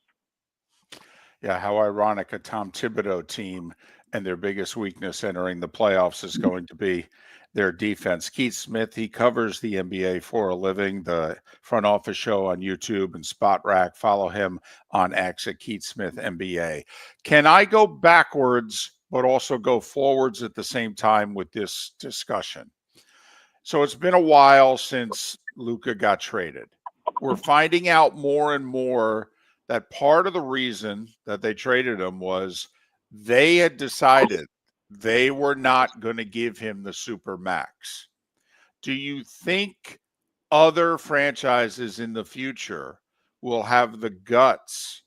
Yeah, how ironic a Tom Thibodeau team and their biggest weakness entering the playoffs is going to be their defense. Keith Smith, he covers the NBA for a living, the front office show on YouTube and Spot Rack. Follow him on X at Keith Smith NBA. Can I go backwards but also go forwards at the same time with this discussion? So it's been a while since Luka got traded. We're finding out more and more that part of the reason that they traded him was they had decided they were not going to give him the super max. Do you think other franchises in the future will have the guts?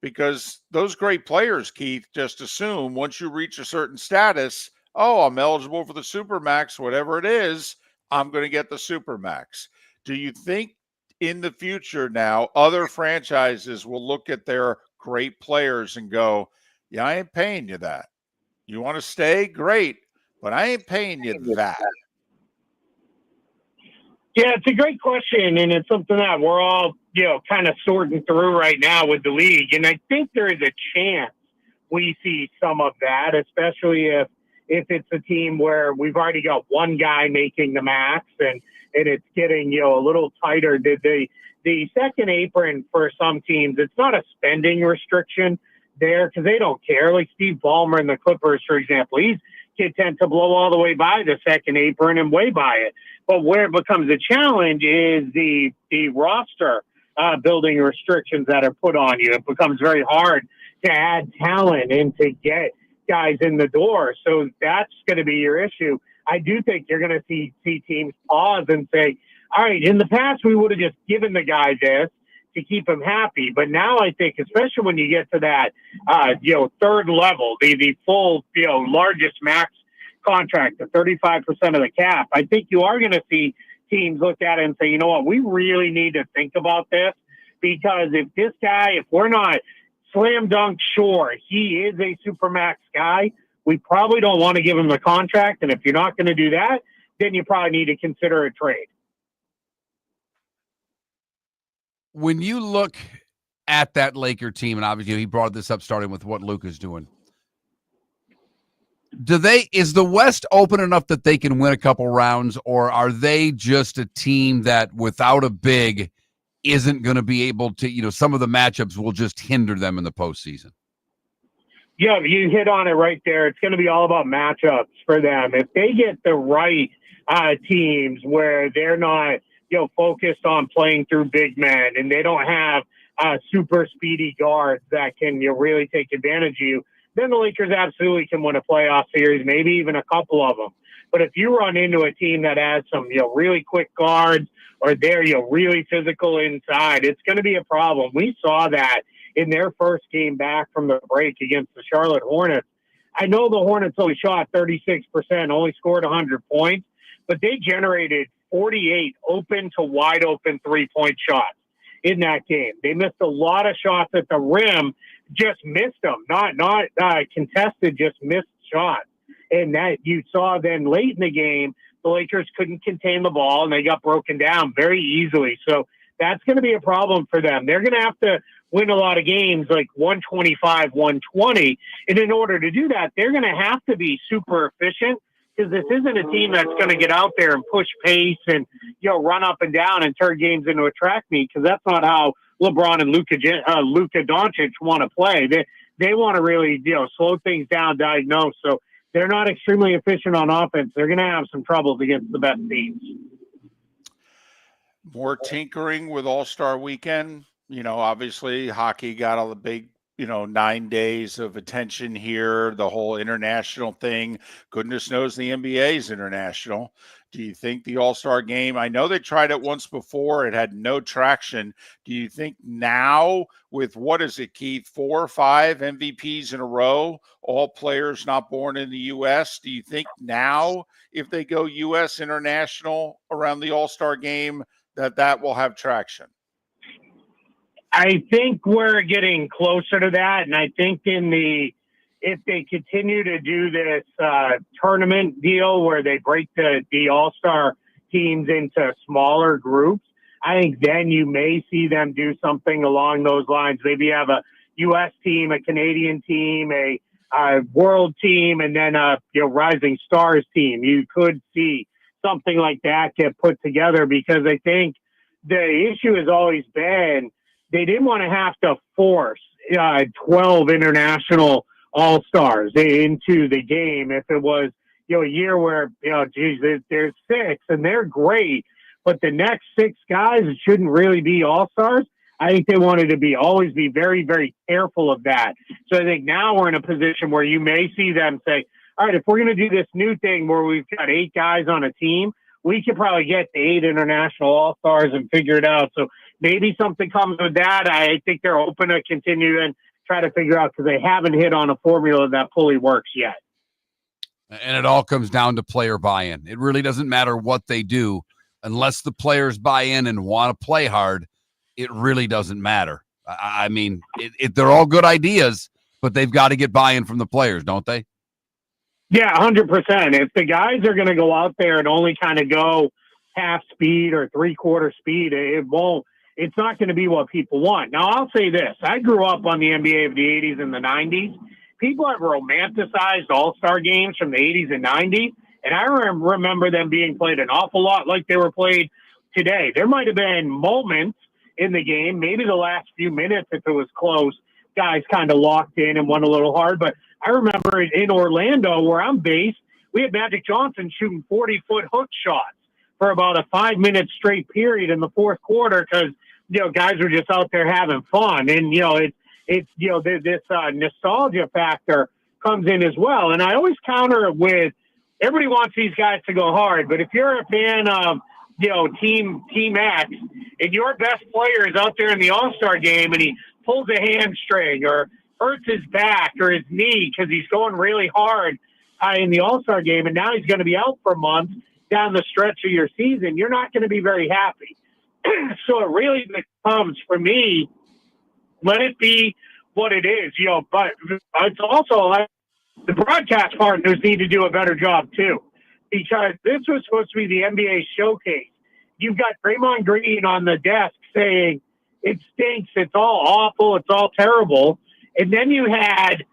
Because those great players, Keith, just assume once you reach a certain status, oh, I'm eligible for the super max, whatever it is, I'm going to get the super max. Do you think in the future now other franchises will look at their great players and go, yeah, I ain't paying you that. You want to stay? Great. But I ain't paying you that. Yeah, it's a great question, and it's something that we're all, kind of sorting through right now with the league. And I think there is a chance we see some of that, especially if it's a team where we've already got one guy making the max and it's getting, a little tighter. The second apron for some teams, it's not a spending restriction there because they don't care. Like Steve Ballmer and the Clippers, for example, he tend to blow all the way by the second apron and way by it. But where it becomes a challenge is the roster building restrictions that are put on you. It becomes very hard to add talent and to get guys in the door. So that's going to be your issue. I do think you're going to see teams pause and say, all right, in the past, we would have just given the guy this to keep him happy. But now I think, especially when you get to that, third level, the full, largest max contract, the 35% of the cap, I think you are going to see teams look at it and say, you know what, we really need to think about this because if we're not slam dunk sure he is a supermax guy, we probably don't want to give him the contract. And if you're not going to do that, then you probably need to consider a trade. When you look at that Laker team, and obviously he brought this up starting with what Luka's doing, is the West open enough that they can win a couple rounds, or are they just a team that without a big isn't going to be able to, some of the matchups will just hinder them in the postseason? Yeah, you hit on it right there. It's going to be all about matchups for them. If they get the right teams where they're not, focused on playing through big men and they don't have super speedy guards that can really take advantage of you, then the Lakers absolutely can win a playoff series, maybe even a couple of them. But if you run into a team that has some, really quick guards or they're, really physical inside, it's going to be a problem. We saw that in their first game back from the break against the Charlotte Hornets. I know the Hornets only shot 36%, only scored 100 points, but they generated 48 open to wide open 3-point shots in that game. They missed a lot of shots at the rim, just missed them, not contested, just missed shots. And that you saw then late in the game, the Lakers couldn't contain the ball and they got broken down very easily. So that's going to be a problem for them. They're going to have to win a lot of games like 125, 120. And in order to do that, they're going to have to be super efficient because this isn't a team that's going to get out there and push pace and, run up and down and turn games into a track meet because that's not how LeBron and Luka Doncic want to play. They want to really, slow things down, diagnose. So they're not extremely efficient on offense. They're going to have some troubles against the best teams. more tinkering with All-Star Weekend? Obviously hockey got a big, 9 days of attention here, the whole international thing. Goodness knows the NBA is international. Do you think the All-Star game, I know they tried it once before, it had no traction. Do you think now with, what is it, Keith, 4 or 5 MVPs in a row, all players not born in the U.S., do you think now if they go U.S. international around the All-Star game that will have traction? I think we're getting closer to that, and I think if they continue to do this tournament deal where they break the All-Star teams into smaller groups, I think then you may see them do something along those lines. Maybe have a U.S. team, a Canadian team, a world team, and then a Rising Stars team. You could see something like that get put together, because I think the issue has always been they didn't want to have to force 12 international all-stars into the game if it was, a year where, there's 6 and they're great, but the next 6 guys shouldn't really be all-stars. I think they wanted to always be very, very careful of that. So I think now we're in a position where you may see them say, all right, if we're going to do this new thing where we've got 8 guys on a team, we could probably get the 8 international all-stars and figure it out. So maybe something comes with that. I think they're open to continue and try to figure out, because they haven't hit on a formula that fully works yet. And it all comes down to player buy-in. It really doesn't matter what they do. Unless the players buy in and want to play hard, it really doesn't matter. I mean, they're all good ideas, but they've got to get buy-in from the players, don't they? Yeah, 100%. If the guys are going to go out there and only kind of go half speed or 3/4 speed, it's not going to be what people want. Now, I'll say this. I grew up on the NBA of the 80s and the 90s. People have romanticized all-star games from the 80s and 90s, and I remember them being played an awful lot like they were played today. There might have been moments in the game, maybe the last few minutes if it was close, guys kind of locked in and went a little hard, but I remember in Orlando, where I'm based, we had Magic Johnson shooting 40-foot hook shots for about a 5-minute straight period in the fourth quarter because, guys were just out there having fun. And, this nostalgia factor comes in as well. And I always counter it with everybody wants these guys to go hard. But if you're a fan of, Team X and your best player is out there in the All-Star game and he pulls a hamstring or hurts his back or his knee because he's going really hard in the All-Star game, and now he's going to be out for months down the stretch of your season, you're not going to be very happy. So it really becomes, for me, let it be what it is, but it's also like the broadcast partners need to do a better job too, because this was supposed to be the NBA showcase. You've got Draymond Green on the desk saying it stinks, it's all awful, it's all terrible. And then you had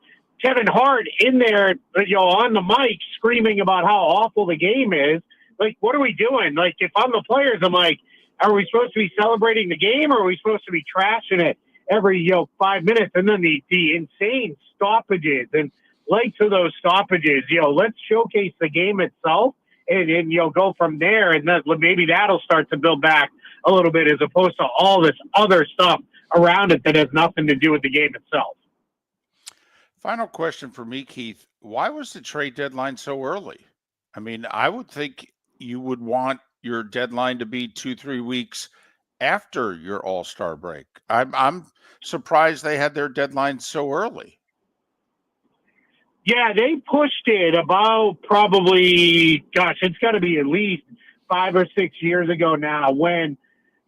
Kevin Hart in there, on the mic screaming about how awful the game is. Like, what are we doing? Like, if I'm the players, I'm like, are we supposed to be celebrating the game or are we supposed to be trashing it every, 5 minutes? And then the insane stoppages and lengths of those stoppages, let's showcase the game itself and go from there. And then maybe that'll start to build back a little bit as opposed to all this other stuff around it that has nothing to do with the game itself. Final question for me, Keith. Why was the trade deadline so early? I mean, I would think you would want your deadline to be 2-3 weeks after your All-Star break. I'm surprised they had their deadline so early. Yeah, they pushed it about probably, it's got to be at least 5 or 6 years ago now when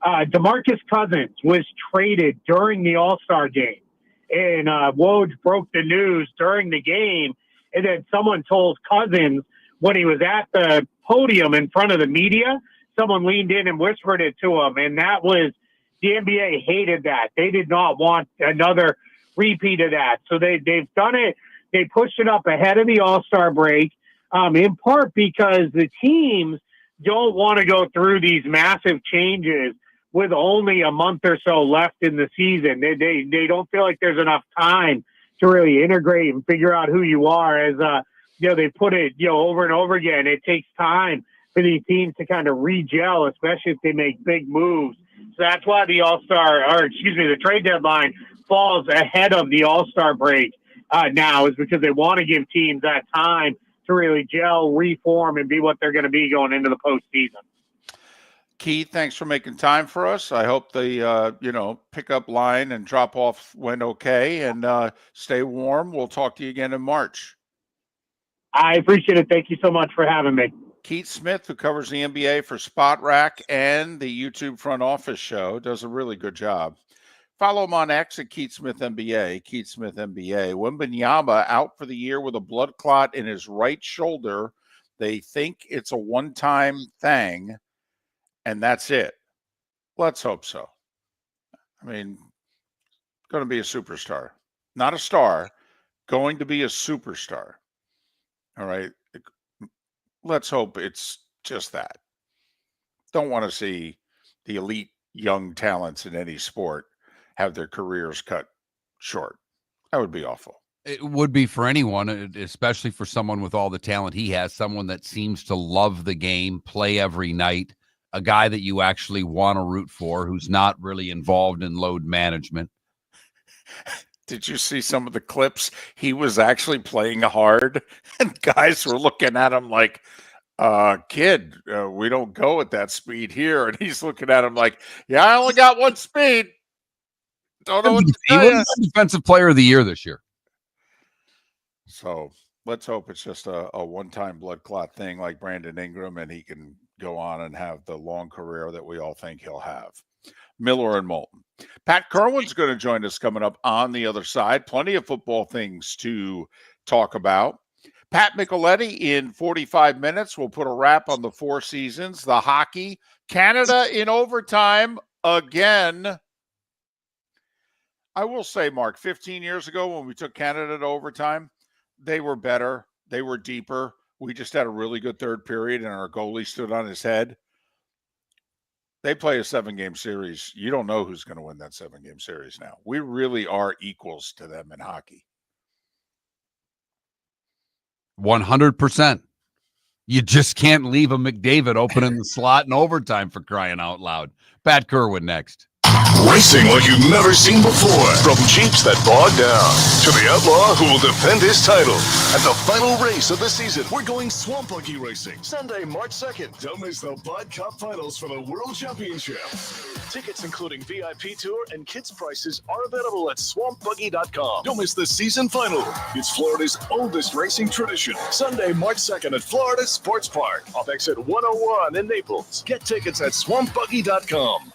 DeMarcus Cousins was traded during the All-Star game. And Woj broke the news during the game, and then someone told Cousins when he was at the podium in front of the media, someone leaned in and whispered it to him, and that was the NBA hated that. They did not want another repeat of that. So they've done it. They pushed it up ahead of the All-Star break, in part because the teams don't want to go through these massive changes with only a month or so left in the season. They don't feel like there's enough time to really integrate and figure out who you are. As they put it over and over again, it takes time for these teams to kind of re-gel, especially if they make big moves. So that's why the trade deadline falls ahead of the All-Star break now, is because they want to give teams that time to really gel, reform, and be what they're going to be going into the postseason. Keith, thanks for making time for us. I hope the pickup line and drop off went okay, and stay warm. We'll talk to you again in March. I appreciate it. Thank you so much for having me. Keith Smith, who covers the NBA for Spot Rack and the YouTube Front Office Show, does a really good job. Follow him on X at Keith Smith NBA, Keith Smith NBA. Wembanyama out for the year with a blood clot in his right shoulder. They think it's a one-time thing, and that's it. Let's hope so. I mean, going to be a superstar. Not a star, going to be a superstar. All right. Let's hope it's just that. Don't want to see the elite young talents in any sport have their careers cut short. That would be awful. It would be for anyone, especially for someone with all the talent he has, someone that seems to love the game, play every night, a guy that you actually want to root for, who's not really involved in load management. Did you see some of the clips? He was actually playing hard, and guys were looking at him like, kid, we don't go at that speed here. And he's looking at him like, yeah, I only got one speed. Don't know what to He tell you. was Defensive Player of the Year this year. So let's hope it's just a one-time blood clot thing like Brandon Ingram, and he can go on and have the long career that we all think he'll have. Miller and Moulton. Pat Kirwan's going to join us coming up on the other side. Plenty of football things to talk about. Pat Micheletti in 45 minutes will put a wrap on the Four Seasons, the hockey, Canada in overtime again. I will say, Mark, 15 years ago when we took Canada to overtime, they were better. They were deeper. We just had a really good third period, and our goalie stood on his head. They play a 7-game series. You don't know who's going to win that 7-game series now. We really are equals to them in hockey. 100%. You just can't leave a McDavid open in the slot in overtime, for crying out loud. Pat Kirwan next. Racing like you've never seen before. From Jeeps that bog down to the outlaw who will defend his title. At the final race of the season, we're going Swamp Buggy Racing. Sunday, March 2nd. Don't miss the Bud Cup Finals for the World Championship. Tickets including VIP tour and kids prices are available at swampbuggy.com. Don't miss the season final. It's Florida's oldest racing tradition. Sunday, March 2nd at Florida Sports Park. Off exit 101 in Naples. Get tickets at swampbuggy.com.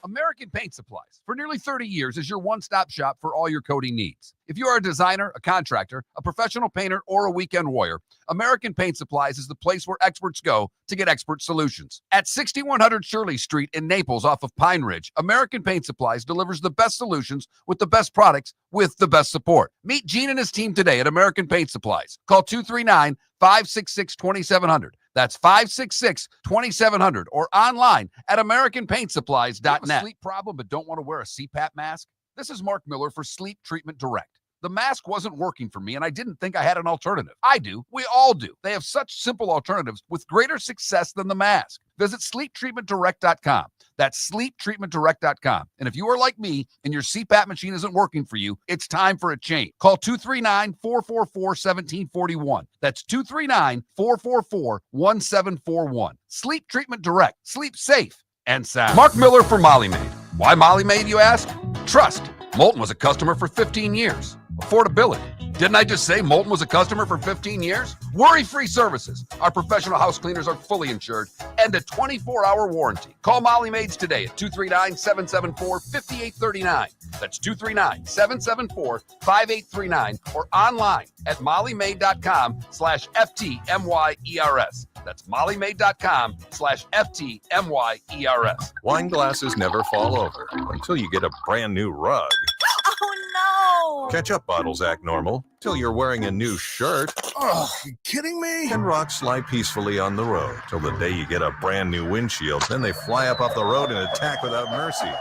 American Paint Supplies, for nearly 30 years, is your one-stop shop for all your coating needs. If you are a designer, a contractor, a professional painter, or a weekend warrior, American Paint Supplies is the place where experts go to get expert solutions. At 6100 Shirley Street in Naples off of Pine Ridge, American Paint Supplies delivers the best solutions with the best products with the best support. Meet Gene and his team today at American Paint Supplies. Call 239-566-2700. That's 566-2700 or online at AmericanPaintSupplies.net. Sleep problem but don't want to wear a CPAP mask? This is Mark Miller for Sleep Treatment Direct. The mask wasn't working for me, and I didn't think I had an alternative. I do. We all do. They have such simple alternatives with greater success than the mask. Visit SleepTreatmentDirect.com. That's SleepTreatmentDirect.com. And if you are like me and your CPAP machine isn't working for you, it's time for a change. Call 239-444-1741. That's 239-444-1741. Sleep Treatment Direct. Sleep safe and sound. Mark Miller for Molly Maid. Why Molly Maid, you ask? Trust. Moulton was a customer for 15 years. Affordability. Didn't I just say Moulton was a customer for 15 years? Worry-free services. Our professional house cleaners are fully insured and a 24-hour warranty. Call Molly Maids today at 239-774-5839. That's 239-774-5839 or online at mollymaid.com/FTMYERS. That's mollymaid.com/FTMYERS. Wine glasses never fall over until you get a brand new rug. Oh, no. Ketchup bottles act normal till you're wearing a new shirt. Oh, you kidding me? And rocks lie peacefully on the road till the day you get a brand new windshield. Then they fly up off the road and attack without mercy.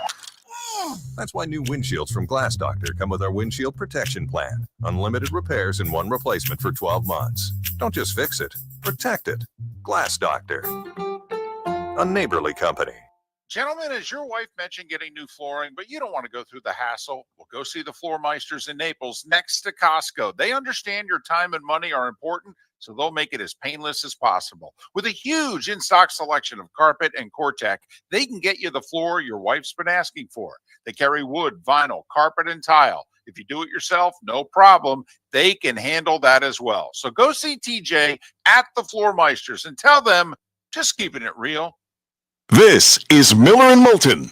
That's why new windshields from Glass Doctor come with our windshield protection plan. Unlimited repairs and one replacement for 12 months. Don't just fix it, protect it. Glass Doctor. a neighborly company. Gentlemen, as your wife mentioned getting new flooring, but you don't want to go through the hassle, well, go see the Floor Meisters in Naples next to Costco. They understand your time and money are important, so they'll make it as painless as possible. With a huge in-stock selection of carpet and Cortec, they can get you the floor your wife's been asking for. They carry wood, vinyl, carpet, and tile. If you do it yourself, no problem. They can handle that as well. So go see TJ at the Floor Meisters and tell them, just keeping it real. This is Miller and Moulton.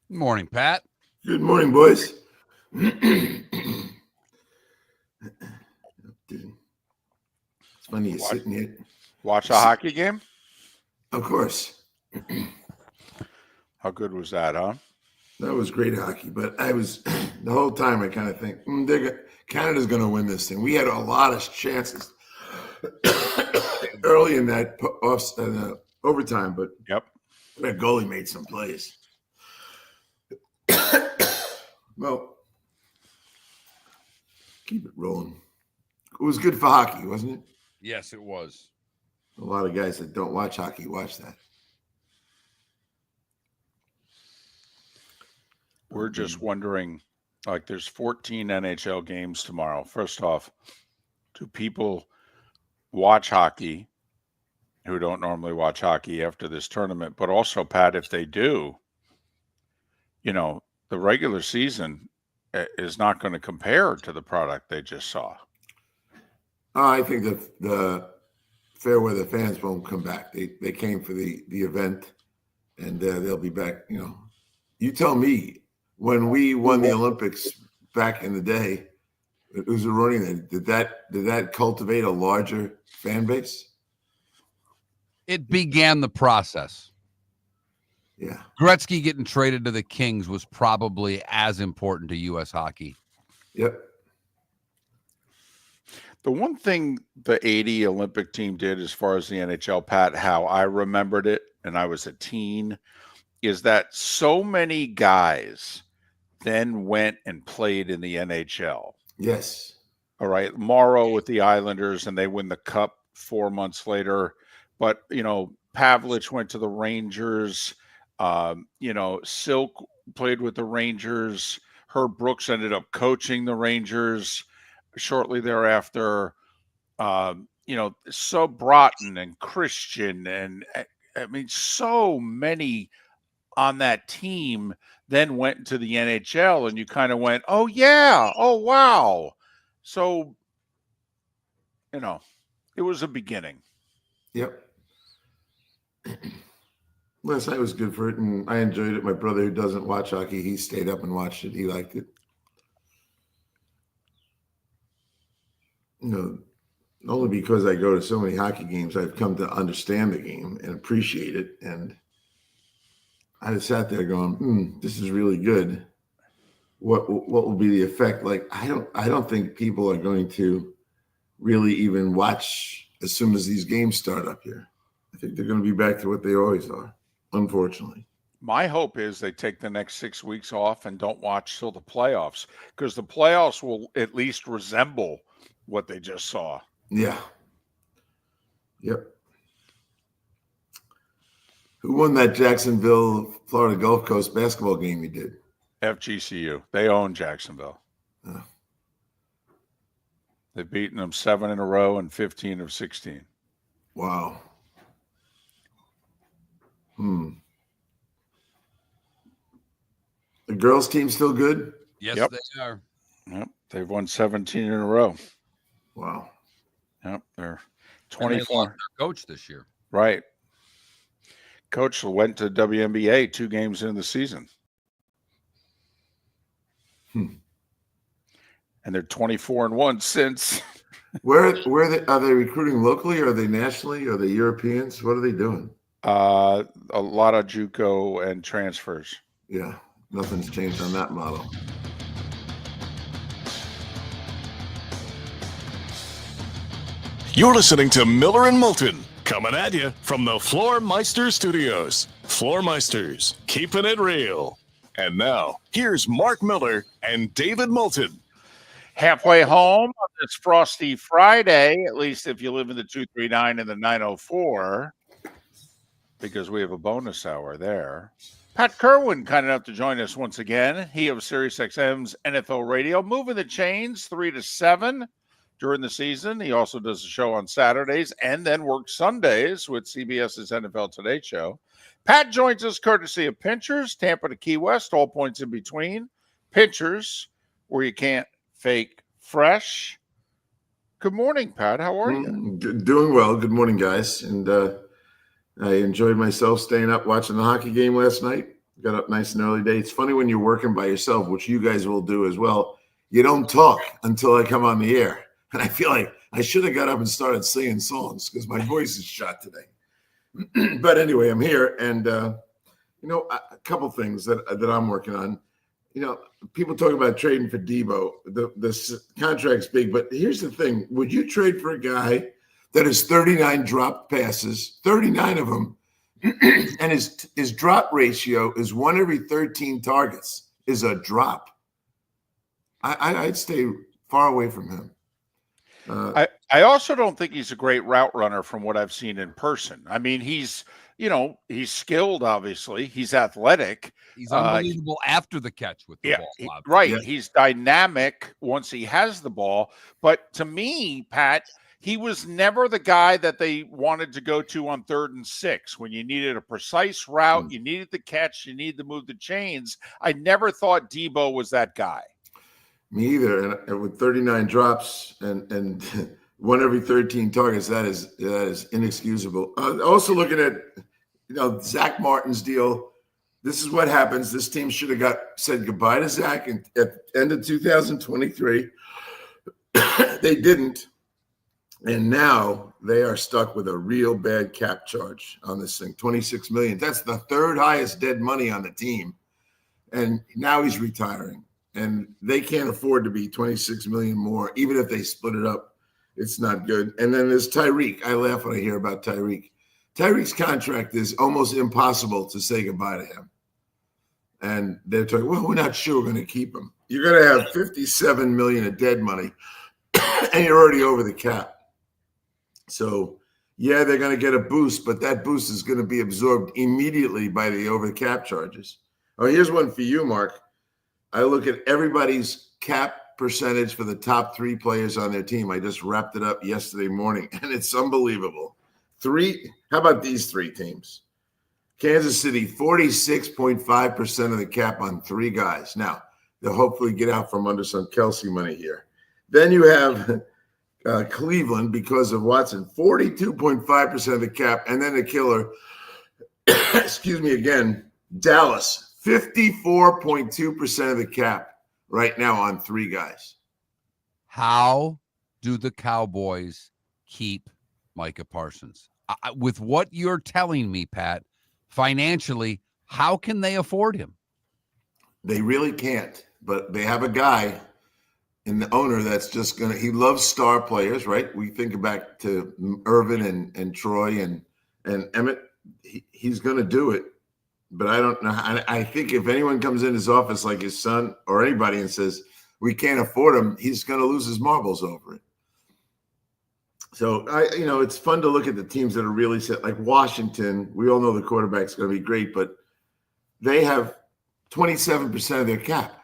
Good morning, Pat. Good morning, boys. It's funny you're sitting here. Watch a hockey game? Of course. How good was that, huh? That was great hockey, but I was the whole time I kind of think Canada's going to win this thing. We had a lot of chances early in that overtime, but Yep. that goalie made some plays. Well, keep it rolling. It was good for hockey, wasn't it? Yes, it was. A lot of guys that don't watch hockey watch that. We're just wondering, like, there's 14 NHL games tomorrow. First off, do people watch hockey who don't normally watch hockey after this tournament? But also, Pat, if they do, you know, the regular season is not going to compare to the product they just saw. I think that the fair weather fans won't come back. They came for the event, and they'll be back. You know, you tell me. When we won the Olympics back in the day, it was running. Did that cultivate a larger fan base? It began the process. Yeah. Gretzky getting traded to the Kings was probably as important to U.S. hockey. Yep. The one thing the 80 Olympic team did as far as the NHL, Pat, how I remembered it, and I was a teen, is that so many guys then went and played in the NHL. Yes. All right. Morrow with the Islanders, and they win the Cup 4 months later. But, you know, Pavlich went to the Rangers. You know, Silk played with the Rangers. Herb Brooks ended up coaching the Rangers shortly thereafter. You know, so Broughton and Christian, and I mean, so many on that team then went into the NHL, and you kind of went, oh, yeah, oh, wow. So, you know, it was a beginning. Yep. Last night was good for it, and I enjoyed it. My brother, who doesn't watch hockey, he stayed up and watched it. He liked it. You know, only because I go to so many hockey games, I've come to understand the game and appreciate it. And I just sat there going, this is really good. What will be the effect? Like, I don't think people are going to really even watch as soon as these games start up here. I think they're going to be back to what they always are, unfortunately. My hope is they take the next 6 weeks off and don't watch till the playoffs, because the playoffs will at least resemble what they just saw. Yeah. Yep. Who won that Jacksonville, Florida Gulf Coast basketball game you did? FGCU. They own Jacksonville. Oh. They've beaten them 7 in a row and 15 of 16. Wow. The girls' team still good? Yes, Yep. they are. Yep. They've won 17 in a row. Wow. Yep. They're And they 24. lost their coach this year. Right. Coach went to WNBA 2 games into the season. And they're 24-1 since. Where are they recruiting locally? Or are they nationally? Are they Europeans? What are they doing? A lot of JUCO and transfers. Yeah, nothing's changed on that model. You're listening to Miller and Moulton, coming at you from the Floor Meister Studios. Floor Meisters, keeping it real. And now, here's Mark Miller and David Moulton. Halfway home on this frosty Friday, at least if you live in the 239 and the 904, because we have a bonus hour there. Pat Kirwan, kind enough to join us once again. He of SiriusXM's NFL Radio, moving the chains 3 to 7 during the season. He also does a show on Saturdays and then works Sundays with CBS's NFL Today show. Pat joins us courtesy of Pinchers, Tampa to Key West, all points in between. Pinchers, where you can't fake fresh. Good morning, Pat. How are you? Doing well. Good morning, guys. And I enjoyed myself staying up watching the hockey game last night. Got up nice and early day. It's funny when you're working by yourself, which you guys will do as well. You don't talk until I come on the air. And I feel like I should have got up and started singing songs because my voice is shot today. But anyway, I'm here. And, a couple things that I'm working on. People talk about trading for Debo. The contract's big. But here's the thing. Would you trade for a guy that has 39 dropped passes, 39 of them, and his drop ratio is 1 every 13 targets is a drop? I'd stay far away from him. I also don't think he's a great route runner from what I've seen in person. I mean, he's skilled, obviously. He's athletic. He's unbelievable after the catch with the ball. Right. Yeah. He's dynamic once he has the ball. But to me, Pat, he was never the guy that they wanted to go to on 3rd and 6 when you needed a precise route, you needed the catch, you needed to move the chains. I never thought Debo was that guy. Me either. And with 39 drops and 1 every 13 targets, that is inexcusable. Also looking at Zach Martin's deal. This is what happens. This team should have said goodbye to Zach at the end of 2023. They didn't. And now they are stuck with a real bad cap charge on this thing, $26 million. That's the 3rd highest dead money on the team. And now he's retiring. And they can't afford to be $26 million more, even if they split it up. It's not good. And then there's Tyreek. I laugh when I hear about Tyreek. Tyreek's contract is almost impossible to say goodbye to him. And they're talking, well, we're not sure we're going to keep him. You're going to have $57 million of dead money, and you're already over the cap. So, yeah, they're going to get a boost, but that boost is going to be absorbed immediately by the over the cap charges. Oh, here's one for you, Mark. I look at everybody's cap percentage for the top 3 players on their team. I just wrapped it up yesterday morning, and it's unbelievable. How about these 3 teams? Kansas City, 46.5% of the cap on 3 guys. Now, they'll hopefully get out from under some Kelsey money here. Then you have Cleveland, because of Watson, 42.5% of the cap. And then the killer, excuse me again, Dallas, 54.2% of the cap right now on 3 guys. How do the Cowboys keep Micah Parsons? With what you're telling me, Pat, financially, how can they afford him? They really can't, but they have a guy in the owner that's just going to – he loves star players, right? We think back to Irvin and Troy and Emmett. He's going to do it, but I don't know. I think if anyone comes in his office like his son or anybody and says, we can't afford him, he's going to lose his marbles over it. So, it's fun to look at the teams that are really set. Like Washington, we all know the quarterback's going to be great, but they have 27% of their cap.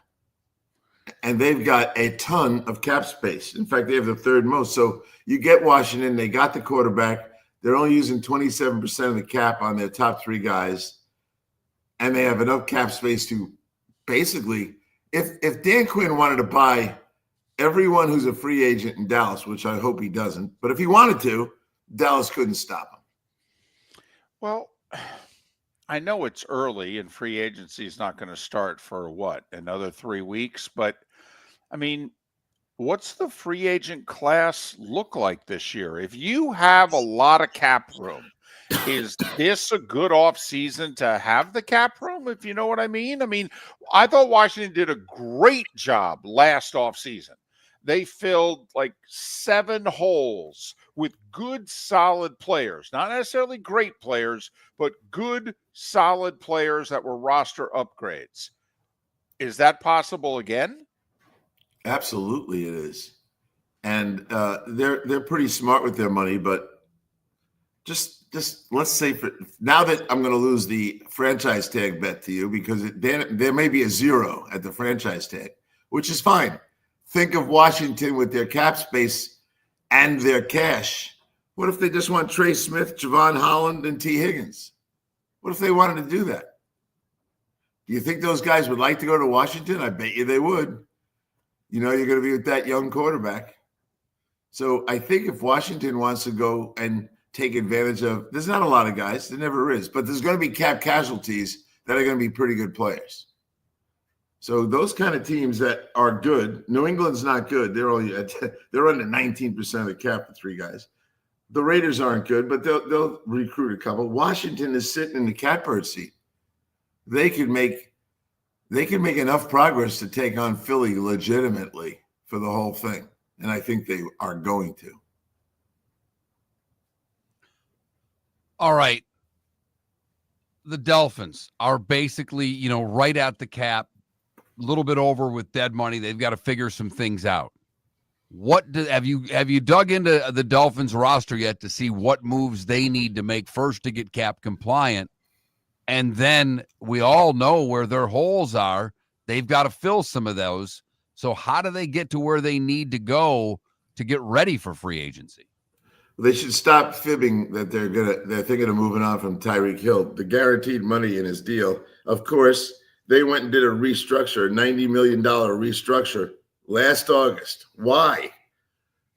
And they've got a ton of cap space. In fact, they have the 3rd most. So you get Washington, they got the quarterback. They're only using 27% of the cap on their top 3 guys. And they have enough cap space to basically, if Dan Quinn wanted to buy everyone who's a free agent in Dallas, which I hope he doesn't, but if he wanted to, Dallas couldn't stop him. Well, I know it's early and free agency is not going to start for another 3 weeks. But I mean, what's the free agent class look like this year? If you have a lot of cap room, is this a good off season to have the cap room? If you know what I mean? I mean, I thought Washington did a great job last off season. They filled like 7 holes with good, solid players, not necessarily great players, but good, solid players that were roster upgrades. Is that possible again? Absolutely, it is. And they're pretty smart with their money, but just let's say now that I'm going to lose the franchise tag bet to you because there may be a zero at the franchise tag, which is fine. Think of Washington with their cap space and their cash. What if they just want Trey Smith, Javon Holland, and T. Higgins? What if they wanted to do that? Do you think those guys would like to go to Washington? I bet you they would. You know, you're going to be with that young quarterback. So I think if Washington wants to go and take advantage of, there's not a lot of guys, there never is, but there's going to be cap casualties that are going to be pretty good players. So those kind of teams that are good, New England's not good. They're under 19% of the cap for three guys. The Raiders aren't good, but they'll recruit a couple. Washington is sitting in the catbird seat. They could make enough progress to take on Philly legitimately for the whole thing. And I think they are going to. All right. The Dolphins are basically, right at the cap, a little bit over with dead money. They've got to figure some things out. Have you dug into the Dolphins roster yet to see what moves they need to make first to get cap compliant? And then we all know where their holes are. They've got to fill some of those. So how do they get to where they need to go to get ready for free agency? They should stop fibbing that they're thinking of moving on from Tyreek Hill. The guaranteed money in his deal. Of course, they went and did a restructure, $90 million restructure last August. Why?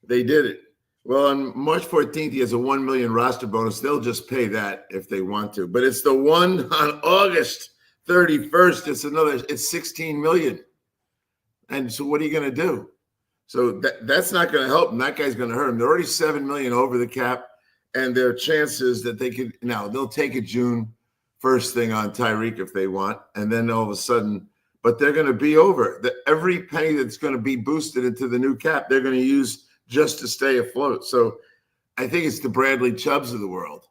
They did it. Well, on March 14th, he has a $1 million roster bonus. They'll just pay that if they want to. But it's the one on August 31st. It's $16 million. And so what are you going to do? So that's not going to help him. That guy's going to hurt him. They're already $7 million over the cap. And there are chances that they'll take a June 1st thing on Tyreek if they want. And then all of a sudden, but they're going to be over. Every penny that's going to be boosted into the new cap, they're going to use just to stay afloat. So I think it's the Bradley Chubbs of the world.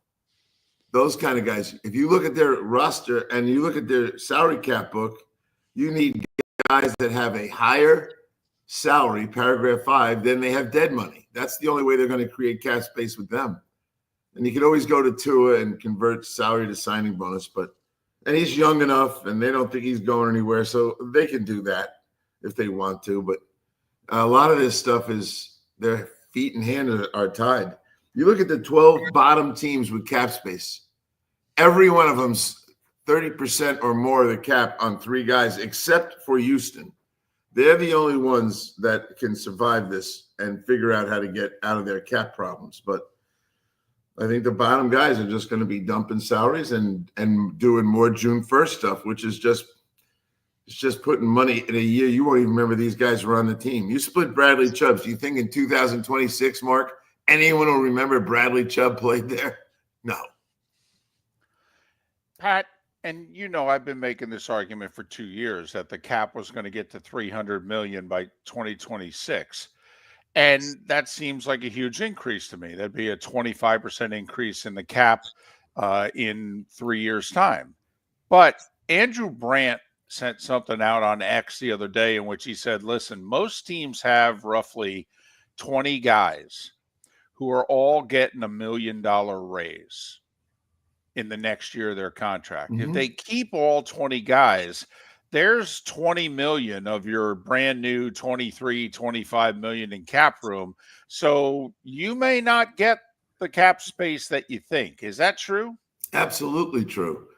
Those kind of guys. If you look at their roster and you look at their salary cap book, you need guys that have a higher salary, paragraph 5, than they have dead money. That's the only way they're going to create cap space with them. And you can always go to Tua and convert salary to signing bonus, and he's young enough and they don't think he's going anywhere. So they can do that if they want to. But a lot of this stuff is their feet and hands are tied. You look at the 12 bottom teams with cap space. Every one of them's 30% or more of the cap on 3 guys, except for Houston. They're the only ones that can survive this and figure out how to get out of their cap problems. But I think the bottom guys are just going to be dumping salaries and doing more June 1st stuff, which is just putting money in a year. You won't even remember these guys were on the team. You split Bradley Chubb. Do you think in 2026, Mark, anyone will remember Bradley Chubb played there? No. Pat, and I've been making this argument for 2 years that the cap was going to get to $300 million by 2026. And that seems like a huge increase to me. That'd be a 25% increase in the cap in 3 years' time. But Andrew Brandt sent something out on X the other day in which he said, listen, most teams have roughly 20 guys who are all getting $1 million raise in the next year of their contract. Mm-hmm. If they keep all 20 guys, there's 20 million of your brand new 23, 25 million in cap room. So you may not get the cap space that you think. Is that true? Absolutely true.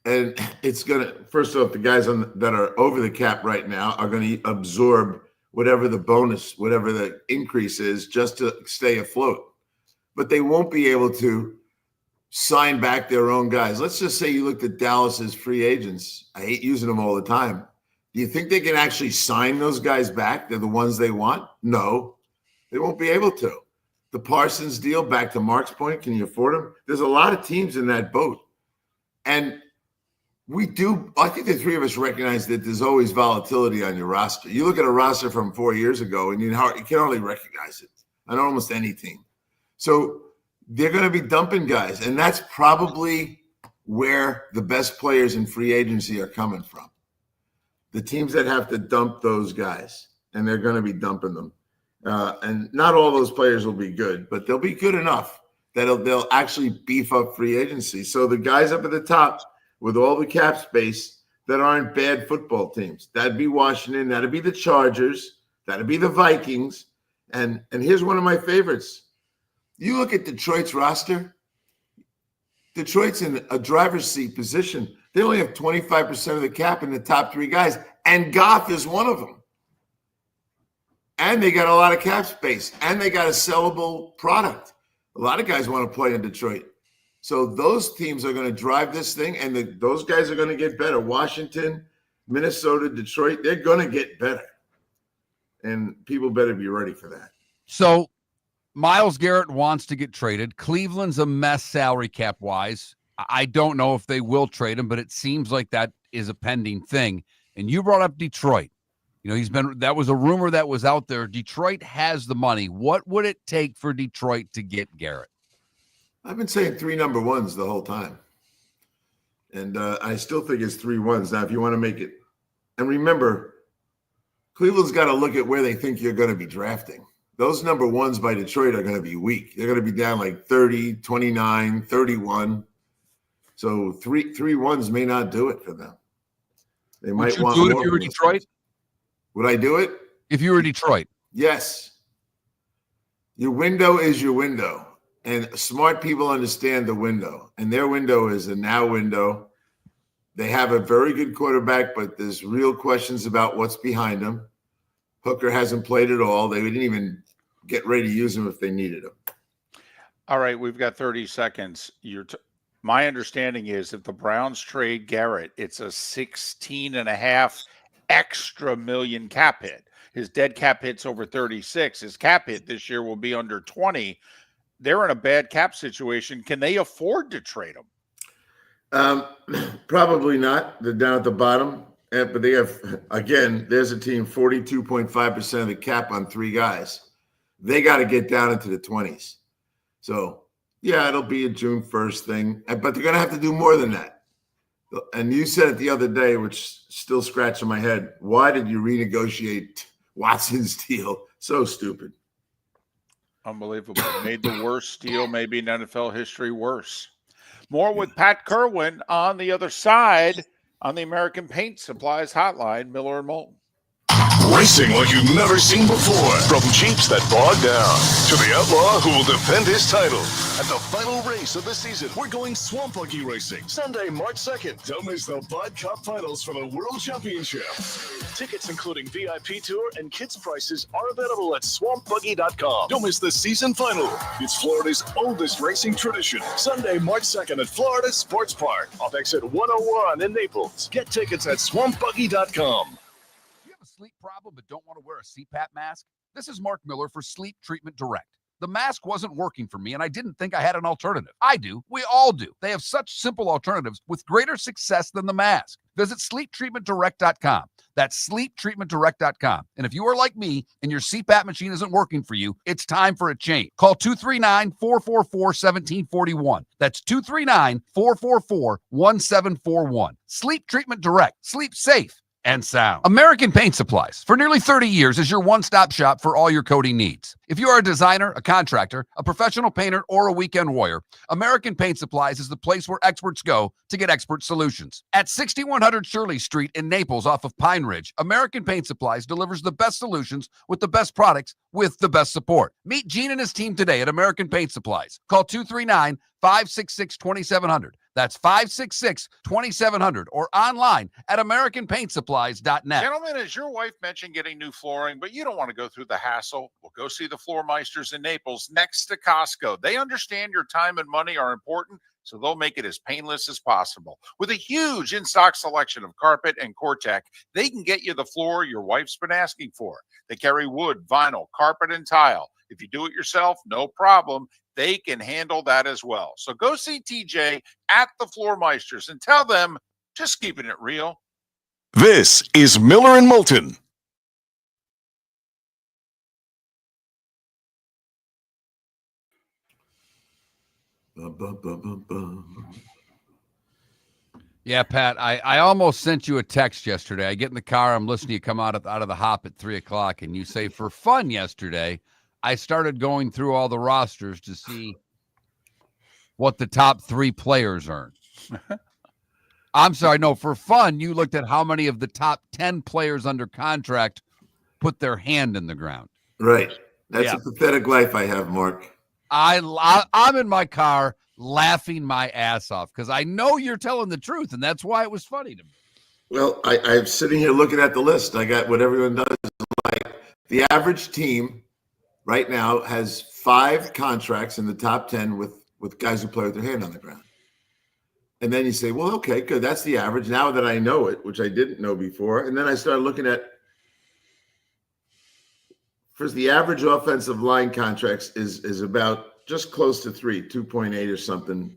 And it's going to, first off, the guys that are over the cap right now are going to absorb whatever the bonus, whatever the increase is, just to stay afloat. But they won't be able to sign back their own guys. Let's just say you looked at Dallas's free agents. I hate using them all the time. Do you think they can actually sign those guys back? They're the ones they want? No, they won't be able to. The Parsons deal, back to Mark's point, can you afford them? There's a lot of teams in that boat. And I think the three of us recognize that there's always volatility on your roster. You look at a roster from 4 years ago and you can hardly recognize it on almost any team. So they're going to be dumping guys, and that's probably where the best players in free agency are coming from. The teams that have to dump those guys. and they're going to be dumping them. And not all those players will be good, but they'll be good enough that they'll actually beef up free agency. So the guys up at the top with all the cap space that aren't bad football teams, that'd be Washington, that'd be the Chargers, that'd be the Vikings. And here's one of my favorites. You look at Detroit's roster. Detroit's in a driver's seat position. They only have 25% of the cap in the top three guys, and Goff is one of them. And they got a lot of cap space, and they got a sellable product. A lot of guys want to play in Detroit. So those teams are going to drive this thing, and those guys are going to get better. Washington, Minnesota, Detroit, they're going to get better. And people better be ready for that. So Myles Garrett wants to get traded. Cleveland's a mess salary cap wise. I don't know if they will trade him, but it seems like that is a pending thing. And you brought up Detroit. You know, that was a rumor that was out there. Detroit has the money. What would it take for Detroit to get Garrett? I've been saying 3 number ones the whole time. And I still think it's 3 ones. Now, if you want to make it, and remember, Cleveland's got to look at where they think you're going to be drafting. Those number ones by Detroit are going to be weak. They're going to be down like 30, 29, 31. So three ones may not do it for them. They might want more. If you were Detroit? Would I do it? If you were Detroit? Yes. Your window is your window. And smart people understand the window. And their window is a now window. They have a very good quarterback, but there's real questions about what's behind him. Hooker hasn't played at all. They didn't even get ready to use him if they needed him. All right, we've got 30 seconds. My understanding is if the Browns trade Garrett, it's a 16.5 extra million cap hit. His dead cap hit's over 36. His cap hit this year will be under 20. They're in a bad cap situation. Can they afford to trade him? Probably not. They're down at the bottom. But they have, again, there's a team 42.5% of the cap on 3 guys. They got to get down into the 20s. So, yeah, it'll be a June 1st thing. But they're going to have to do more than that. And you said it the other day, which still scratching my head. Why did you renegotiate Watson's deal? So stupid. Unbelievable. Made the worst deal maybe in NFL history worse. More with Pat Kirwan on the other side on the American Paint Supplies Hotline, Miller and Moulton. Racing like you've never seen before. From Jeeps that bog down to the outlaw who will defend his title. At the final race of the season, we're going Swamp Buggy Racing. Sunday, March 2nd. Don't miss the Bud Cup Finals for the World Championship. Tickets including VIP tour and kids prices are available at swampbuggy.com. Don't miss the season final. It's Florida's oldest racing tradition. Sunday, March 2nd at Florida Sports Park. Off exit 101 in Naples. Get tickets at swampbuggy.com. Sleep problem but don't want to wear a CPAP mask? This is Mark Miller for Sleep Treatment Direct. The mask wasn't working for me, and I didn't think I had an alternative. I do. We all do. They have such simple alternatives with greater success than the mask. Visit sleeptreatmentdirect.com. That's sleeptreatmentdirect.com. And if you are like me and your CPAP machine isn't working for you, it's time for a change. Call 239-444-1741. That's 239-444-1741. Sleep Treatment Direct. Sleep safe and sound. American Paint Supplies, for nearly 30 years, is your one-stop shop for all your coating needs. If you are a designer, a contractor, a professional painter, or a weekend warrior, American Paint Supplies is the place where experts go to get expert solutions. At 6100 Shirley Street in Naples off of Pine Ridge, American Paint Supplies delivers the best solutions with the best products with the best support. Meet Gene and his team today at American Paint Supplies. Call 239-566-2700. That's 566-2700 or online at AmericanPaintSupplies.net. Gentlemen, as your wife mentioned getting new flooring, but you don't want to go through the hassle, well, go see the Floor Meisters in Naples next to Costco. They understand your time and money are important, so they'll make it as painless as possible. With a huge in-stock selection of carpet and Cortec, they can get you the floor your wife's been asking for. They carry wood, vinyl, carpet, and tile. If you do it yourself, no problem. They can handle that as well. So go see TJ at the Floor Meisters and tell them, just keeping it real. This is Miller and Moulton. Yeah, Pat, I almost sent you a text yesterday. I get in the car, I'm listening to you come out of the hop at 3:00, and you say, for fun yesterday, I started going through all the rosters to see what the top 3 players earn. I'm sorry, no, for fun, you looked at how many of the top 10 players under contract put their hand in the ground. Right. That's a pathetic life I have, Mark. I'm in my car laughing my ass off because I know you're telling the truth, and that's why it was funny to me. Well, I'm sitting here looking at the list. I got what everyone does. Like the average team right now has 5 contracts in the top 10 with guys who play with their hand on the ground. And then you say, well, okay, good. That's the average. Now that I know it, which I didn't know before. And then I started looking at, first, the average offensive line contracts is about just close to 2.8 or something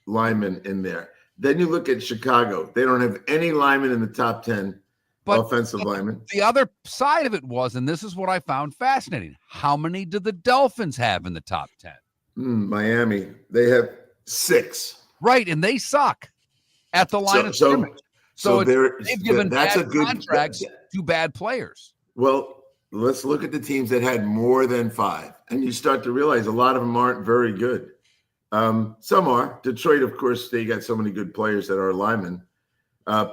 linemen in there. Then you look at Chicago. They don't have any linemen in the top 10 offensive linemen. The other side of it was, and this is what I found fascinating, how many do the Dolphins have in the top 10? Miami. They have 6. Right, and they suck at the line of scrimmage. So they've given that's bad a good contracts to bad players. Well, let's look at the teams that had more than 5, and you start to realize a lot of them aren't very good. Some are. Detroit, of course, they got so many good players that are linemen.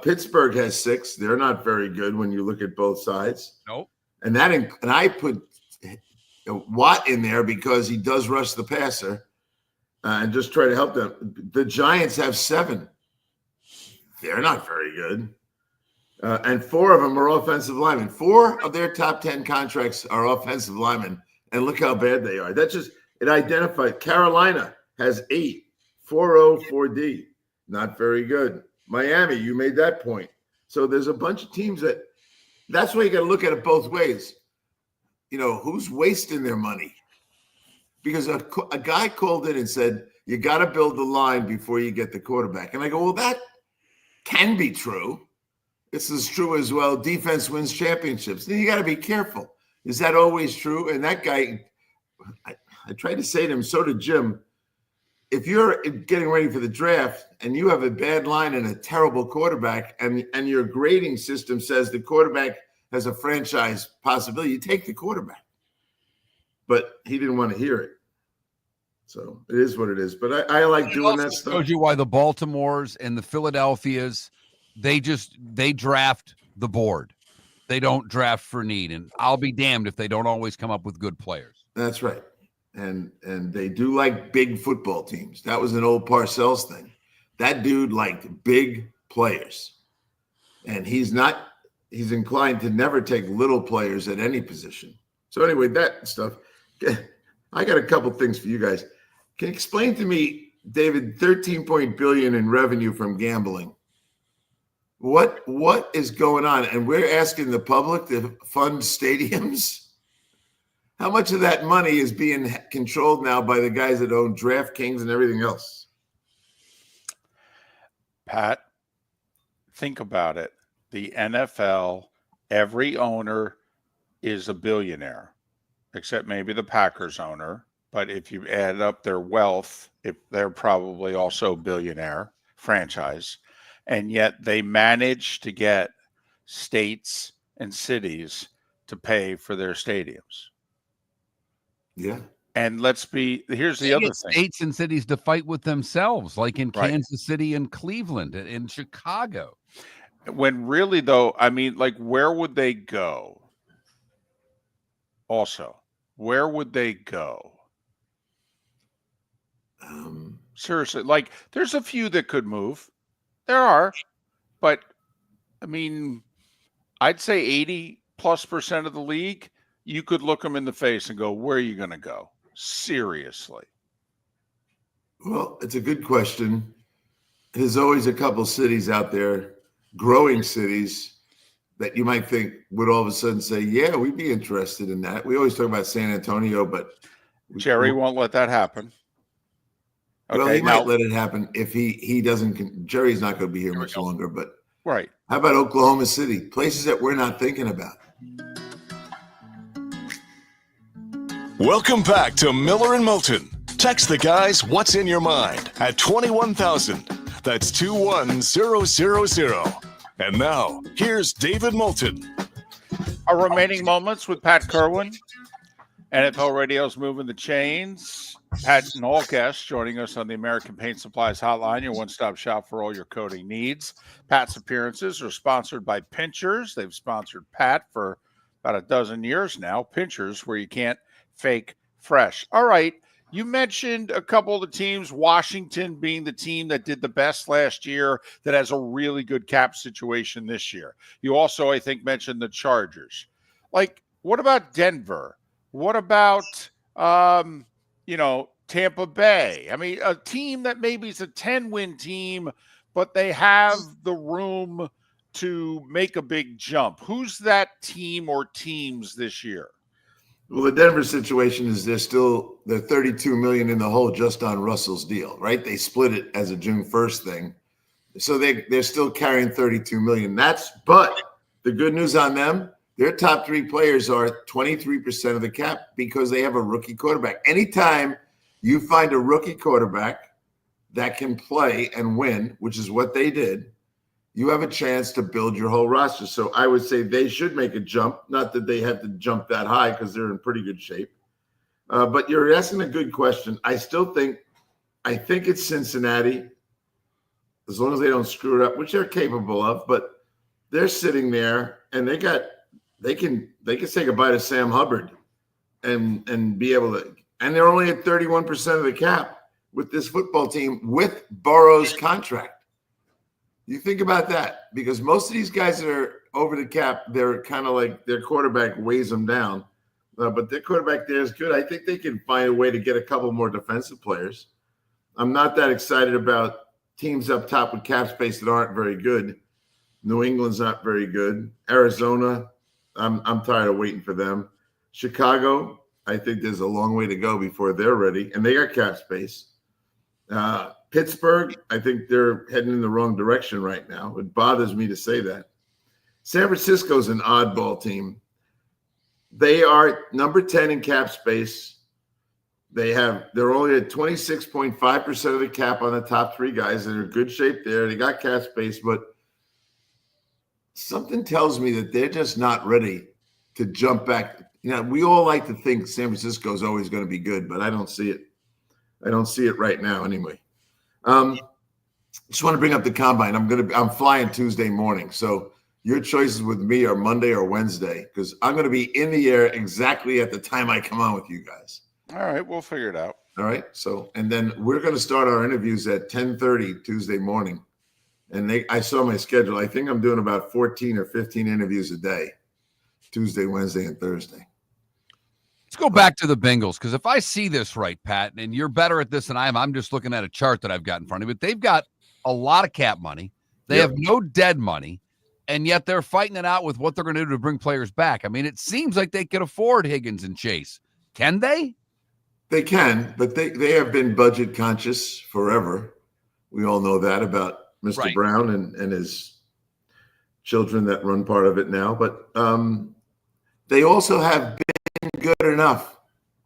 Pittsburgh has 6. They're not very good when you look at both sides. Nope. And I put Watt in there because he does rush the passer and just try to help them. The Giants have 7. They're not very good. And 4 of them are offensive linemen. 4 of their top 10 contracts are offensive linemen. And look how bad they are. It identified. Carolina has 8, 4-0, 4D. Not very good. Miami, you made that point. So there's a bunch of teams that's why you got to look at it both ways. Who's wasting their money? Because a guy called in and said, you got to build the line before you get the quarterback. And I go, well, that can be true. This is true as well. Defense wins championships. Then you got to be careful. Is that always true? And that guy, I tried to say to him, so did Jim, if you're getting ready for the draft and you have a bad line and a terrible quarterback and your grading system says the quarterback has a franchise possibility, you take the quarterback. But he didn't want to hear it. So it is what it is. But I like doing that stuff. Shows you why the Baltimores and the Philadelphias, they draft the board. They don't draft for need. And I'll be damned if they don't always come up with good players. That's right. And they do like big football teams. That was an old Parcells thing. That dude liked big players. And he's inclined to never take little players at any position. So anyway, that stuff. I got a couple things for you guys. Can you explain to me, David, 13 billion in revenue from gambling? What is going on? And we're asking the public to fund stadiums. How much of that money is being controlled now by the guys that own DraftKings and everything else? Pat, think about it. The NFL, every owner is a billionaire, except maybe the Packers owner. But if you add up their wealth, they're probably also a billionaire franchise. And yet they manage to get states and cities to pay for their stadiums. Yeah. And here's the other thing. States and cities to fight with themselves, like in Right. Kansas City and Cleveland and in Chicago. When really, though, I mean, like, where would they go? Also, where would they go? Seriously, like, there's a few that could move. There are. But, I mean, I'd say 80+% of the league, you could look them in the face and go, where are you going to go? Seriously. Well, it's a good question. There's always a couple cities out there, growing cities, that you might think would all of a sudden say, yeah, we'd be interested in that. We always talk about San Antonio, but Jerry won't let that happen. Well, Okay, he might let it happen if he doesn't. Jerry's not going to be here much longer, but right. How about Oklahoma City? Places that we're not thinking about. Welcome back to Miller and Moulton. Text the guys what's in your mind at 21,000. That's 21000. And now, here's David Moulton. Our remaining moments with Pat Kirwan. NFL Radio's moving the chains. Pat and all guests joining us on the American Paint Supplies Hotline, your one-stop shop for all your coating needs. Pat's appearances are sponsored by Pinchers. They've sponsored Pat for about a dozen years now. Pinchers, where you can't fake fresh. All right, you mentioned a couple of the teams, Washington being the team that did the best last year, that has a really good cap situation this year. You also, I think, mentioned the Chargers. Like, what about Denver? What about, Tampa Bay? I mean, a team that maybe is a 10-win team, but they have the room to make a big jump. Who's that team or teams this year? Well, the Denver situation is they're $32 million in the hole just on Russell's deal, right? They split it as a June 1st thing. So they're still carrying $32 million. But the good news on them, their top three players are 23% of the cap because they have a rookie quarterback. Anytime you find a rookie quarterback that can play and win, which is what they did, you have a chance to build your whole roster. So I would say they should make a jump. Not that they have to jump that high because they're in pretty good shape. But you're asking a good question. I think it's Cincinnati, as long as they don't screw it up, which they're capable of. But they're sitting there and they can say goodbye to Sam Hubbard and be able to, and they're only at 31% of the cap with this football team with Burrow's contract. You think about that, because most of these guys that are over the cap, they're kind of like their quarterback weighs them down. But their quarterback there is good. I think they can find a way to get a couple more defensive players. I'm not that excited about teams up top with cap space that aren't very good. New England's not very good. Arizona, I'm tired of waiting for them. Chicago, I think there's a long way to go before they're ready, and they got cap space. Pittsburgh, I think they're heading in the wrong direction right now. It bothers me to say that. San Francisco's an oddball team. They are number 10 in cap space. They're only at 26.5% of the cap on the top three guys. They're in good shape there. They got cap space, but something tells me that they're just not ready to jump back. We all like to think San Francisco is always going to be good, but I don't see it. I don't see it right now anyway. Just want to bring up the combine. I'm flying Tuesday morning. So your choices with me are Monday or Wednesday, because I'm going to be in the air exactly at the time I come on with you guys. All right, we'll figure it out. All right. So, and then we're going to start our interviews at 10:30 Tuesday morning. And I saw my schedule. I think I'm doing about 14 or 15 interviews a day, Tuesday, Wednesday, and Thursday. Let's go back to the Bengals, because if I see this right, Pat, and you're better at this than I am, I'm just looking at a chart that I've got in front of me. But they've got a lot of cap money. They have no dead money, and yet they're fighting it out with what they're going to do to bring players back. I mean, it seems like they could afford Higgins and Chase. Can they? They can, but they have been budget conscious forever. We all know that about Mr. Right. Brown and his children that run part of it now. But they also have been good enough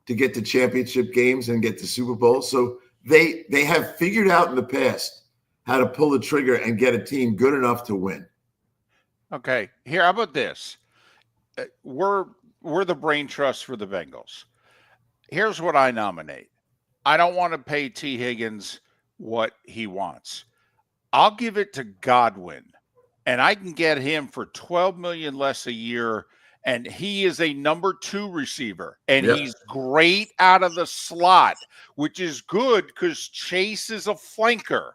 to get to championship games and get to Super Bowl. So they have figured out in the past how to pull the trigger and get a team good enough to win. Okay, here, how about this? We're the brain trust for the Bengals. Here's what I nominate. I don't want to pay T. Higgins what he wants. I'll give it to Godwin, and I can get him for $12 million less a year, and he is a number 2 receiver, and he's great out of the slot, which is good because Chase is a flanker.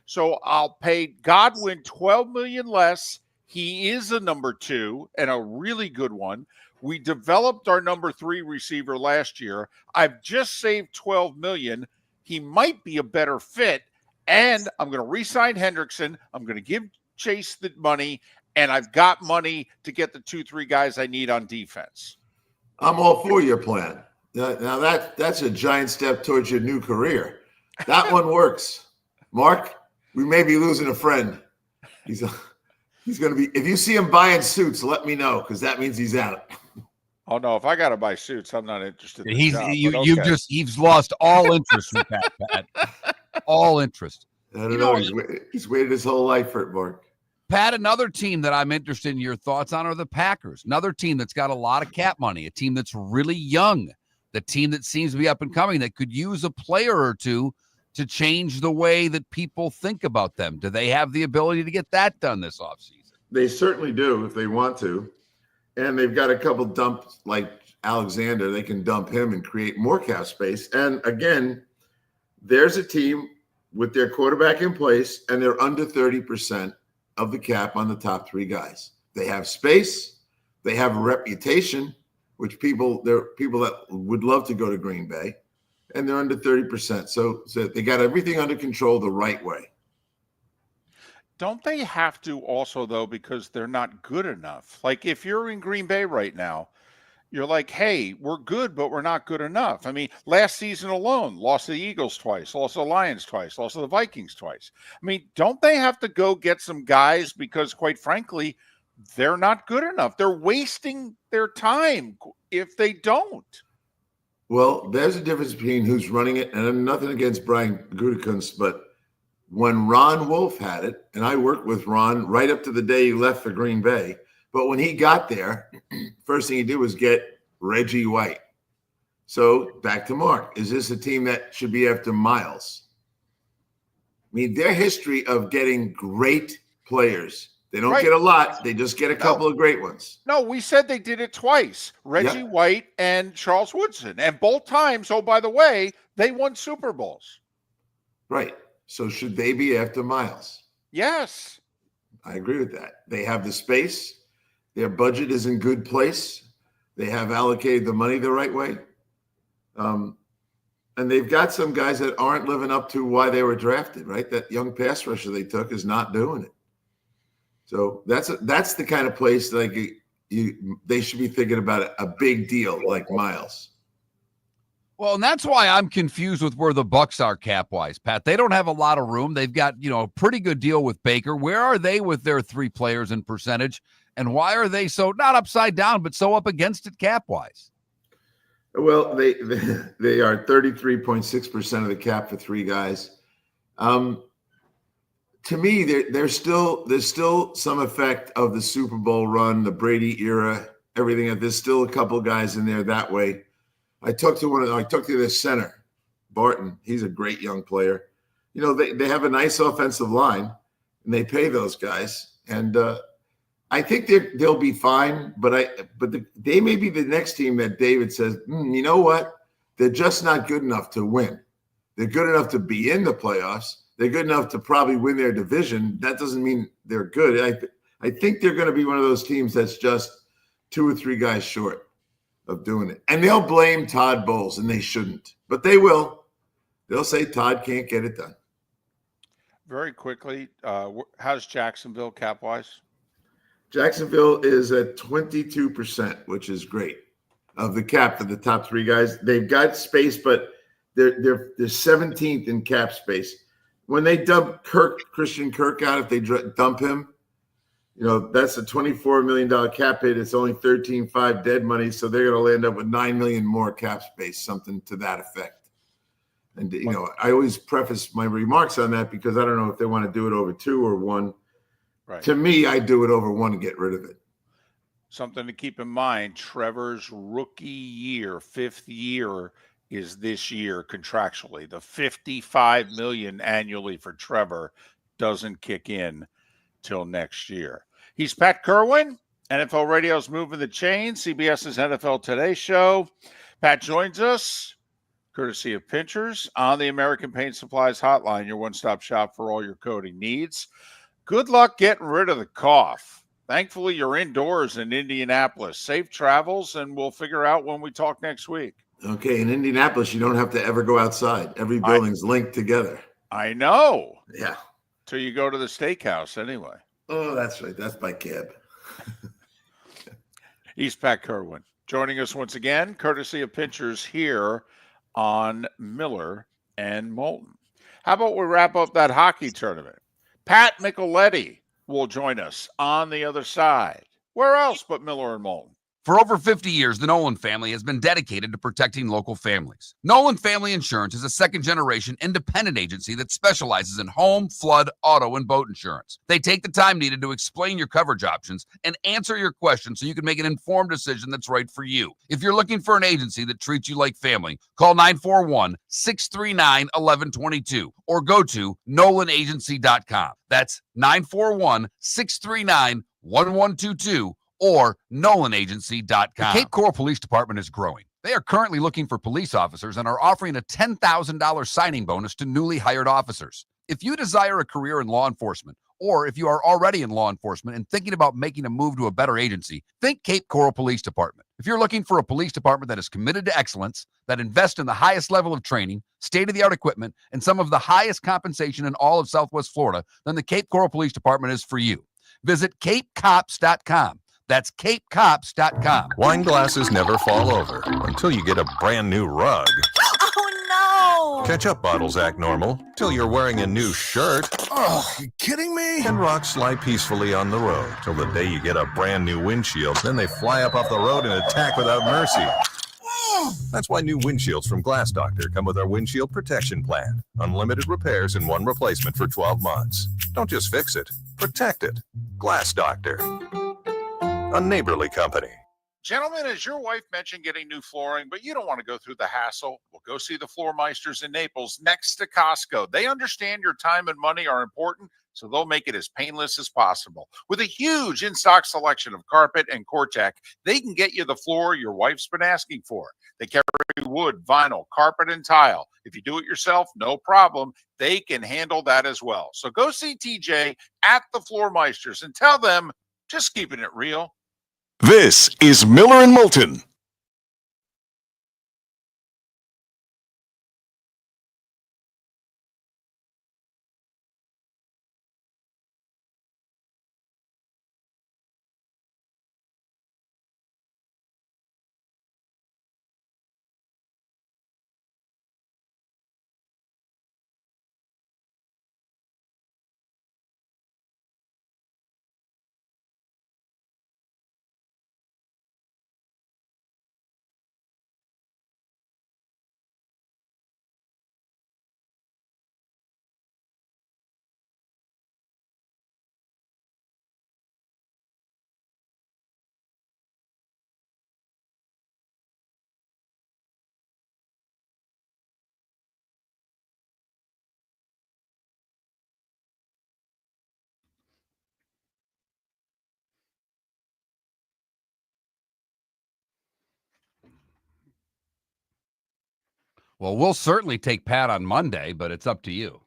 So I'll pay Godwin $12 million less. He is a number 2 and a really good one. We developed our number 3 receiver last year. I've just saved $12 million. He might be a better fit. And I'm going to re-sign Hendrickson. I'm going to give Chase the money, and I've got money to get the 2-3 guys I need on defense. I'm all for your plan. Now that's a giant step towards your new career. That one works. Mark, we may be losing a friend. He's going to be. If you see him buying suits, let me know, because that means he's out. Oh no! If I got to buy suits, I'm not interested. He's lost all interest with that, Pat. All interest. I don't You know. know, He's waited his whole life for it, Mark. Pat, another team that I'm interested in your thoughts on are the Packers. Another team that's got a lot of cap money, a team that's really young, the team that seems to be up and coming that could use a player or two to change the way that people think about them. Do they have the ability to get that done this offseason? They certainly do if they want to. And they've got a couple dumps like Alexander. They can dump him and create more cap space. And again, there's a team with their quarterback in place, and they're under 30% of the cap on the top three guys. They have space. They have a reputation, which there are people that would love to go to Green Bay, and they're under 30%. So they got everything under control the right way. Don't they have to also, though, because they're not good enough? Like, if you're in Green Bay right now, you're like, hey, we're good, but we're not good enough. I mean, last season alone, lost to the Eagles twice, lost to the Lions twice, lost to the Vikings twice. I mean, don't they have to go get some guys because, quite frankly, they're not good enough? They're wasting their time if they don't. Well, there's a difference between who's running it, and I'm nothing against Brian Gutekunst, but when Ron Wolf had it, and I worked with Ron right up to the day he left for Green Bay, but when he got there, first thing he did was get Reggie White. So back to Mark. Is this a team that should be after Miles? I mean, their history of getting great players. They don't get a lot. They just get a couple of great ones. No, we said they did it twice. Reggie White and Charles Woodson. And both times, oh, by the way, they won Super Bowls. Right. So should they be after Miles? Yes. I agree with that. They have the space. Their budget is in good place. They have allocated the money the right way. And they've got some guys that aren't living up to why they were drafted, right? That young pass rusher they took is not doing it. So that's the kind of place like they should be thinking about a big deal like Miles. Well, and that's why I'm confused with where the Bucks are cap-wise, Pat. They don't have a lot of room. They've got, a pretty good deal with Baker. Where are they with their three players in percentage? And why are they so not upside down, but so up against it cap-wise? Well, they are 33.6% of the cap for three guys. To me, there's still some effect of the Super Bowl run, the Brady era, everything. There's still a couple of guys in there that way. I talked to the center, Barton. He's a great young player. They have a nice offensive line, and they pay those guys. And I think they'll be fine. But they may be the next team that David says, you know what? They're just not good enough to win. They're good enough to be in the playoffs. They're good enough to probably win their division. That doesn't mean they're good. I think they're going to be one of those teams that's just two or three guys short of doing it. And they'll blame Todd Bowles, and they shouldn't. But they will. They'll say Todd can't get it done. Very quickly, how's Jacksonville cap-wise? Jacksonville is at 22%, which is great, of the cap for the top three guys. They've got space, but they're 17th in cap space. When they dump Christian Kirk out, if they dump him, that's a $24 million cap hit. It's only 13.5 dead money, so they're going to land up with $9 million more cap space, something to that effect. And I always preface my remarks on that because I don't know if they want to do it over two or one. Right. To me, I do it over one and get rid of it. Something to keep in mind: Trevor's rookie year, fifth year, is this year contractually. The $55 million annually for Trevor doesn't kick in till next year. He's Pat Kirwan, NFL Radio's Moving the Chain, CBS's NFL Today show. Pat joins us, courtesy of Pinchers, on the American Paint Supplies hotline, your one-stop shop for all your coating needs. Good luck getting rid of the cough. Thankfully, you're indoors in Indianapolis. Safe travels, and we'll figure out when we talk next week. Okay, in Indianapolis, you don't have to ever go outside. Every building's linked together. I know. Yeah. Till you go to the steakhouse anyway. Oh, that's right. That's my cab. He's Pat Kirwan, joining us once again, courtesy of Pinchers here on Miller and Moulton. How about we wrap up that hockey tournament? Pat Micheletti will join us on the other side. Where else but Miller and Moulton? For over 50 years, the Nolan family has been dedicated to protecting local families. Nolan Family Insurance is a second-generation independent agency that specializes in home, flood, auto, and boat insurance. They take the time needed to explain your coverage options and answer your questions so you can make an informed decision that's right for you. If you're looking for an agency that treats you like family, call 941-639-1122 or go to nolanagency.com. That's 941-639-1122 or nolanagency.com. The Cape Coral Police Department is growing. They are currently looking for police officers and are offering a $10,000 signing bonus to newly hired officers. If you desire a career in law enforcement, or if you are already in law enforcement and thinking about making a move to a better agency, think Cape Coral Police Department. If you're looking for a police department that is committed to excellence, that invests in the highest level of training, state-of-the-art equipment, and some of the highest compensation in all of Southwest Florida, then the Cape Coral Police Department is for you. Visit capecops.com. That's capecops.com. Wine glasses never fall over until you get a brand new rug. Oh no! Ketchup bottles act normal till you're wearing a new shirt. Oh, you kidding me? And rocks lie peacefully on the road till the day you get a brand new windshield. Then they fly up off the road and attack without mercy. That's why new windshields from Glass Doctor come with our windshield protection plan. Unlimited repairs and one replacement for 12 months. Don't just fix it, protect it. Glass Doctor. A neighborly company. Gentlemen, as your wife mentioned getting new flooring, but you don't want to go through the hassle, well, go see the Floor Meisters in Naples next to Costco. They understand your time and money are important, so they'll make it as painless as possible. With a huge in-stock selection of carpet and Cortec, they can get you the floor your wife's been asking for. They carry wood, vinyl, carpet, and tile. If you do it yourself, no problem. They can handle that as well. So go see TJ at the Floor Meisters and tell them, just keeping it real. This is Miller and Moulton. Well, we'll certainly take Pat on Monday, but it's up to you.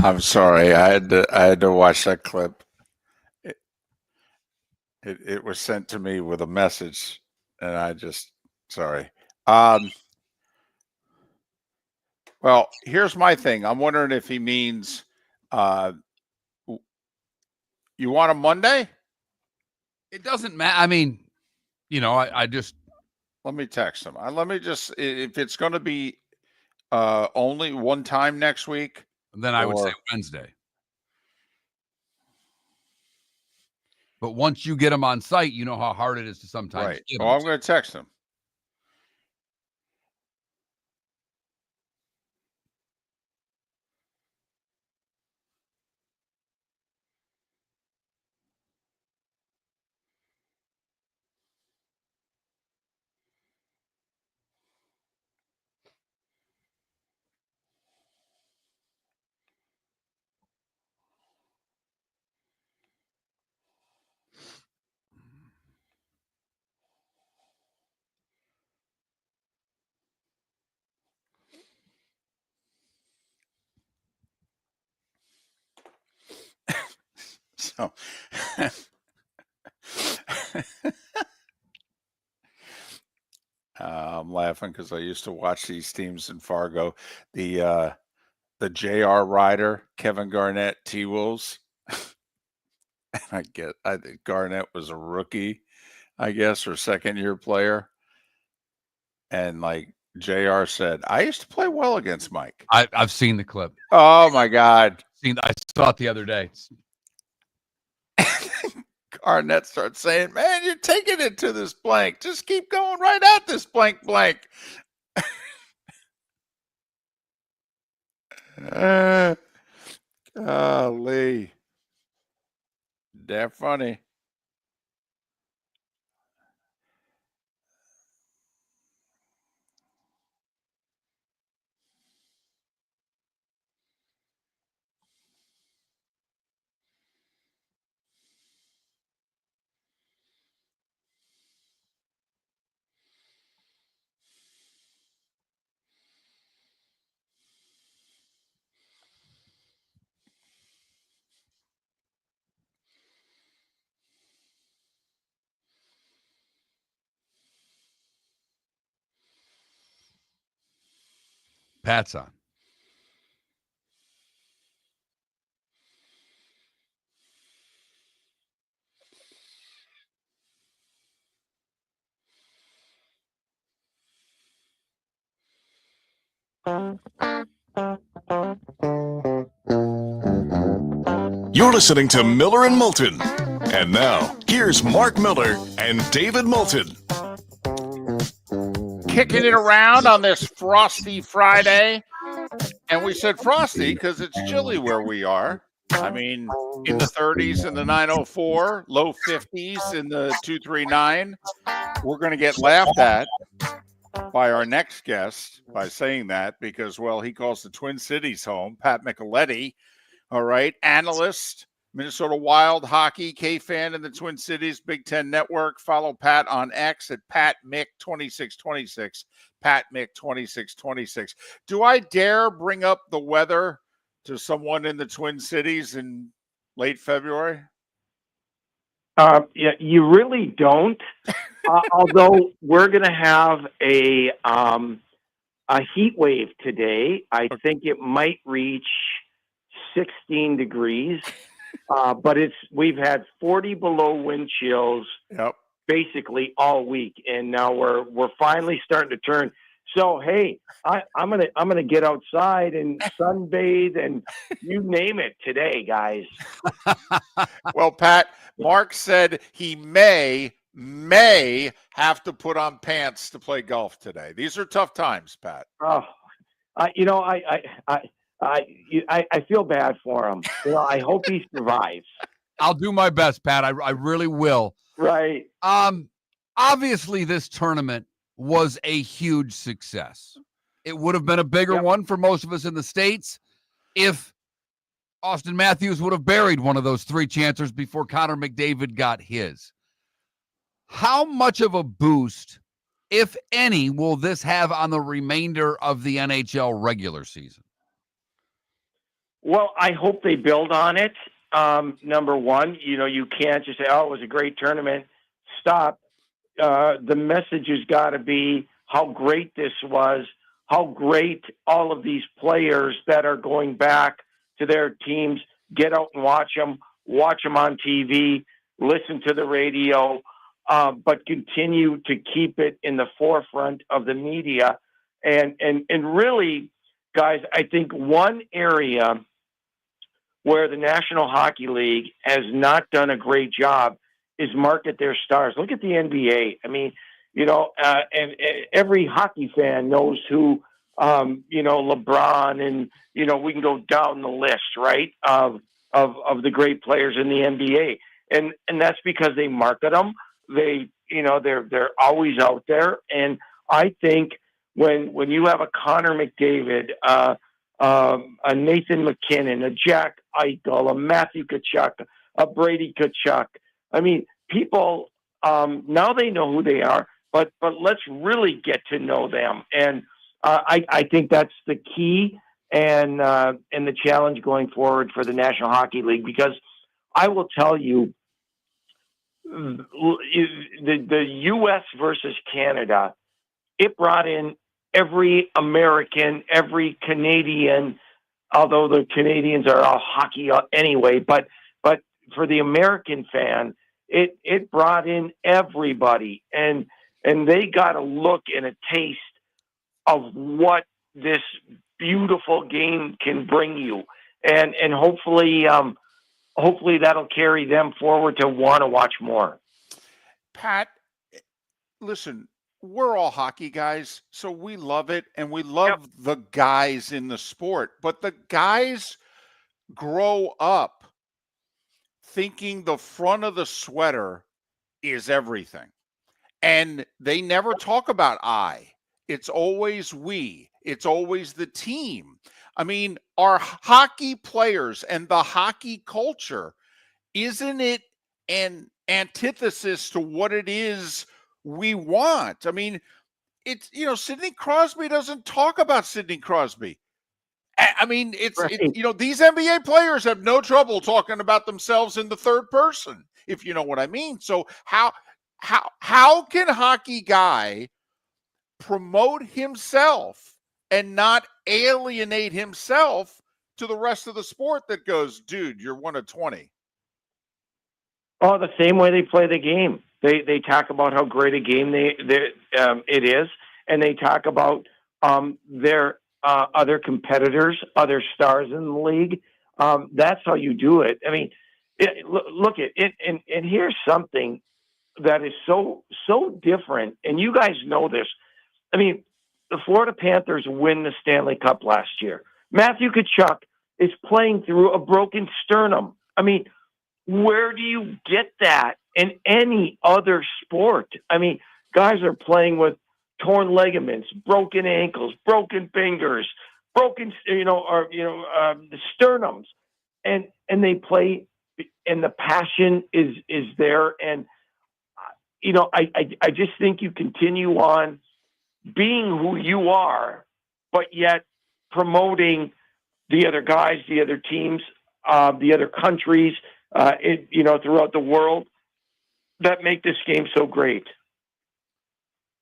I'm sorry. I had to watch that clip. It was sent to me with a message, and I just sorry. Well, here's my thing. I'm wondering if he means you want a Monday? It doesn't matter. I mean, I just let me text him. Let me just if it's going to be only one time next week, then I would say Wednesday. But once you get them on site, you know how hard it is to sometimes get them. I'm going to text him. So I'm laughing because I used to watch these teams in Fargo. The J.R. Rider, Kevin Garnett, T-Wolves. I think Garnett was a rookie, I guess, or second-year player. And like JR said, I used to play well against Mike. I've seen the clip. Oh my God. I saw it the other day. Garnett starts saying, man, you're taking it to this blank. Just keep going right at this blank. Golly. Damn funny. Pat's on. You're listening to Miller and Moulton. And now, here's Mark Miller and David Moulton. Kicking it around on this frosty Friday. And we said frosty because it's chilly where we are. I mean, in the 30s in the 904, low 50s in the 239. We're going to get laughed at by our next guest by saying that because, well, he calls the Twin Cities home, Pat Micheletti. All right, analyst, Minnesota Wild hockey, K-fan in the Twin Cities, Big Ten Network. Follow Pat on X at PatMick2626, PatMick2626. Do I dare bring up the weather to someone in the Twin Cities in late February? Yeah, you really don't. Although we're going to have a heat wave today. I think it might reach 16 degrees, but we've had 40 below wind chills basically all week, and now we're finally starting to turn. So hey, I'm gonna get outside and sunbathe and you name it today, guys. Well, Pat, Mark said he may have to put on pants to play golf today. These are tough times, Pat. Oh, I feel bad for him. I hope he survives. I'll do my best, Pat. I really will. Right. Obviously, this tournament was a huge success. It would have been a bigger one for most of us in the States if Austin Matthews would have buried one of those three chancers before Connor McDavid got his. How much of a boost, if any, will this have on the remainder of the NHL regular season? Well, I hope they build on it. Number one, you can't just say, oh, it was a great tournament. Stop. The message has got to be how great this was, how great all of these players that are going back to their teams, get out and watch them on TV, listen to the radio, but continue to keep it in the forefront of the media. And really, guys, I think one area where the National Hockey League has not done a great job is market their stars. Look at the NBA. I mean, and every hockey fan knows who, LeBron and, we can go down the list, right, of the great players in the NBA. And that's because they market them. They, they're always out there. And I think when you have a Connor McDavid, a Nathan McKinnon, a Jack Eichel, a Matthew Tkachuk, a Brady Tkachuk. I mean, people now they know who they are, but let's really get to know them. And I think that's the key and the challenge going forward for the National Hockey League, because I will tell you, the U.S. versus Canada, it brought in every American, every Canadian, although the Canadians are all hockey anyway, but for the American fan, it brought in everybody, and they got a look and a taste of what this beautiful game can bring you, and hopefully that'll carry them forward to want to watch more. Pat, listen, we're all hockey guys, so we love it, and we love the guys in the sport. But the guys grow up thinking the front of the sweater is everything. And they never talk about I. It's always we. It's always the team. I mean, our hockey players and the hockey culture, isn't it an antithesis to what it is we want? I mean, it's, Sidney Crosby doesn't talk about Sidney Crosby. I mean, it's these NBA players have no trouble talking about themselves in the third person, if you know what I mean. So how can hockey guy promote himself and not alienate himself to the rest of the sport that goes, dude, you're 1 of 20? Oh, the same way they play the game. They talk about how great a game it is, and they talk about their other competitors, other stars in the league. That's how you do it. I mean, look at it, and here's something that is so different, and you guys know this. I mean, the Florida Panthers win the Stanley Cup last year. Matthew Tkachuk is playing through a broken sternum. I mean, where do you get that in any other sport? I mean, guys are playing with torn ligaments, broken ankles, broken fingers, broken, the sternums, and they play, and the passion is there. And, I just think you continue on being who you are, but yet promoting the other guys, the other teams, the other countries, throughout the world that make this game so great.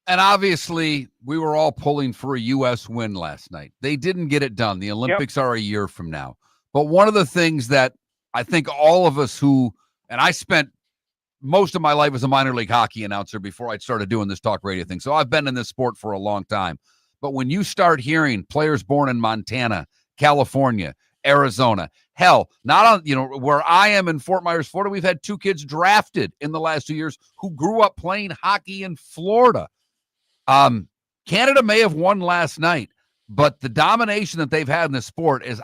And obviously, we were all pulling for a U.S. win last night. They didn't get it done. The Olympics are a year from now. But one of the things that I think all of us and I spent most of my life as a minor league hockey announcer before I started doing this talk radio thing. So I've been in this sport for a long time. But when you start hearing players born in Montana, California, Arizona, hell, not on, where I am in Fort Myers, Florida, we've had 2 kids drafted in the last 2 years who grew up playing hockey in Florida. Canada may have won last night, but the domination that they've had in the sport has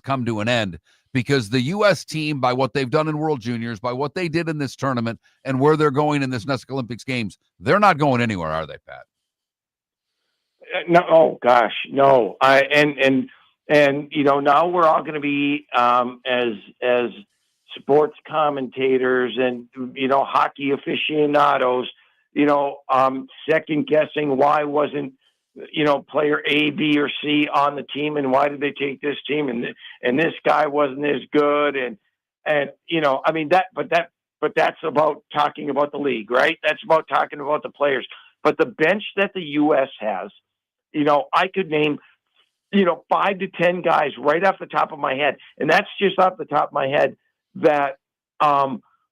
come to an end, because the U.S. team, by what they've done in World Juniors, by what they did in this tournament, and where they're going in this next Olympics games, they're not going anywhere, are they, Pat? No, oh gosh, no. Now we're all going to be as sports commentators and hockey aficionados, second guessing why wasn't player A, B, or C on the team, and why did they take this team, and this guy wasn't as good, and I mean but that's about talking about the league, right? That's about talking about the players. But the bench that the U.S. has, I could name 5 to 10 guys right off the top of my head, and that's just off the top of my head, that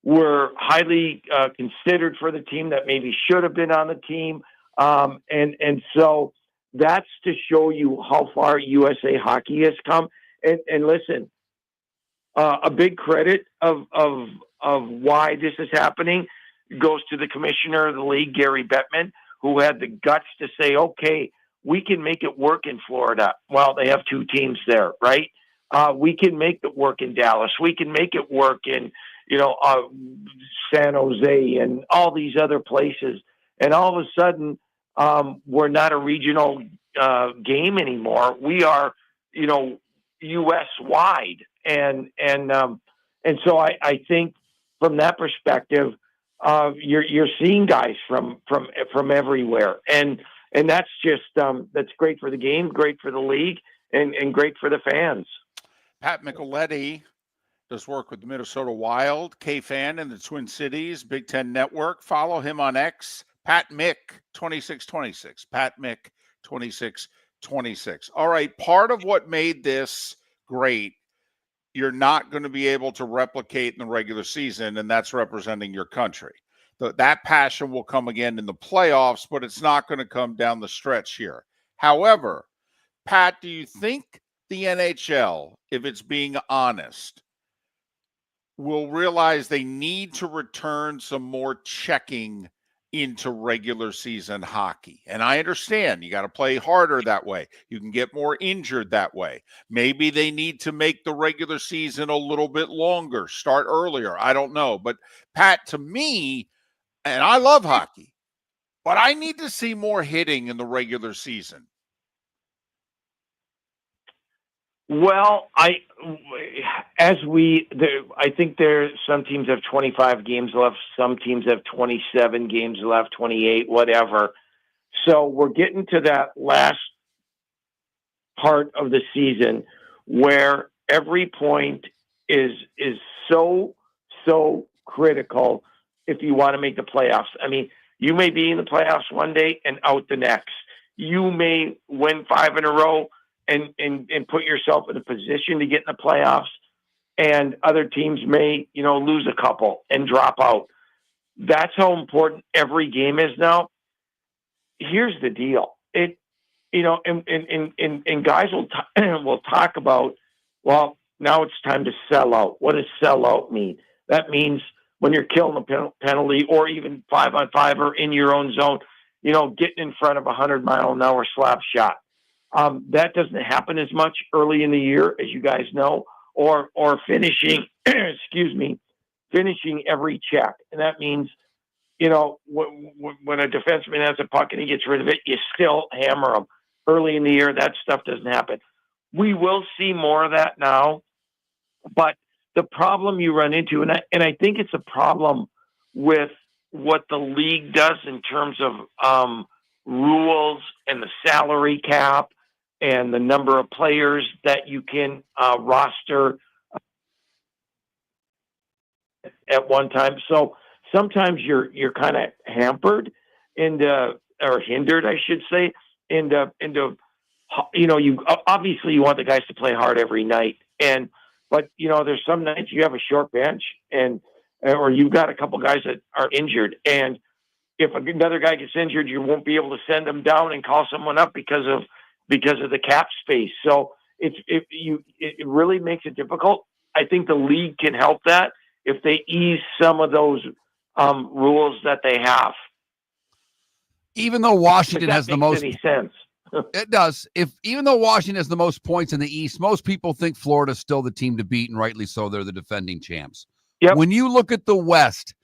were highly considered for the team, that maybe should have been on the team. And so that's to show you how far USA Hockey has come. And listen, a big credit of why this is happening goes to the commissioner of the league, Gary Bettman, who had the guts to say, okay, we can make it work in Florida. Well, they have 2 teams there, right? We can make it work in Dallas. We can make it work in, San Jose and all these other places. And all of a sudden, we're not a regional game anymore. We are, U.S. wide. And so I think from that perspective, you're seeing guys from everywhere. And that's just, that's great for the game, great for the league, and great for the fans. Pat Micheletti does work with the Minnesota Wild, K-Fan in the Twin Cities, Big Ten Network. Follow him on X, Pat Mick 2626. Pat Mick 2626. All right, part of what made this great, you're not going to be able to replicate in the regular season, and that's representing your country. That passion will come again in the playoffs, but it's not going to come down the stretch here. However, Pat, do you think the NHL, if it's being honest, will realize they need to return some more checking into regular season hockey? And I understand you got to play harder that way. You can get more injured that way. Maybe they need to make the regular season a little bit longer, start earlier. I don't know. But Pat, to me, and I love hockey, but I need to see more hitting in the regular season. Well, I think some teams have 25 games left. Some teams have 27 games left, 28, whatever. So we're getting to that last part of the season where every point is so critical if you want to make the playoffs. I mean, you may be in the playoffs one day and out the next. You may win 5 in a row and put yourself in a position to get in the playoffs, and other teams may, lose a couple and drop out. That's how important every game is now. Here's the deal. And guys will talk about, well, now it's time to sell out. What does sell out mean? That means when you're killing a penalty or even 5-on-5 or in your own zone, getting in front of a 100-mile-an-hour slap shot. That doesn't happen as much early in the year, as you guys know, or finishing, finishing every check. And that means, when a defenseman has a puck and he gets rid of it, you still hammer him. Early in the year, that stuff doesn't happen. We will see more of that now, but the problem you run into, and I think it's a problem with what the league does in terms of rules and the salary cap and the number of players that you can roster at one time. So sometimes you're kind of hampered or hindered, I should say, into you obviously you want the guys to play hard every night, but there's some nights you have a short bench or you've got a couple guys that are injured, and if another guy gets injured, you won't be able to send them down and call someone up because of the cap space. So it really makes it difficult. I think the league can help that if they ease some of those rules that they have. Even though Washington has the most, any sense. It does. Even though Washington has the most points in the East, most people think Florida's still the team to beat, and rightly so. They're the defending champs. Yep. When you look at the West,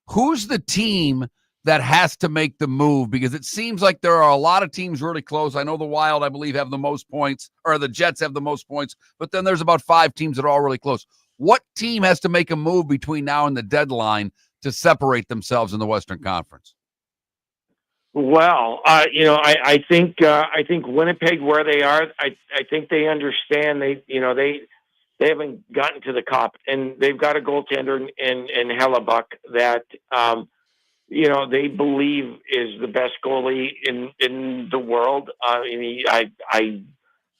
who's the team that has to make the move? Because it seems like there are a lot of teams really close. I know the Wild, I believe, have the most points, or the Jets have the most points, but then there's about 5 teams that are all really close. What team has to make a move between now and the deadline to separate themselves in the Western Conference? Well, I think Winnipeg, where they are, I think they understand. They haven't gotten to the cup, and they've got a goaltender in Hellebuck that they believe is the best goalie in the world. I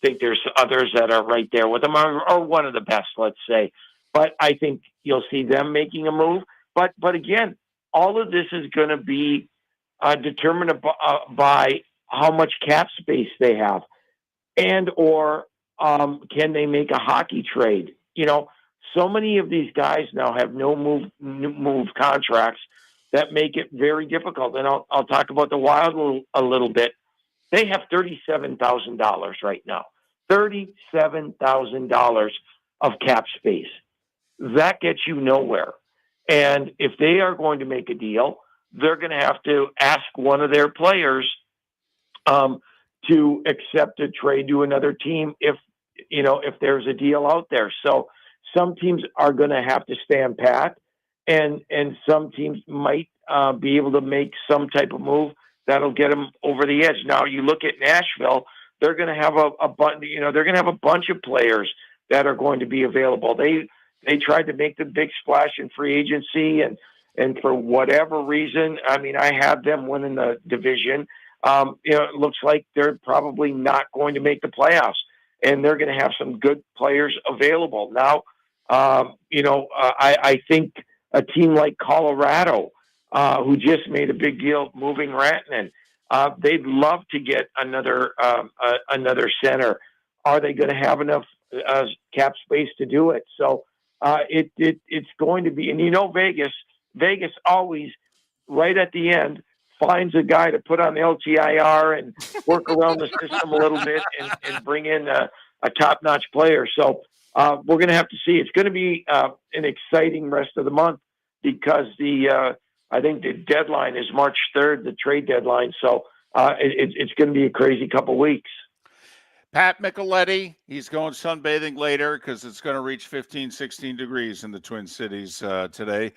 think there's others that are right there with him, or one of the best, let's say. But I think you'll see them making a move. But again, all of this is going to be determined by how much cap space they have, or can they make a hockey trade? So many of these guys now have no move contracts that make it very difficult. And I'll talk about the Wild a little bit. They have $37,000 right now, $37,000 of cap space. That gets you nowhere. And if they are going to make a deal, they're going to have to ask one of their players to accept a trade to another team if there's a deal out there. So some teams are going to have to stand pat, and some teams might be able to make some type of move that'll get them over the edge. Now you look at Nashville; they're going to have a bunch of players that are going to be available. they tried to make the big splash in free agency, and for whatever reason, I mean, I have them winning the division. It looks like they're probably not going to make the playoffs, and they're going to have some good players available. Now, I think a team like Colorado, who just made a big deal moving Rantanen, they'd love to get another center. Are they going to have enough cap space to do it? So it's going to be, and Vegas always right at the end finds a guy to put on the LTIR and work around the system a little bit and bring in a top-notch player. So we're going to have to see. It's going to be an exciting rest of the month because I think the deadline is March 3rd, the trade deadline. So it's going to be a crazy couple weeks. Pat Micheletti, he's going sunbathing later because it's going to reach 15, 16 degrees in the Twin Cities today.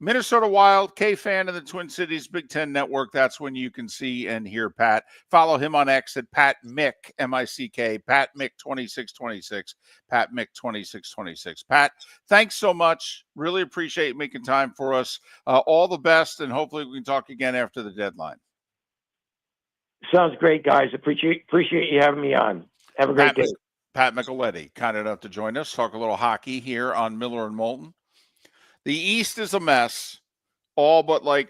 Minnesota Wild, K-Fan in the Twin Cities Big Ten Network. That's when you can see and hear Pat. Follow him on X at Pat Mick, M-I-C-K, Pat Mick 2626, Pat Mick 2626. Pat, thanks so much. Really appreciate you making time for us. All the best, and hopefully we can talk again after the deadline. Sounds great, guys. Appreciate you having me on. Have a great day. Pat Micheletti, kind enough to join us, talk a little hockey here on Miller and Moulton. The East is a mess. All but like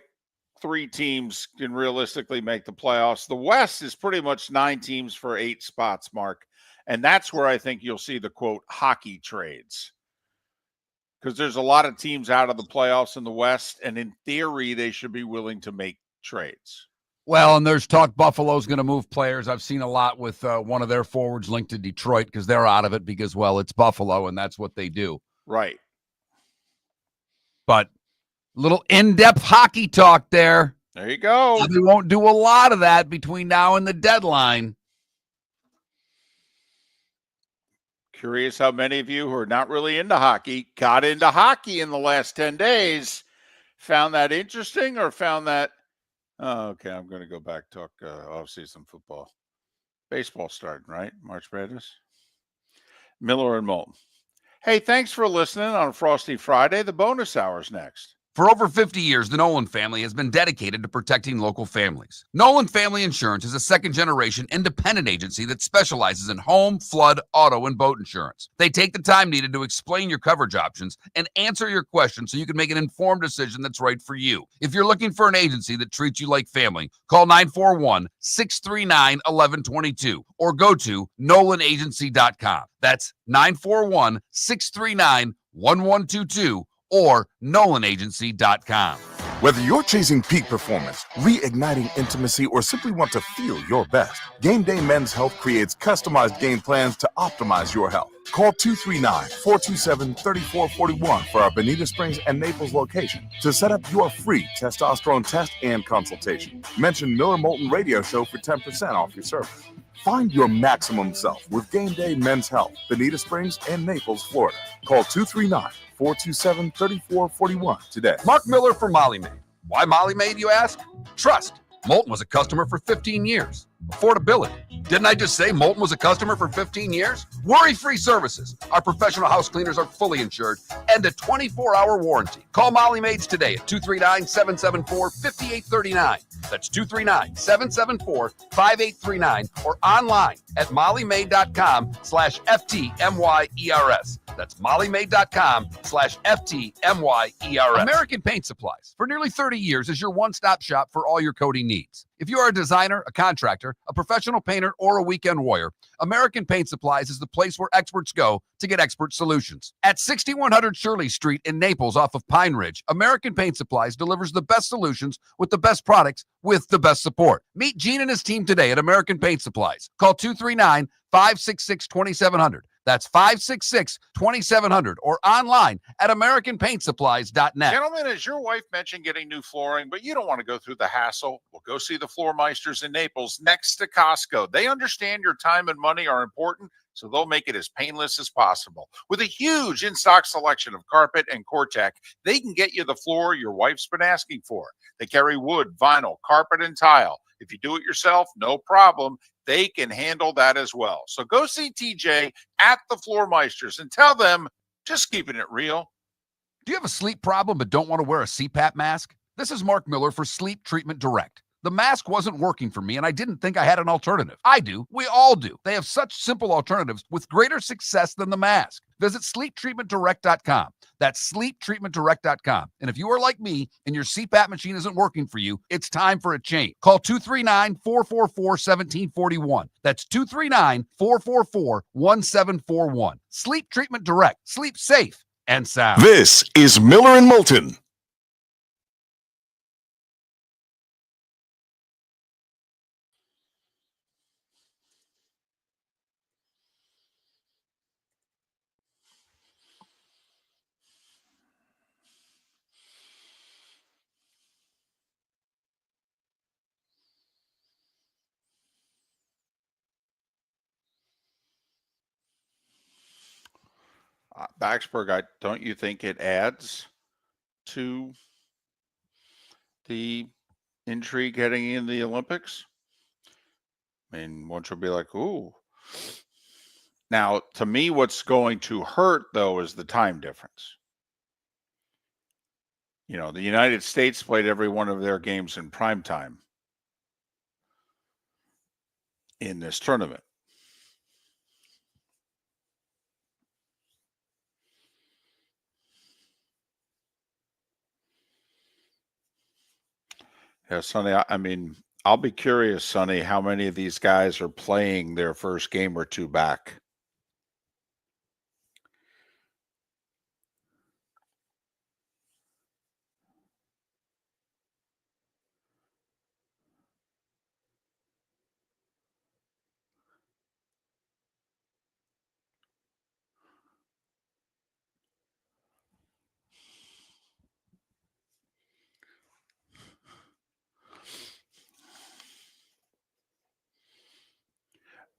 3 teams can realistically make the playoffs. The West is pretty much 9 teams for 8 spots, Mark. And that's where I think you'll see the, quote, hockey trades. Because there's a lot of teams out of the playoffs in the West, and in theory, they should be willing to make trades. Well, and there's talk Buffalo's going to move players. I've seen a lot with one of their forwards linked to Detroit because they're out of it because, well, it's Buffalo, and that's what they do. Right. But little in-depth hockey talk there. There you go. We won't do a lot of that between now and the deadline. Curious how many of you who are not really into hockey got into hockey in the last 10 days. Found that interesting or found that okay, I'm going to go back, talk off-season football. Baseball starting, right? March Madness. Miller and Moulton. Hey, thanks for listening on Frosty Friday. The bonus hour's next. For over 50 years, the Nolan family has been dedicated to protecting local families. Nolan Family Insurance is a second-generation independent agency that specializes in home, flood, auto, and boat insurance. They take the time needed to explain your coverage options and answer your questions so you can make an informed decision that's right for you. If you're looking for an agency that treats you like family, call 941-639-1122 or go to nolanagency.com. That's 941-639-1122. or nolanagency.com. Whether you're chasing peak performance, reigniting intimacy, or simply want to feel your best, Game Day Men's Health creates customized game plans to optimize your health. Call 239-427-3441 for our Bonita Springs and Naples location to set up your free testosterone test and consultation. Mention Miller Moulton Radio Show for 10% off your service. Find your maximum self with Game Day Men's Health, Bonita Springs and Naples, Florida. Call 239-427-3441 today. Mark Miller for Molly Maid. Why Molly Maid, you ask? Trust. Moulton was a customer for 15 years. Affordability. Didn't I just say Moulton was a customer for 15 years? Worry-free services. Our professional house cleaners are fully insured and a 24-hour warranty. Call Molly Maids today at 239-774-5839. That's 239-774-5839 or online at mollymaid.com/FTMYERS. That's mollymaid.com/FTMYERS. American Paint Supplies. For nearly 30 years is your one-stop shop for all your coating needs. If you are a designer, a contractor, a professional painter, or a weekend warrior, American Paint Supplies is the place where experts go to get expert solutions. At 6100 Shirley Street in Naples off of Pine Ridge, American Paint Supplies delivers the best solutions with the best products with the best support. Meet Gene and his team today at American Paint Supplies. Call 239-566-2700. That's 566-2700 or online at AmericanPaintSupplies.net. Gentlemen, as your wife mentioned getting new flooring, but you don't want to go through the hassle, well, go see the Floor Meisters in Naples next to Costco. They understand your time and money are important, so they'll make it as painless as possible. With a huge in-stock selection of carpet and Cortec, they can get you the floor your wife's been asking for. They carry wood, vinyl, carpet, and tile. If you do it yourself, no problem. They can handle that as well. So go see TJ at the Floor Meisters and tell them Just keeping it real. Do you have a sleep problem but don't want to wear a CPAP mask? This is Mark Miller for Sleep Treatment Direct. The mask wasn't working for me, and I didn't think I had an alternative. I do. We all do. They have such simple alternatives with greater success than the mask. Visit sleeptreatmentdirect.com. That's sleeptreatmentdirect.com. And if you are like me and your CPAP machine isn't working for you, it's time for a change. Call 239-444-1741. That's 239-444-1741. Sleep Treatment Direct. Sleep safe and sound. This is Miller and Moulton. Baxberg, don't you think it adds to the intrigue heading in the Olympics? I mean, one should be like, ooh. Now, to me, what's going to hurt, though, is the time difference. You know, the United States played every one of their games in prime time in this tournament. Yeah, Sonny, I mean, I'll be curious, Sonny, how many of these guys are playing their first game or two back.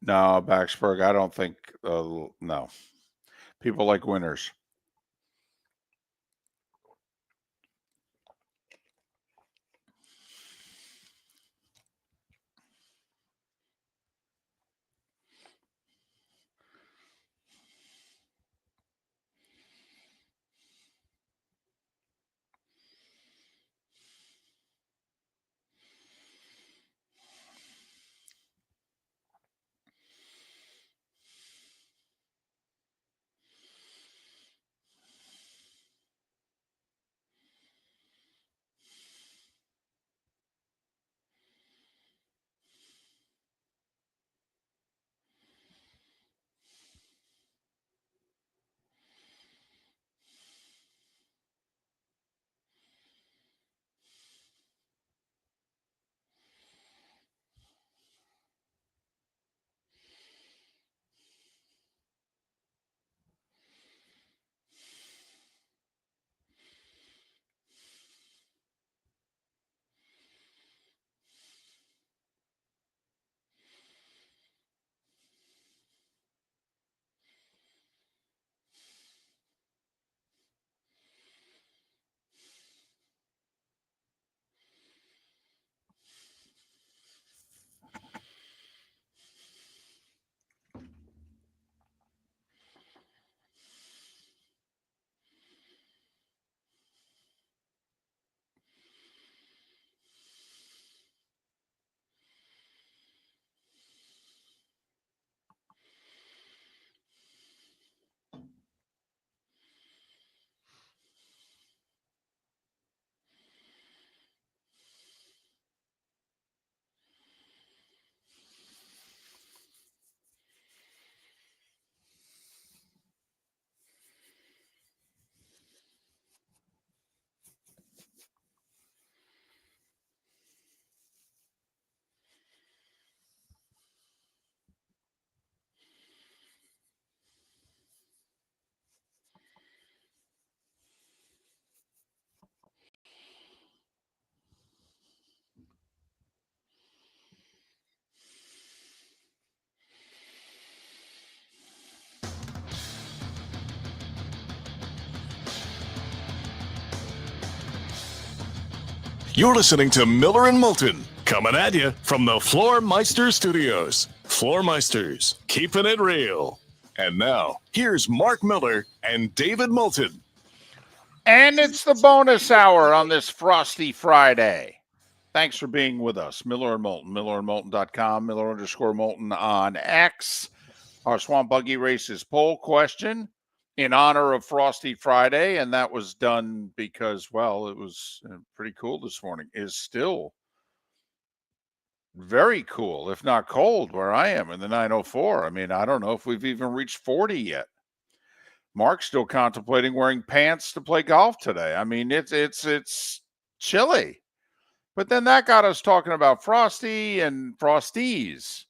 No, Baxberg, I don't think, no. People like winners. You're listening to Miller and Moulton, coming at you from the Floor Meister Studios. Floor Meisters, keeping it real. And now, here's Mark Miller and David Moulton. And it's the bonus hour on this frosty Friday. Thanks for being with us. Miller and Moulton, millerandmoulton.com, Miller_Moulton on X. Our Swamp Buggy Races poll question in honor of Frosty Friday, and that was done because, well, it was pretty cool this morning. Is still very cool, if not cold, where I am in the 904. I mean, I don't know if we've even reached 40 yet. Mark's still contemplating wearing pants to play golf today. I mean, it's chilly. But then that got us talking about Frosty and Frosties.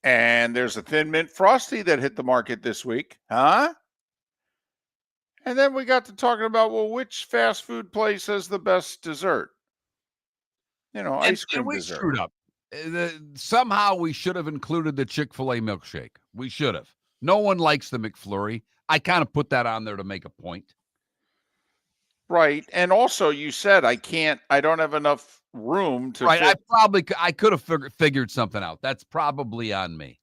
And there's a Thin Mint Frosty that hit the market this week. Huh? And then we got to talking about, well, which fast food place has the best dessert? You know, ice cream and we dessert. screwed up. Somehow we should have included the Chick-fil-A milkshake. We should have. No one likes the McFlurry. I kind of put that on there to make a point. Right. And also you said I don't have enough room to Right. fit. I could have figured something out. That's probably on me.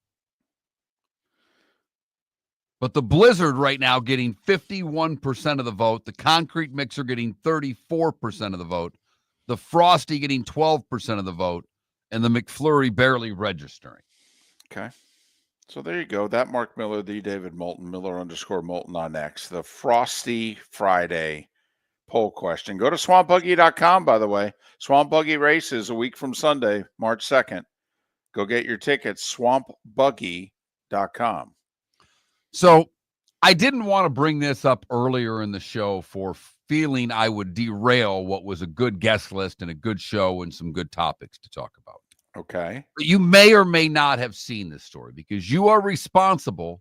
But the Blizzard right now getting 51% of the vote. The Concrete Mixer getting 34% of the vote. The Frosty getting 12% of the vote. And the McFlurry barely registering. Okay. So there you go. That Mark Miller, the David Moulton, Miller_Moulton on X. The Frosty Friday poll question. Go to swampbuggy.com, by the way. Swamp Buggy Races a week from Sunday, March 2nd. Go get your tickets, swampbuggy.com. So I didn't want to bring this up earlier in the show for feeling I would derail what was a good guest list and a good show and some good topics to talk about. Okay. But you may or may not have seen this story because you are responsible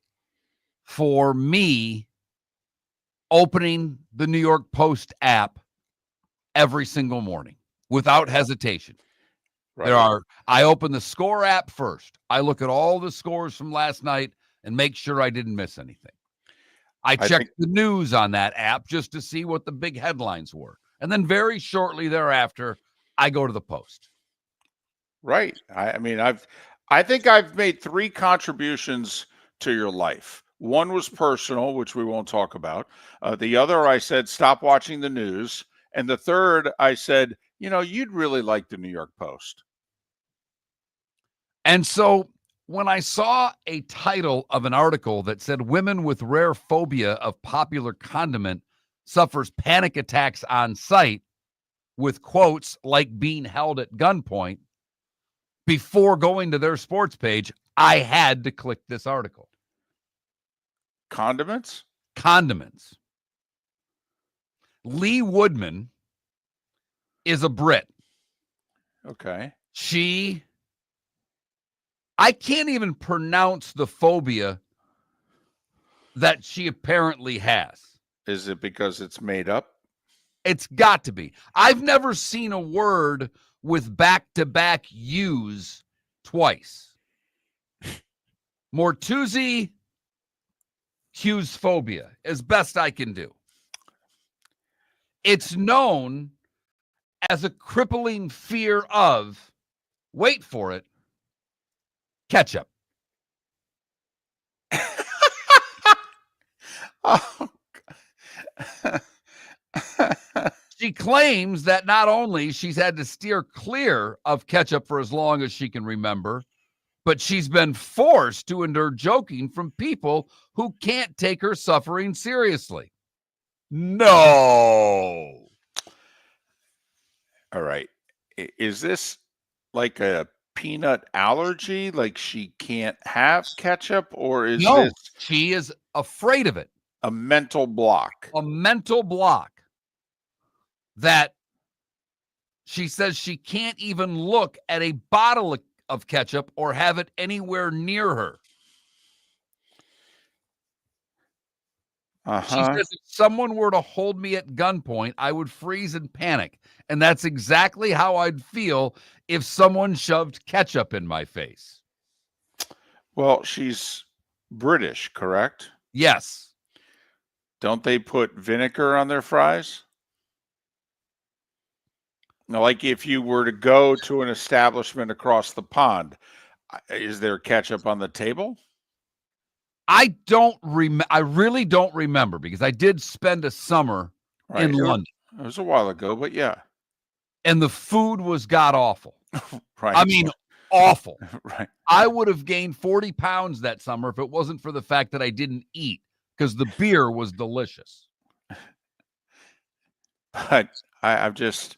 for me opening the New York Post app every single morning without hesitation. Right. I open the score app first. I look at all the scores from last night and make sure I didn't miss anything. I checked the news on that app just to see what the big headlines were. And then very shortly thereafter, I go to the Post. Right. I mean, I think I've made 3 contributions to your life. One was personal, which we won't talk about. The other, I said, stop watching the news. And the third, I said, you know, you'd really like the New York Post. And so when I saw a title of an article that said women with rare phobia of popular condiment suffers panic attacks on site with quotes like being held at gunpoint before going to their sports page, I had to click this article. Condiments? Condiments. Lee Woodman is a Brit. Okay. I can't even pronounce the phobia that she apparently has. Is it because it's made up? It's got to be. I've never seen a word with back-to-back U's twice. Mortuzi Hughes phobia, as best I can do. It's known as a crippling fear of, wait for it, ketchup. Oh. She claims that not only she's had to steer clear of ketchup for as long as she can remember, but she's been forced to endure joking from people who can't take her suffering seriously. No. All right. Is this like a peanut allergy? Like she can't have ketchup? Or is this she is afraid of it? A mental block. A mental block that she says she can't even look at a bottle of ketchup or have it anywhere near her. She says if someone were to hold me at gunpoint, I would freeze and panic. And that's exactly how I'd feel if someone shoved ketchup in my face. Well, she's British, correct? Yes. Don't they put vinegar on their fries? Now, like if you were to go to an establishment across the pond, is there ketchup on the table? I really don't remember because I did spend a summer in London. It was a while ago, but yeah. And the food was god awful. Right. I mean, awful. Right. I would have gained 40 pounds that summer if it wasn't for the fact that I didn't eat because the beer was delicious. But I've just,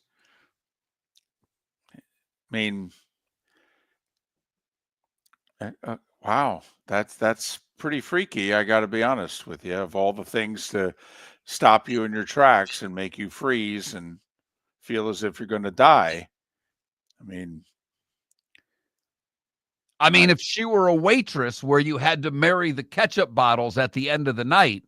wow, that's pretty freaky. I got to be honest with you. Of all the things to stop you in your tracks and make you freeze and feel as if you're going to die. I mean, if she were a waitress where you had to marry the ketchup bottles at the end of the night,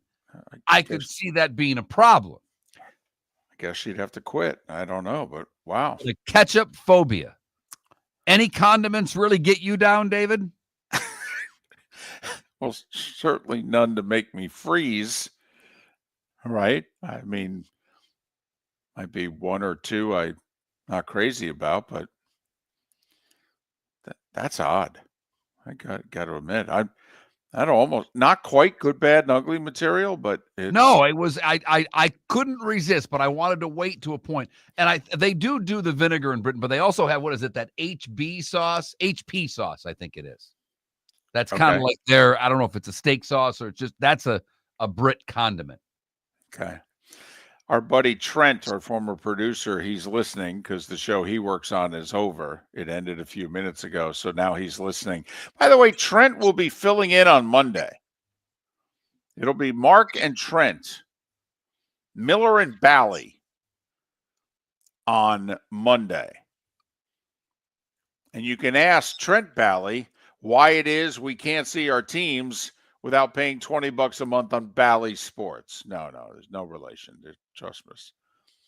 I could see that being a problem. I guess she'd have to quit. I don't know, but wow. The ketchup phobia. Any condiments really get you down, David? Well, certainly none to make me freeze. Right? I mean, might be one or two I'm not crazy about, but that's odd. I got to admit, I don't almost not quite good, bad, and ugly material, but no, it was I couldn't resist, but I wanted to wait to a point. And they do the vinegar in Britain, but they also have what is it, that HP sauce, I think it is. That's kind of like I don't know if it's a steak sauce or it's just that's a Brit condiment. Okay. Our buddy Trent, our former producer, he's listening because the show he works on is over. It ended a few minutes ago, so now he's listening. By the way, Trent will be filling in on Monday. It'll be Mark and Trent, Miller and Bally on Monday. And you can ask Trent Bally why it is we can't see our teams without paying $20 a month on Bally Sports. No, there's no relation. Trust us.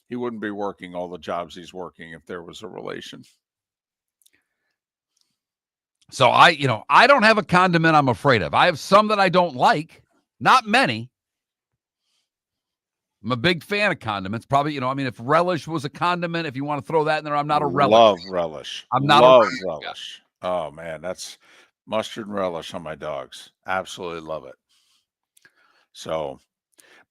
He wouldn't be working all the jobs he's working if there was a relation. So I don't have a condiment I'm afraid of. I have some that I don't like. Not many. I'm a big fan of condiments. Probably, if relish was a condiment, if you want to throw that in there, I'm not a relish. Love relish. I'm not a relish. Oh, man, that's mustard and relish on my dogs. Absolutely love it. So,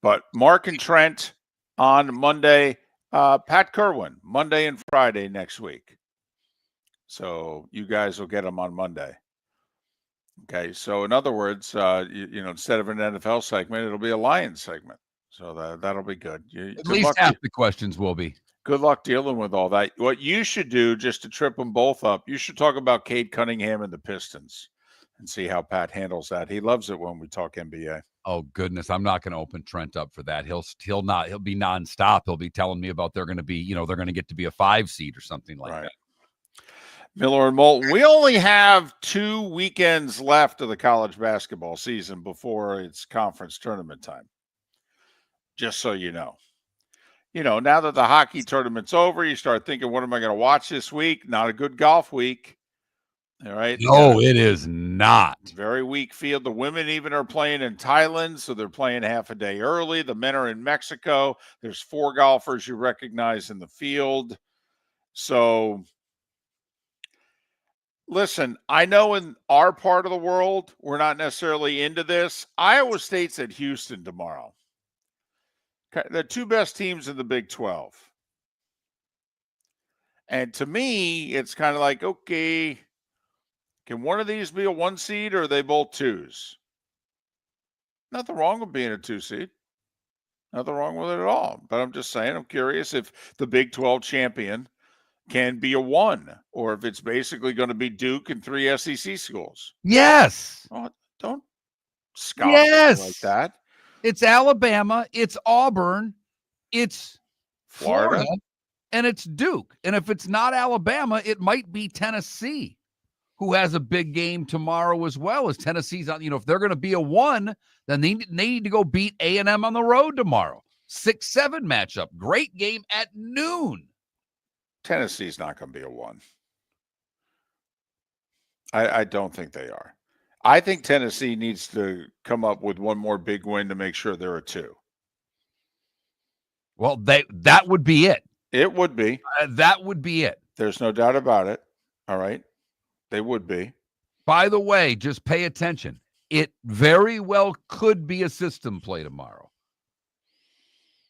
but Mark and Trent on Monday, Pat Kirwan, Monday and Friday next week. So you guys will get them on Monday. Okay. So in other words, instead of an NFL segment, it'll be a Lions segment. So that'll be good. At least half the questions will be. Good luck dealing with all that. What you should do, just to trip them both up, you should talk about Cade Cunningham and the Pistons and see how Pat handles that. He loves it when we talk NBA. Oh, goodness. I'm not going to open Trent up for that. He'll be nonstop. He'll be telling me about they're going to be, they're going to get to be a 5 seed or something like that. Miller and Moulton. We only have 2 weekends left of the college basketball season before it's conference tournament time. Just so you know. Now that the hockey tournament's over, you start thinking, what am I going to watch this week? Not a good golf week. All right. No, it is not. Very weak field. The women even are playing in Thailand, so they're playing half a day early. The men are in Mexico. There's 4 golfers you recognize in the field. So, listen, I know in our part of the world, we're not necessarily into this. Iowa State's at Houston tomorrow. The 2 best teams in the Big 12. And to me, it's kind of like, okay, can one of these be a 1 seed or are they both 2s? Nothing wrong with being a 2 seed. Nothing wrong with it at all. But I'm just saying, I'm curious if the Big 12 champion can be a 1 or if it's basically going to be Duke and 3 SEC schools. Yes. Oh, don't scoff like that. It's Alabama, it's Auburn, it's Florida, and it's Duke. And if it's not Alabama, it might be Tennessee, who has a big game tomorrow as well. As Tennessee's on, if they're going to be a 1, then they need to go beat A&M on the road tomorrow. 6-7 matchup. Great game at noon. Tennessee's not going to be a 1. I don't think they are. I think Tennessee needs to come up with one more big win to make sure they're a 2. Well, that would be it. It would be. That would be it. There's no doubt about it. All right. They would be. By the way, just pay attention. It very well could be a system play tomorrow.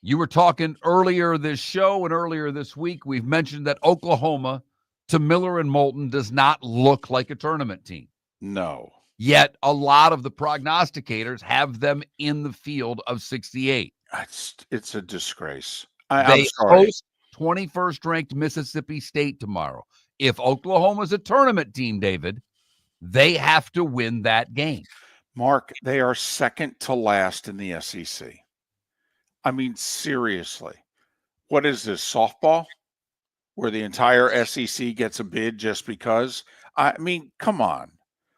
You were talking earlier this show and earlier this week, we've mentioned that Oklahoma to Miller and Moulton does not look like a tournament team. No. Yet a lot of the prognosticators have them in the field of 68. It's a disgrace. They I'm sorry. host 21st ranked Mississippi State tomorrow. If Oklahoma's a tournament team, David, they have to win that game. Mark, they are second to last in the SEC. I mean, seriously. What is this, softball? Where the entire SEC gets a bid just because? I mean, come on.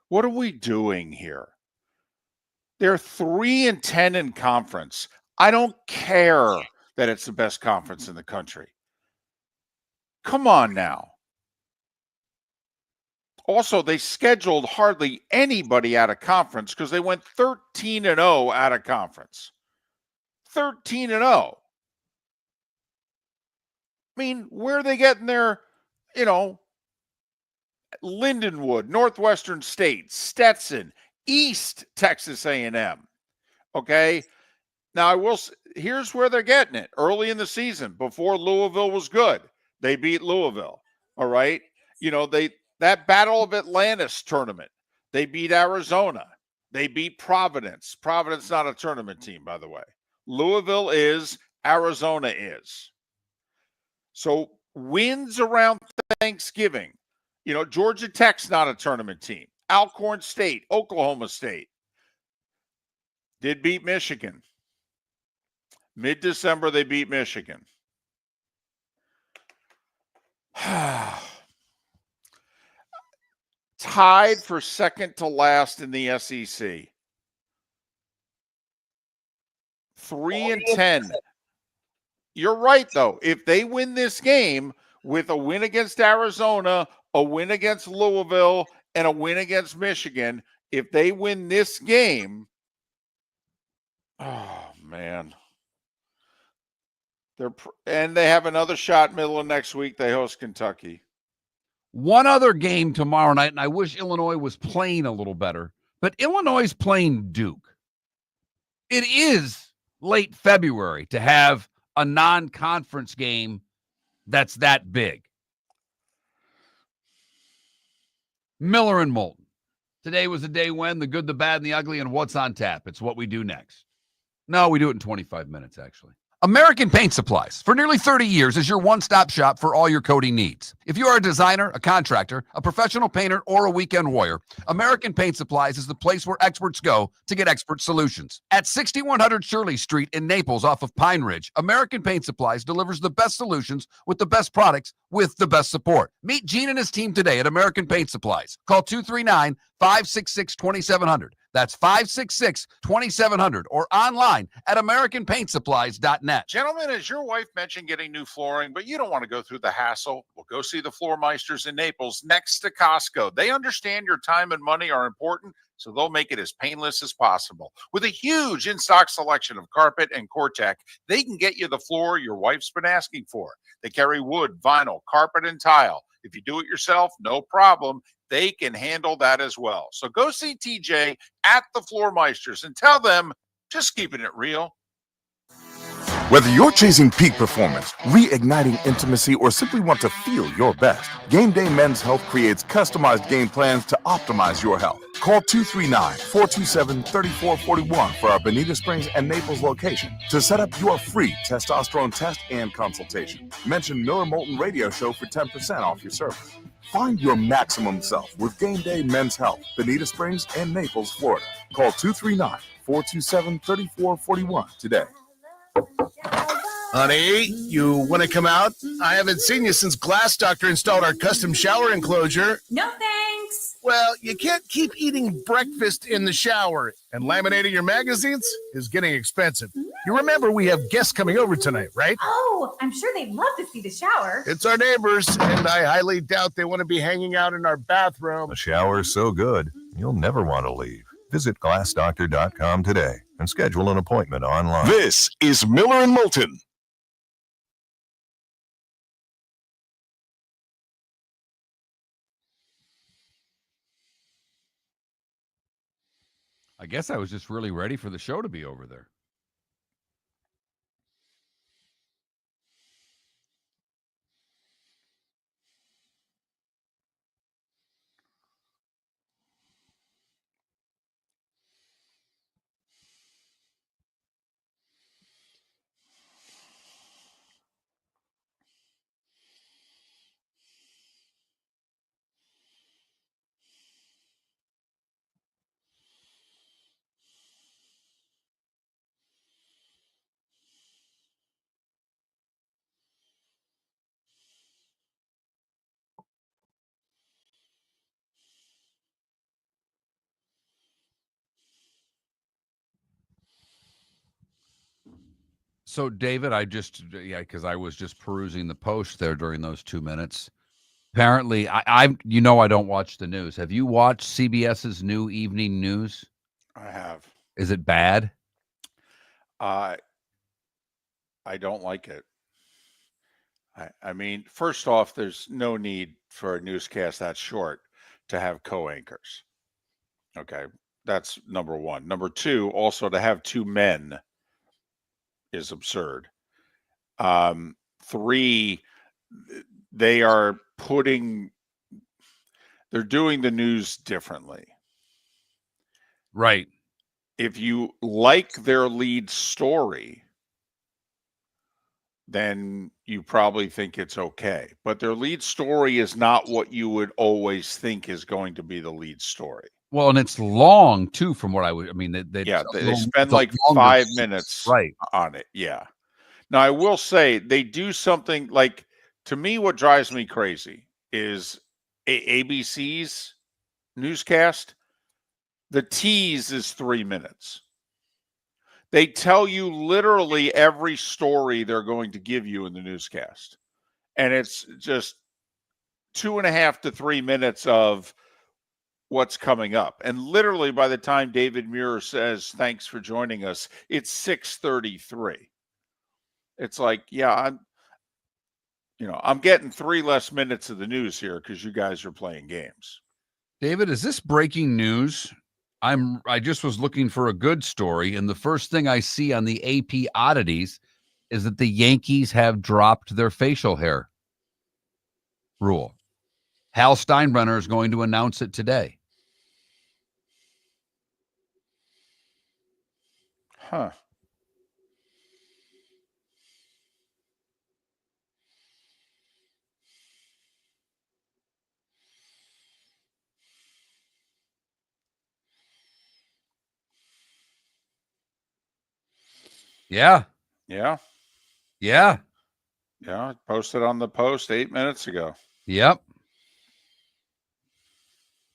What are we doing here? They're 3-10 in conference. I don't care that it's the best conference in the country. Come on now. Also, they scheduled hardly anybody out of conference because they went 13-0 out of conference. 13-0. I mean, where are they getting their, Lindenwood, Northwestern State, Stetson, East Texas A&M. Okay? Now, here's where they're getting it. Early in the season, before Louisville was good, they beat Louisville. All right? That Battle of Atlantis tournament, they beat Arizona. They beat Providence. Providence not a tournament team, by the way. Louisville is, Arizona is. So wins around Thanksgiving. Georgia Tech's not a tournament team. Alcorn State, Oklahoma State did beat Michigan. Mid-December, they beat Michigan. Tied for second to last in the SEC. 3-10. You're right, though. If they win this game with a win against Arizona, a win against Louisville, and a win against Michigan, if they win this game, oh, man. And they have another shot middle of next week. They host Kentucky. One other game tomorrow night, and I wish Illinois was playing a little better, but Illinois is playing Duke. It is late February to have a non-conference game that's that big. Miller and Moulton. Today was the day when the good, the bad, and the ugly, and what's on tap. It's what we do next. No, we do it in 25 minutes, actually. American Paint Supplies, for nearly 30 years, is your one-stop shop for all your coating needs. If you are a designer, a contractor, a professional painter, or a weekend warrior, American Paint Supplies is the place where experts go to get expert solutions. At 6100 Shirley Street in Naples off of Pine Ridge, American Paint Supplies delivers the best solutions with the best products with the best support. Meet Gene and his team today at American Paint Supplies. Call 239-566-2700. That's 566-2700 or online at AmericanPaintSupplies.net. Gentlemen, as your wife mentioned getting new flooring, but you don't want to go through the hassle, well, go see the Floor Meisters in Naples next to Costco. They understand your time and money are important, so they'll make it as painless as possible. With a huge in-stock selection of carpet and Cortec, they can get you the floor your wife's been asking for. They carry wood, vinyl, carpet, and tile. If you do it yourself, no problem. They can handle that as well. So go see TJ at the Floor Meisters and tell them, just keeping it real. Whether you're chasing peak performance, reigniting intimacy, or simply want to feel your best, Game Day Men's Health creates customized game plans to optimize your health. Call 239-427-3441 for our Bonita Springs and Naples location to set up your free testosterone test and consultation. Mention Miller Moulton Radio Show for 10% off your service. Find your maximum self with Game Day Men's Health, Bonita Springs and Naples, Florida. Call 239-427-3441 today. Honey, you want to come out? I haven't seen you since Glass Doctor installed our custom shower enclosure. No thanks. Well, you can't keep eating breakfast in the shower, and laminating your magazines is getting expensive. You remember we have guests coming over tonight, right? Oh, I'm sure they'd love to see the shower. It's our neighbors, and I highly doubt they want to be hanging out in our bathroom. The shower is so good, you'll never want to leave. Visit glassdoctor.com today and schedule an appointment online. This is Miller and Moulton. I guess I was just really ready for the show to be over there. So, David, because I was just perusing the post there during those 2 minutes. Apparently, I don't watch the news. Have you watched CBS's new evening news? I have. Is it bad? I don't like it. I mean, first off, there's no need for a newscast that short to have co-anchors. Okay, that's number one. Number two, also to have two men is absurd. Three, they're doing the news differently. Right. If you like their lead story, then you probably think it's okay. But their lead story is not what you would always think is going to be the lead story. Well, and it's long too, from what they spend like 5 minutes on it. Yeah. Now I will say they do something like, to me, what drives me crazy is ABC's newscast. The tease is 3 minutes. They tell you literally every story they're going to give you in the newscast. And it's just 2.5 to 3 minutes of what's coming up. And literally by the time David Muir says, thanks for joining us, it's 6:33. It's like, yeah, I'm getting 3 less minutes of the news here because you guys are playing games. David, is this breaking news? I just was looking for a good story, and the first thing I see on the AP oddities is that the Yankees have dropped their facial hair rule. Hal Steinbrenner is going to announce it today. Huh. Yeah. Yeah. Yeah. Yeah. Posted on the post 8 minutes ago. Yep.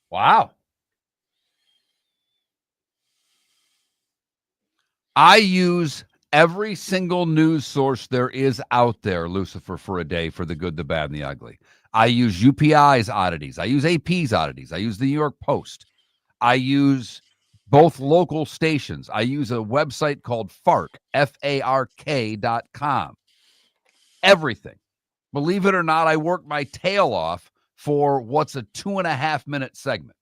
Wow. I use every single news source there is out there, Lucifer, for a day, for the good, the bad, and the ugly. I use UPI's oddities. I use AP's oddities. I use the New York Post. I use both local stations. I use a website called FARK, FARK.com. Everything. Believe it or not, I work my tail off for what's a 2.5 minute segment,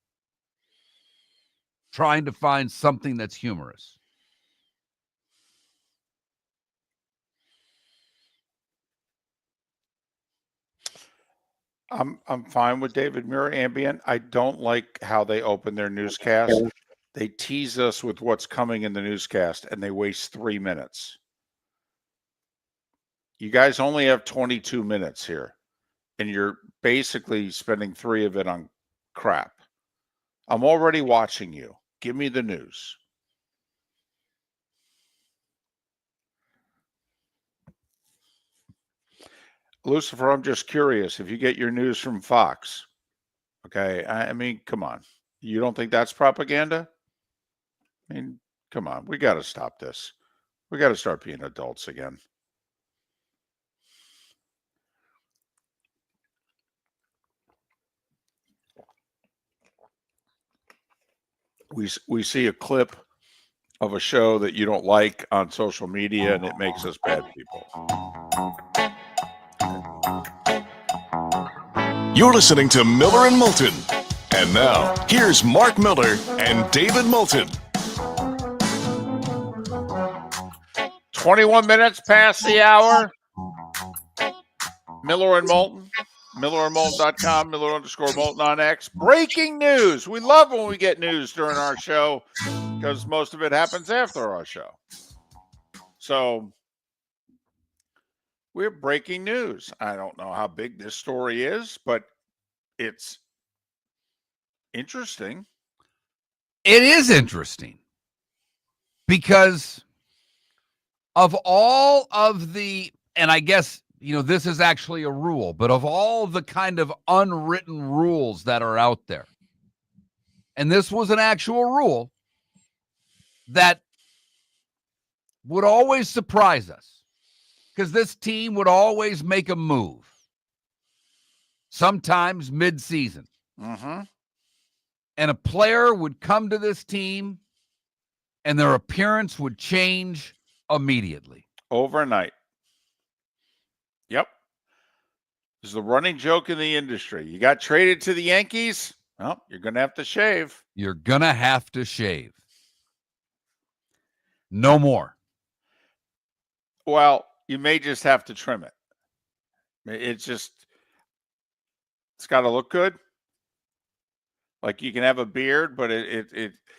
trying to find something that's humorous. I'm fine with David Muir ambient. I don't like how they open their newscast. They tease us with what's coming in the newscast, and they waste 3 minutes. You guys only have 22 minutes here, and you're basically spending 3 of it on crap. I'm already watching you. Give me the news. Lucifer, I'm just curious if you get your news from Fox. Okay. I mean, come on. You don't think that's propaganda? I mean, come on. We got to stop this. We got to start being adults again. We see a clip of a show that you don't like on social media, and it makes us bad people. You're listening to Miller and Moulton. And now, here's Mark Miller and David Moulton. 21 minutes past the hour. Miller and Moulton. MillerandMoulton.com, Miller_Moulton on X. Breaking news. We love when we get news during our show because most of it happens after our show. So we're breaking news. I don't know how big this story is, but it's interesting. It is interesting because of all of the, and I guess, this is actually a rule, but of all the kind of unwritten rules that are out there, and this was an actual rule that would always surprise us because this team would always make a move, sometimes mid-season. Mm-hmm. And a player would come to this team and their appearance would change immediately. Overnight. Yep. This is the running joke in the industry. You got traded to the Yankees? Well, you're going to have to shave. You're going to have to shave. No more. Well, you may just have to trim it. It's got to look good. Like you can have a beard, but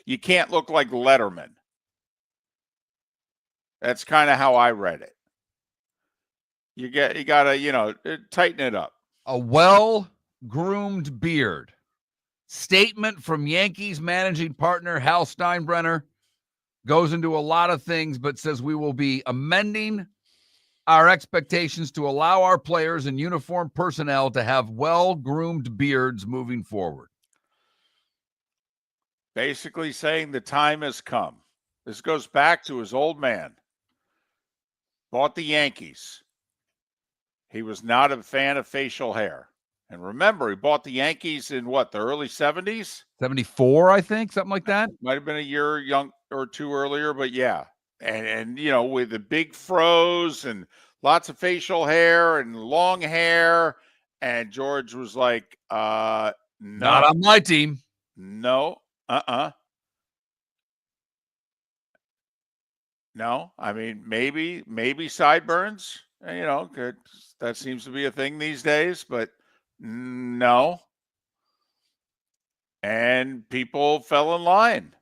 you can't look like Letterman. That's kind of how I read it. You got to, tighten it up. A well-groomed beard. Statement from Yankees managing partner Hal Steinbrenner goes into a lot of things, but says we will be amending our expectations to allow our players and uniform personnel to have well-groomed beards moving forward. Basically saying the time has come. This goes back to his old man. Bought the Yankees. He was not a fan of facial hair. And remember, he bought the Yankees in the early 70s? 74, I think, something like that. Might have been a year young or two earlier, but yeah. And with the big fros and lots of facial hair and long hair. And George was like, no. Not on my team. No. No, I mean, maybe sideburns, that seems to be a thing these days, but no. And people fell in line.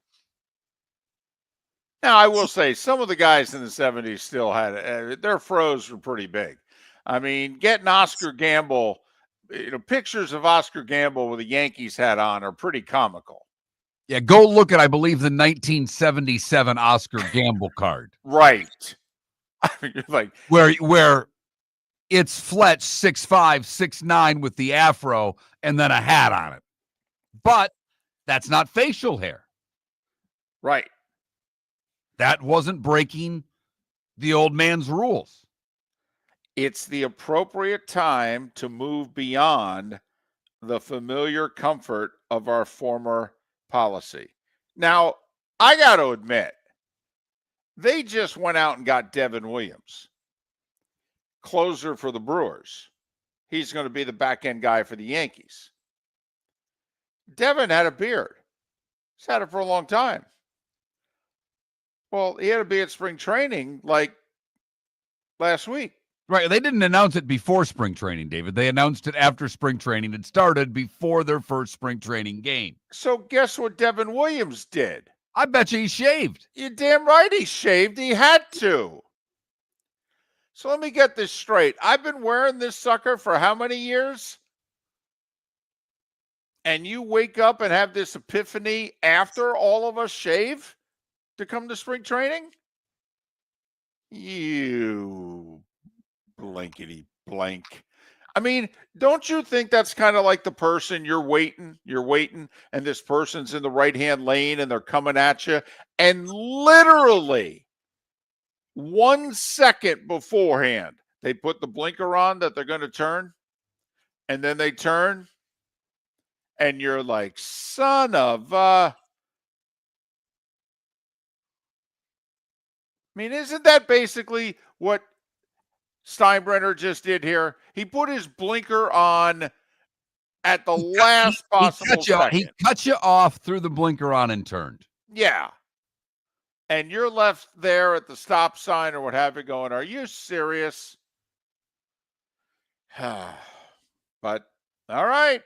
Now, I will say some of the guys in the 70s still had their fros were pretty big. I mean, getting Oscar Gamble, pictures of Oscar Gamble with a Yankees hat on are pretty comical. Yeah, go look at, I believe, the 1977 Oscar Gamble card. Right. I mean, you're like where it's Fletch 6'5", 6'9" with the afro and then a hat on it. But that's not facial hair. Right. That wasn't breaking the old man's rules. It's the appropriate time to move beyond the familiar comfort of our former policy. Now, I got to admit, they just went out and got Devin Williams, closer for the Brewers. He's going to be the back-end guy for the Yankees. Devin had a beard. He's had it for a long time. Well, he had to be at spring training like last week. Right. They didn't announce it before spring training, David. They announced it after spring training. It started before their first spring training game. So guess what Devin Williams did? I bet you he shaved. You're damn right he shaved. He had to. So let me get this straight. I've been wearing this sucker for how many years? And you wake up and have this epiphany after all of us shave to come to spring training? You blankety blank. I mean, don't you think that's kind of like the person you're waiting, and this person's in the right-hand lane and they're coming at you, and literally 1 second beforehand, they put the blinker on that they're going to turn, and then they turn, and you're like, son of a... I mean, isn't that basically what Steinbrenner just did here? He put his blinker on at the last possible second. He cut you off, threw the blinker on, and turned. Yeah. and you're left there at the stop sign or what have you going, are you serious? But, all right.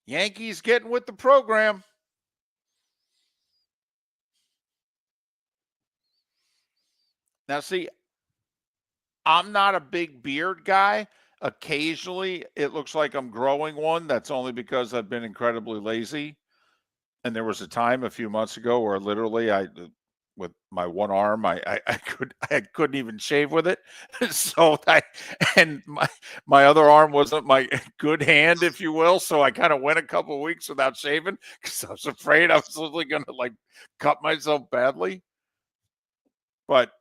Yankees getting with the program. Now, see, I'm not a big beard guy. Occasionally, it looks like I'm growing one. That's only because I've been incredibly lazy. And there was a time a few months ago where literally with my one arm, I couldn't even shave with it. And my other arm wasn't my good hand, if you will. So I kind of went a couple of weeks without shaving because I was afraid I was literally going to like cut myself badly. But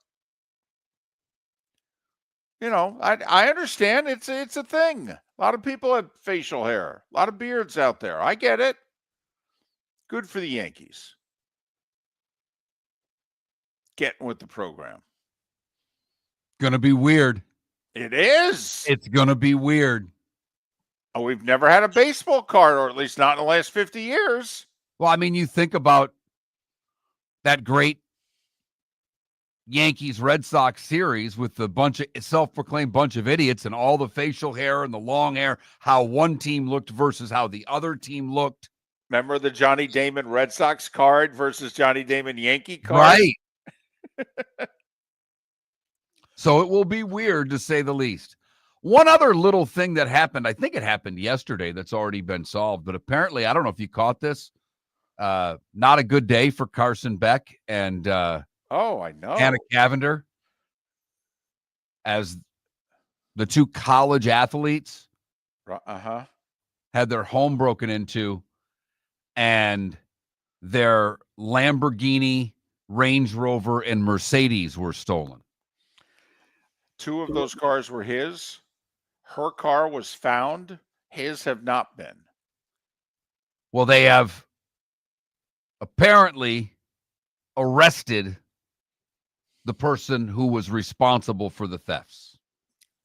I understand it's a thing. A lot of people have facial hair, a lot of beards out there. I get it. Good for the Yankees. Getting with the program. Gonna be weird. It is. It's gonna be weird. Oh, we've never had a baseball card, or at least not in the last 50 years. Well, I mean, you think about that great Yankees-Red Sox series with the bunch of self-proclaimed bunch of idiots and all the facial hair and the long hair, how one team looked versus how the other team looked. Remember the Johnny Damon Red Sox card versus Johnny Damon Yankee card? Right. So it will be weird, to say the least. One other little thing that happened, I think it happened yesterday, that's already been solved, but apparently, I don't know if you caught this, not a good day for Carson Beck and oh, I know. Hannah Cavender as the two college athletes had their home broken into and their Lamborghini, Range Rover, and Mercedes were stolen. 2 of those cars were his. Her car was found. His have not been. Well, they have apparently arrested the person who was responsible for the thefts.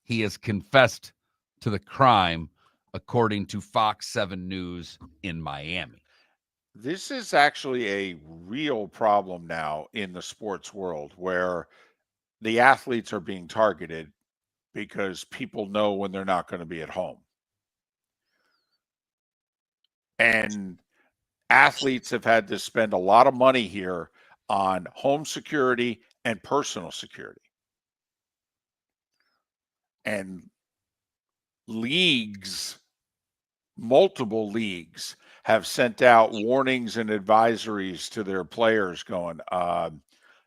He has confessed to the crime, according to Fox 7 News in Miami. This is actually a real problem now in the sports world where the athletes are being targeted because people know when they're not going to be at home. And athletes have had to spend a lot of money here on home security and personal security. And leagues, multiple leagues, have sent out warnings and advisories to their players going,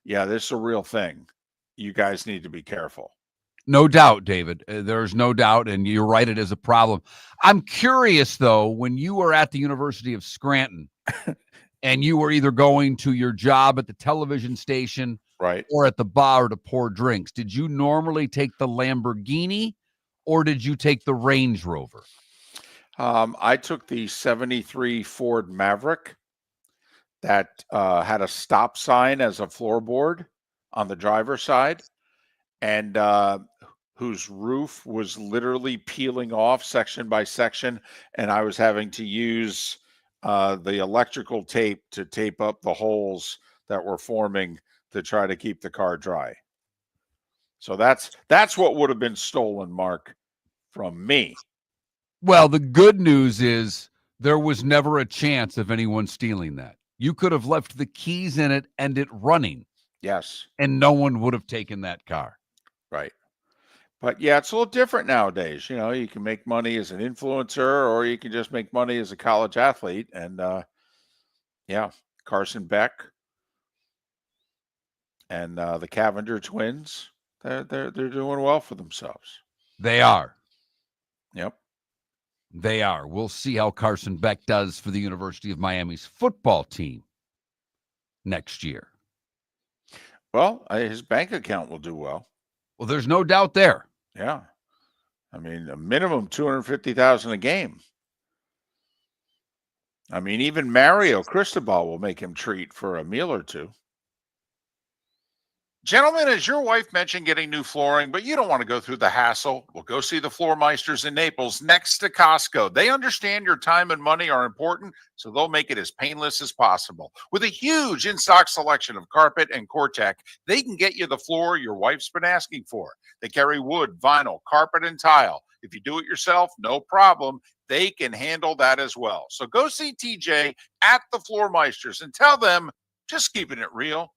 yeah, this is a real thing. You guys need to be careful. No doubt, David. There's no doubt, and you're right, it is a problem. I'm curious, though, when you were at the University of Scranton and you were either going to your job at the television station or at the bar to pour drinks, did you normally take the Lamborghini or did you take the Range Rover? I took the 73 Ford Maverick that had a stop sign as a floorboard on the driver's side, and whose roof was literally peeling off section by section, and I was having to use the electrical tape to tape up the holes that were forming to try to keep the car dry. So that's what would have been stolen, Mark, from me. Well, the good news is there was never a chance of anyone stealing that. You could have left the keys in it and it running. Yes. And no one would have taken that car. Right. But yeah, it's a little different nowadays. You know, you can make money as an influencer or you can just make money as a college athlete. And yeah, Carson Beck and the Cavender twins, they're doing well for themselves. They are. Yep. They are. We'll see how Carson Beck does for the University of Miami's football team next year. Well, his bank account will do well. Well, there's no doubt there. Yeah. I mean, a minimum $250,000 a game. I mean, even Mario Cristobal will make him treat for a meal or two. Gentlemen, as your wife mentioned getting new flooring, but you don't want to go through the hassle, well, go see the Floor Meisters in Naples next to Costco. They understand your time and money are important, so they'll make it as painless as possible. With a huge in-stock selection of carpet and Cortec, they can get you the floor your wife's been asking for. They carry wood, vinyl, carpet, and tile. If you do it yourself, no problem. They can handle that as well. So go see TJ at the Floor Meisters and tell them, just keeping it real.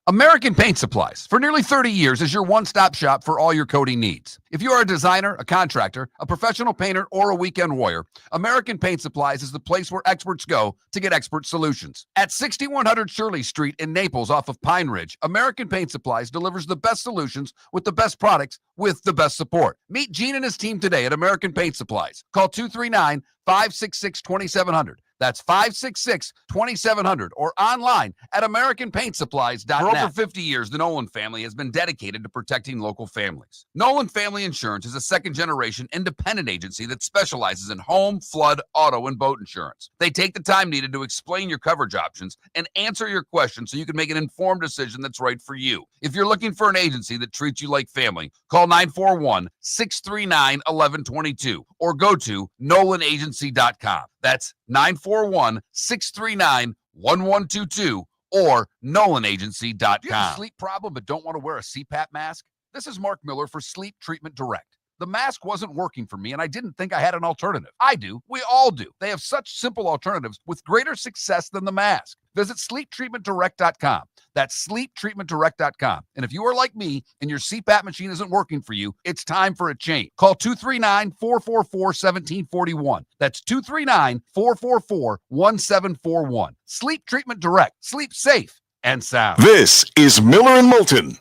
American Paint Supplies, for nearly 30 years, is your one-stop shop for all your coating needs. If you are a designer, a contractor, a professional painter, or a weekend warrior, American Paint Supplies is the place where experts go to get expert solutions. At 6100 Shirley Street in Naples off of Pine Ridge, American Paint Supplies delivers the best solutions with the best products with the best support. Meet Gene and his team today at American Paint Supplies. Call 239-566-2700. That's 566-2700 or online at AmericanPaintSupplies.net. For over 50 years, the Nolan family has been dedicated to protecting local families. Nolan Family Insurance is a second-generation independent agency that specializes in home, flood, auto, and boat insurance. They take the time needed to explain your coverage options and answer your questions so you can make an informed decision that's right for you. If you're looking for an agency that treats you like family, call 941-639-1122 or go to NolanAgency.com. That's 941-639-1122 or NolanAgency.com. Do you have a sleep problem but don't want to wear a CPAP mask? This is Mark Miller for Sleep Treatment Direct. The mask wasn't working for me, and I didn't think I had an alternative. I do. We all do. They have such simple alternatives with greater success than the mask. Visit SleepTreatmentDirect.com. That's SleepTreatmentDirect.com. And if you are like me and your CPAP machine isn't working for you, it's time for a change. Call 239-444-1741. That's 239-444-1741. Sleep Treatment Direct. Sleep safe and sound. This is Miller and Moulton.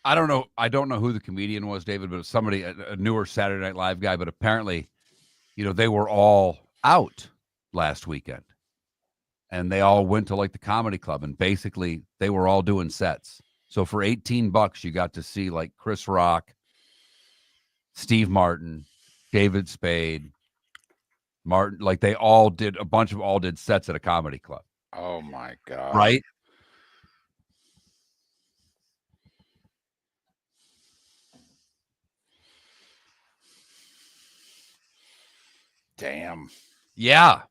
I don't know who the comedian was, David, but somebody, a newer Saturday Night Live guy, but apparently, they were all out last weekend and they all went to like the comedy club and basically they were all doing sets. So for $18, you got to see like Chris Rock, Steve Martin, David Spade, Martin, like they all did did sets at a comedy club. Oh my God. Right? Damn. Yeah.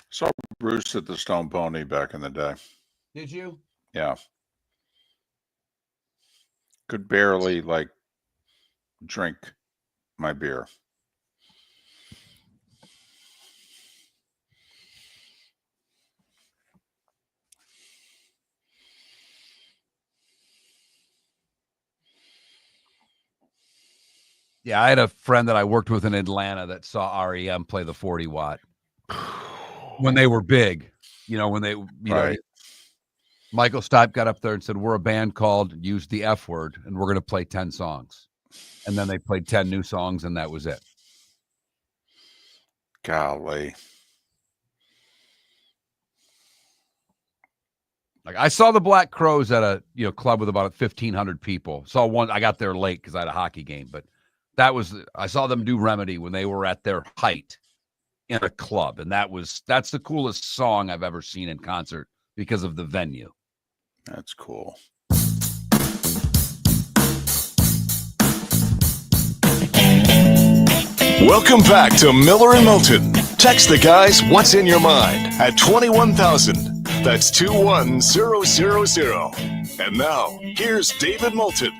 Saw Bruce at the Stone Pony back in the day. Did you? Yeah. Could barely drink my beer. Yeah, I had a friend that I worked with in Atlanta that saw REM play the 40 watt when they were big. When they, Right. Michael Stipe got up there and said, "We're a band called Use the F Word, and we're going to play 10 songs." And then they played 10 new songs, and that was it. Golly. Like I saw the Black Crowes at a club with about 1,500 people. Saw one. I got there late because I had a hockey game, but I saw them do Remedy when they were at their height in a club, and that's the coolest song I've ever seen in concert because of the venue. That's cool. Welcome back to Miller and Moulton. Text the guys what's in your mind at 21,000. That's 21000. And now, here's David Moulton.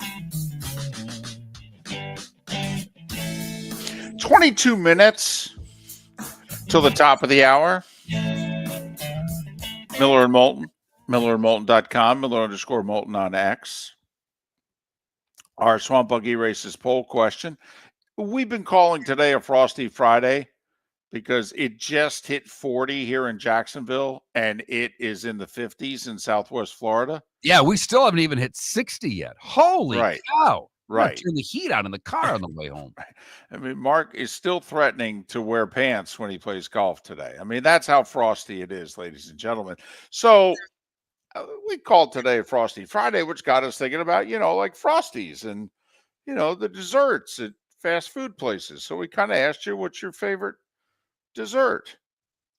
22 minutes till the top of the hour. Miller and Moulton. MillerandMoulton.com. Miller_Moulton on X. Our Swamp Buggy Races poll question. We've been calling today a Frosty Friday because it just hit 40 here in Jacksonville, and it is in the 50s in Southwest Florida. Yeah, we still haven't even hit 60 yet. Holy cow. Right. Turn the heat on in the car on the way home. I mean, Mark is still threatening to wear pants when he plays golf today. I mean, that's how frosty it is, ladies and gentlemen. So we called today Frosty Friday, which got us thinking about, like Frosties and, the desserts at fast food places. So we kind of asked you, what's your favorite dessert?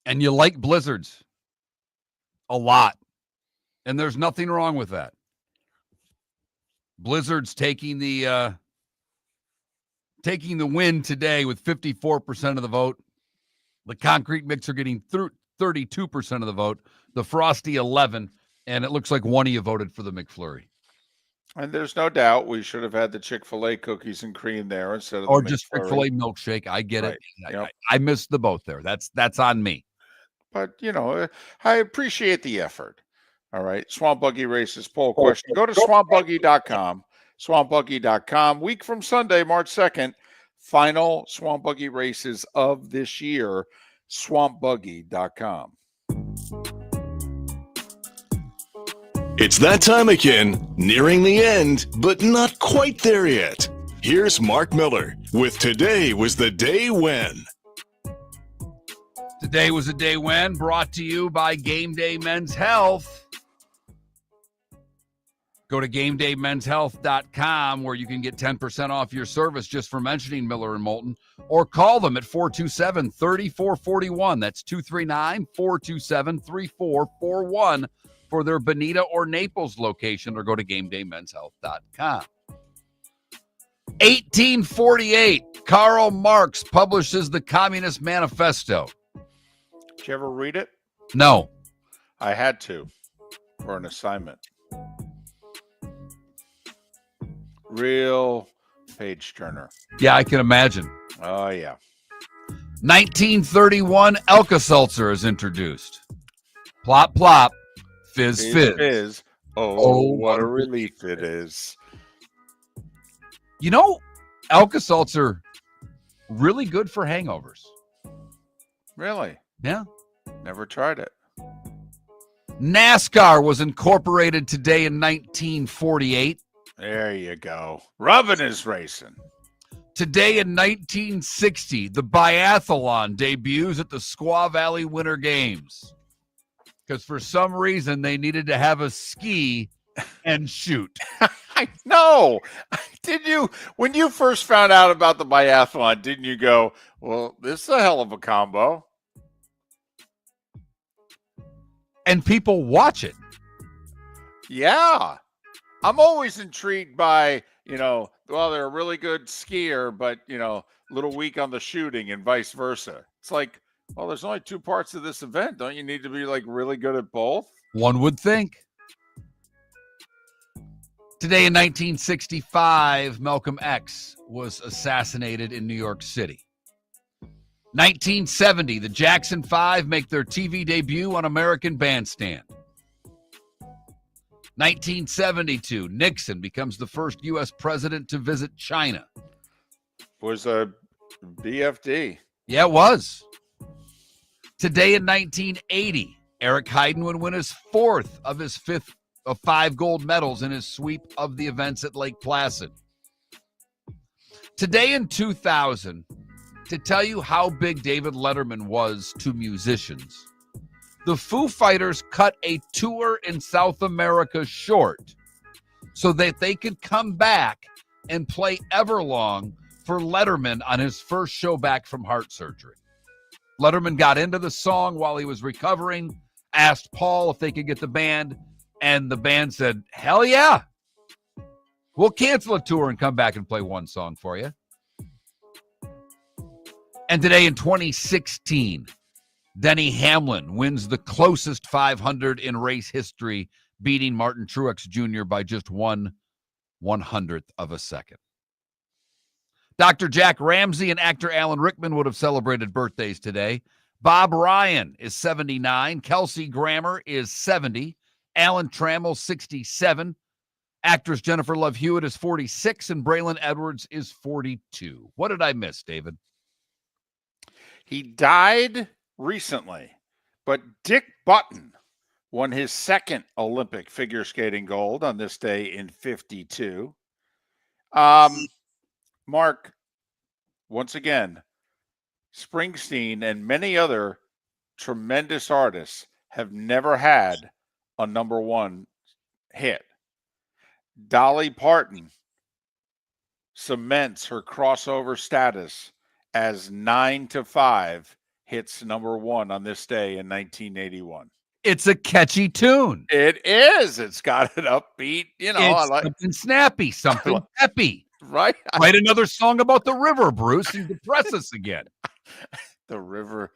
And you like blizzards a lot. And there's nothing wrong with that. Blizzard's taking the win today with 54% of the vote. The concrete mixer getting 32% of the vote. The Frosty 11, and it looks like one of you voted for the McFlurry. And there's no doubt we should have had the Chick-fil-A cookies and cream there instead of or the just Chick-fil-A milkshake. I get it. Yep. I missed the boat there. That's on me. But I appreciate the effort. All right. Swamp Buggy Races poll question. Go to swampbuggy.com. Swampbuggy.com. Week from Sunday, March 2nd. Final Swamp Buggy Races of this year. Swampbuggy.com. It's that time again, nearing the end, but not quite there yet. Here's Mark Miller with Today Was the Day When. Today was a day when, brought to you by Game Day Men's Health. Go to GameDayMen'sHealth.com where you can get 10% off your service just for mentioning Miller and Moulton, or call them at 427-3441. That's 239-427-3441 for their Bonita or Naples location, or go to GameDayMen'sHealth.com. 1848, Karl Marx publishes the Communist Manifesto. Did you ever read it? No. I had to for an assignment. Real page turner. Yeah, I can imagine. Oh, yeah. 1931, Alka-Seltzer is introduced. Plop, plop, fizz, fizz. Fizz. Oh, what a relief it is. You know, Alka-Seltz are really good for hangovers. Really? Yeah. Never tried it. NASCAR was incorporated today in 1948. There you go. Rubbing is racing. Today in 1960, the biathlon debuts at the Squaw Valley Winter Games. Because for some reason, they needed to have a ski and shoot. I know. Did you, when you first found out about the biathlon, didn't you go, well, this is a hell of a combo? And people watch it. Yeah. I'm always intrigued by, well, they're a really good skier, but, a little weak on the shooting and vice versa. It's like, well, there's only two parts of this event. Don't you need to be like really good at both? One would think. Today in 1965, Malcolm X was assassinated in New York City. 1970, the Jackson 5 make their TV debut on American Bandstand. 1972, Nixon becomes the first U.S. president to visit China. Was a BFD. Yeah, it was. Today in 1980, Eric Heiden would win his fourth of his fifth of 5 gold medals in his sweep of the events at Lake Placid. Today in 2000, to tell you how big David Letterman was to musicians, the Foo Fighters cut a tour in South America short so that they could come back and play Everlong for Letterman on his first show back from heart surgery. Letterman got into the song while he was recovering, asked Paul if they could get the band, and the band said, hell yeah. We'll cancel a tour and come back and play one song for you. And today in 2016, Denny Hamlin wins the closest 500 in race history, beating Martin Truex Jr. by just 1/100th of a second. Dr. Jack Ramsey and actor Alan Rickman would have celebrated birthdays today. Bob Ryan is 79. Kelsey Grammer is 70. Alan Trammell, 67. Actress Jennifer Love Hewitt is 46. And Braylon Edwards is 42. What did I miss, David? He died recently, but Dick Button won his second Olympic figure skating gold on this day in 52. Mark, once again, Springsteen and many other tremendous artists have never had a number one hit. Dolly Parton cements her crossover status as 9 to 5 hits number one on this day in 1981. It's a catchy tune. It is. It's got an upbeat, It's I like something snappy, something peppy. Right? Write another song about the river, Bruce, and depress us again. The river,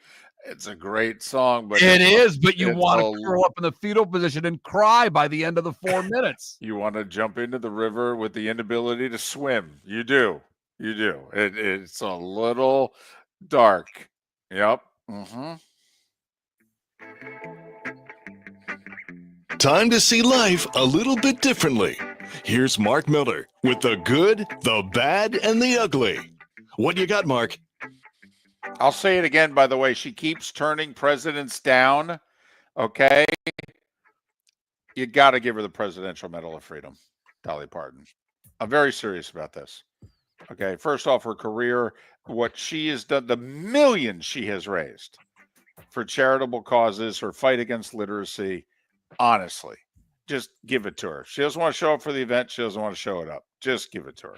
it's a great song, but It is, but you it's want to curl up in the fetal position and cry by the end of the 4 minutes. You want to jump into the river with the inability to swim. You do. You do. It's a little dark. Yep. Mm-hmm. Time to see life a little bit differently. Here's Mark Miller with the good, the bad, and the ugly. What you got, Mark? I'll say it again, by the way. She keeps turning presidents down. Okay. You got to give her the Presidential Medal of Freedom, Dolly Parton. I'm very serious about this. Okay. First off, her career, what she has done, the millions she has raised for charitable causes, her fight against literacy. Honestly, just give it to her. She doesn't want to show up for the event. She doesn't want to show it up. Just give it to her.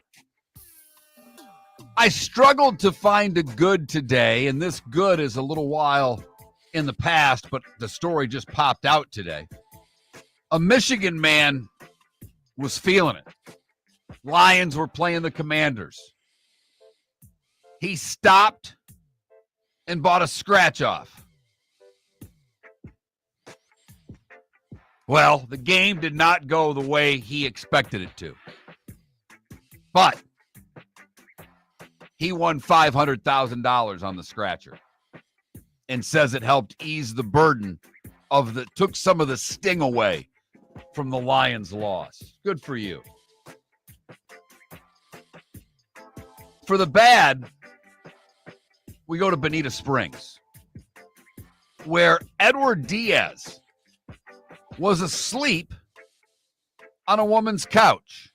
I struggled to find a good today, and this good is a little while in the past, but the story just popped out today. A Michigan man was feeling it. Lions were playing the Commanders. He stopped and bought a scratch-off. Well, the game did not go the way he expected it to. But he won $500,000 on the scratcher and says it helped ease the burden took some of the sting away from the Lions' loss. Good for you. For the bad, we go to Bonita Springs, where Edward Diaz was asleep on a woman's couch.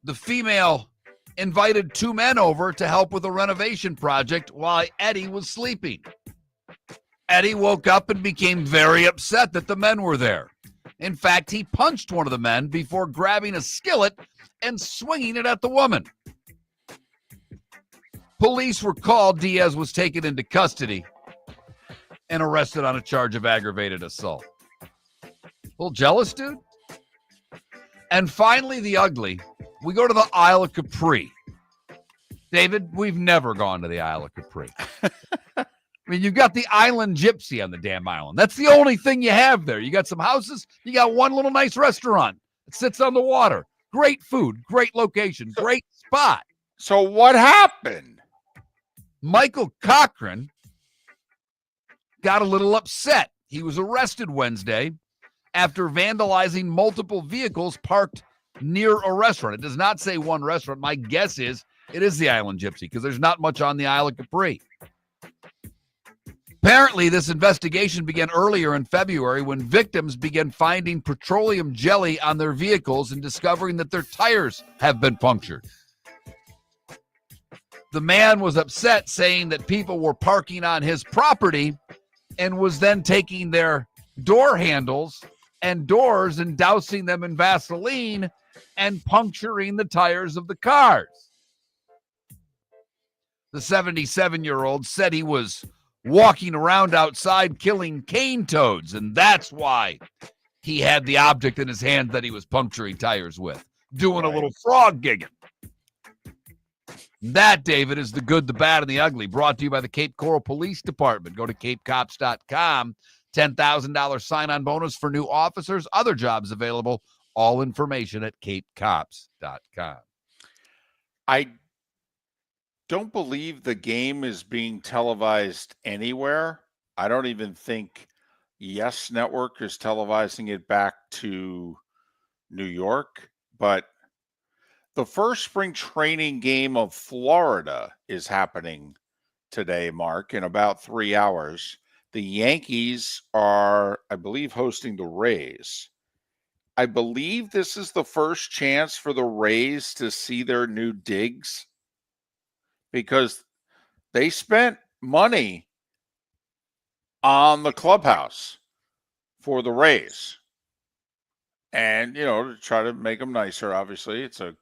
The female invited two men over to help with a renovation project while Eddie was sleeping. Eddie woke up and became very upset that the men were there. In fact, he punched one of the men before grabbing a skillet and swinging it at the woman. Police were called. Diaz was taken into custody and arrested on a charge of aggravated assault. A little jealous, dude? And finally, the ugly. We go to the Isle of Capri. David, we've never gone to the Isle of Capri. I mean, you've got the island gypsy on the damn island. That's the only thing you have there. You got some houses. You got one little nice restaurant that sits on the water. Great food, great location, great spot. So what happened? Michael Cochran got a little upset. He was arrested Wednesday after vandalizing multiple vehicles parked near a restaurant. It does not say one restaurant. My guess is it is the Island Gypsy because there's not much on the Isle of Capri. Apparently, this investigation began earlier in February when victims began finding petroleum jelly on their vehicles and discovering that their tires have been punctured. The man was upset, saying that people were parking on his property and was then taking their door handles and doors and dousing them in Vaseline and puncturing the tires of the cars. The 77-year-old said he was walking around outside killing cane toads, and that's why he had the object in his hand that he was puncturing tires with, doing a little frog gigging. That, David, is the good, the bad, and the ugly, brought to you by the Cape Coral Police Department. Go to capecops.com. $10,000 sign-on bonus for new officers. Other jobs available. All information at capecops.com. I don't believe the game is being televised anywhere. I don't even think Yes Network is televising it back to New York, but the first spring training game of Florida is happening today, Mark, in about 3 hours. The Yankees are, I believe, hosting the Rays. I believe this is the first chance for the Rays to see their new digs because they spent money on the clubhouse for the Rays. And, to try to make them nicer, obviously. It's a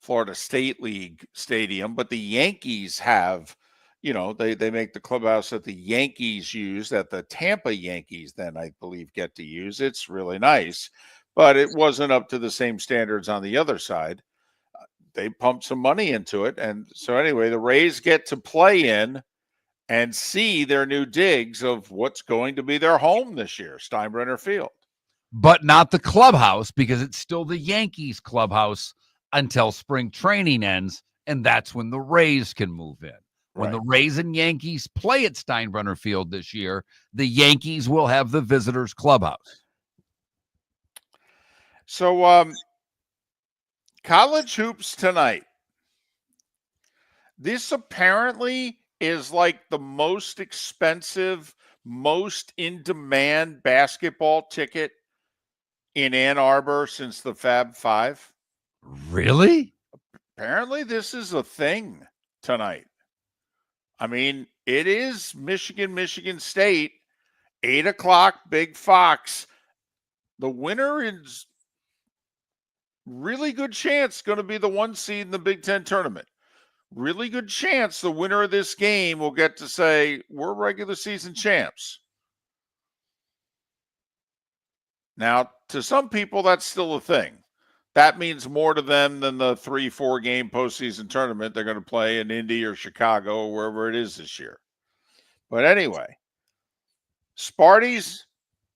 Florida State League stadium, but the Yankees have, they make the clubhouse that the Yankees use, that the Tampa Yankees then, I believe, get to use. It's really nice, but it wasn't up to the same standards on the other side. They pumped some money into it. And so anyway, the Rays get to play in and see their new digs of what's going to be their home this year, Steinbrenner Field. But not the clubhouse, because it's still the Yankees clubhouse until spring training ends, and that's when the Rays can move in. When the Rays and Yankees play at Steinbrenner Field this year, the Yankees will have the visitors clubhouse. So, college hoops tonight. This apparently is like the most expensive, most in-demand basketball ticket in Ann Arbor since the Fab Five. Really? Apparently this is a thing tonight. I mean, it is Michigan State, 8 o'clock, Big Fox. The winner is really good chance going to be the 1 seed in the Big Ten tournament. Really good chance the winner of this game will get to say, we're regular season champs. Now, to some people, that's still a thing. That means more to them than the 3-4 game postseason tournament they're going to play in Indy or Chicago or wherever it is this year. But anyway, Sparty's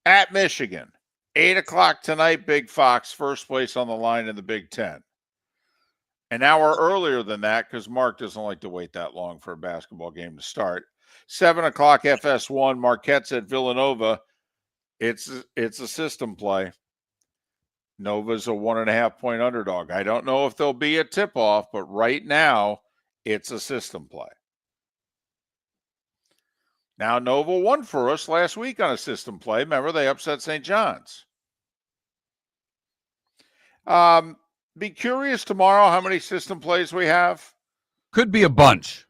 at Michigan. 8 o'clock tonight, Big Fox, first place on the line in the Big Ten. An hour earlier than that, because Mark doesn't like to wait that long for a basketball game to start. 7 o'clock, FS1, Marquette's at Villanova. It's a system play. Nova's a 1.5-point underdog. I don't know if there'll be a tip-off, but right now it's a system play. Now, Nova won for us last week on a system play. Remember, they upset St. John's. Be curious tomorrow how many system plays we have. Could be a bunch,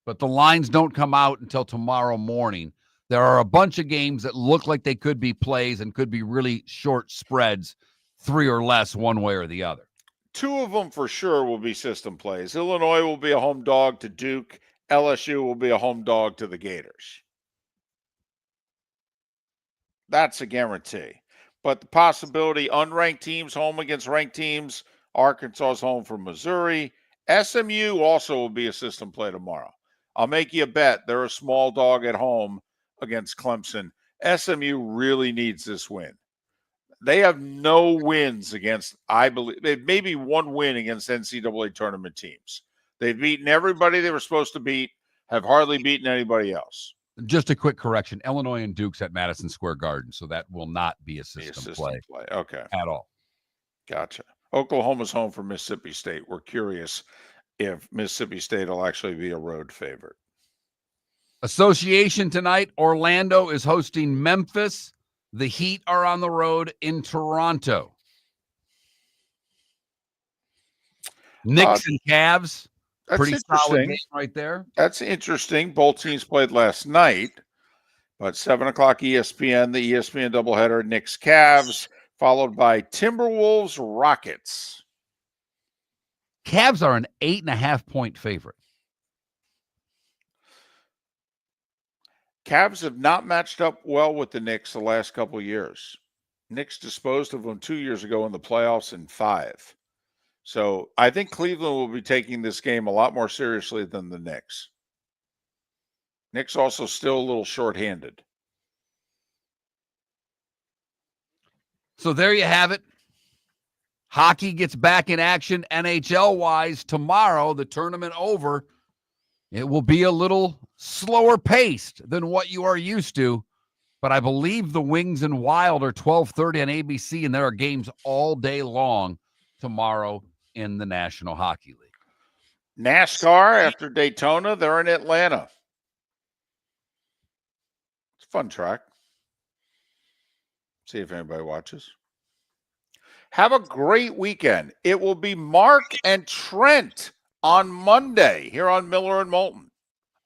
but the lines don't come out until tomorrow morning. There are a bunch of games that look like they could be plays and could be really short spreads, 3 or less one way or the other. 2 of them for sure will be system plays. Illinois will be a home dog to Duke. LSU will be a home dog to the Gators. That's a guarantee. But the possibility, unranked teams home against ranked teams, Arkansas's home for Missouri. SMU also will be a system play tomorrow. I'll make you a bet. They're a small dog at home against Clemson. SMU really needs this win. They have no wins against, I believe, maybe one win against NCAA tournament teams. They've beaten everybody they were supposed to beat, have hardly beaten anybody else. Just a quick correction. Illinois and Duke's at Madison Square Garden, so that will not be a system play. Okay. At all. Gotcha. Oklahoma's home for Mississippi State. We're curious if Mississippi State will actually be a road favorite. Association tonight, Orlando is hosting Memphis. The Heat are on the road in Toronto. Knicks and Cavs. Pretty solid game right there. That's interesting. Both teams played last night, but 7 o'clock ESPN, the ESPN doubleheader, Knicks Cavs, followed by Timberwolves Rockets. Cavs are an 8.5-point favorite. Cavs have not matched up well with the Knicks the last couple of years. Knicks disposed of them 2 years ago in the playoffs in 5. So I think Cleveland will be taking this game a lot more seriously than the Knicks. Knicks also still a little shorthanded. So there you have it. Hockey gets back in action NHL-wise tomorrow. The tournament over. It will be a little slower paced than what you are used to. But I believe the Wings and Wild are 12:30 on ABC, and there are games all day long tomorrow in the National Hockey League. NASCAR after Daytona, they're in Atlanta. It's a fun track. See if anybody watches. Have a great weekend. It will be Mark and Trent on Monday here on Miller and Moulton.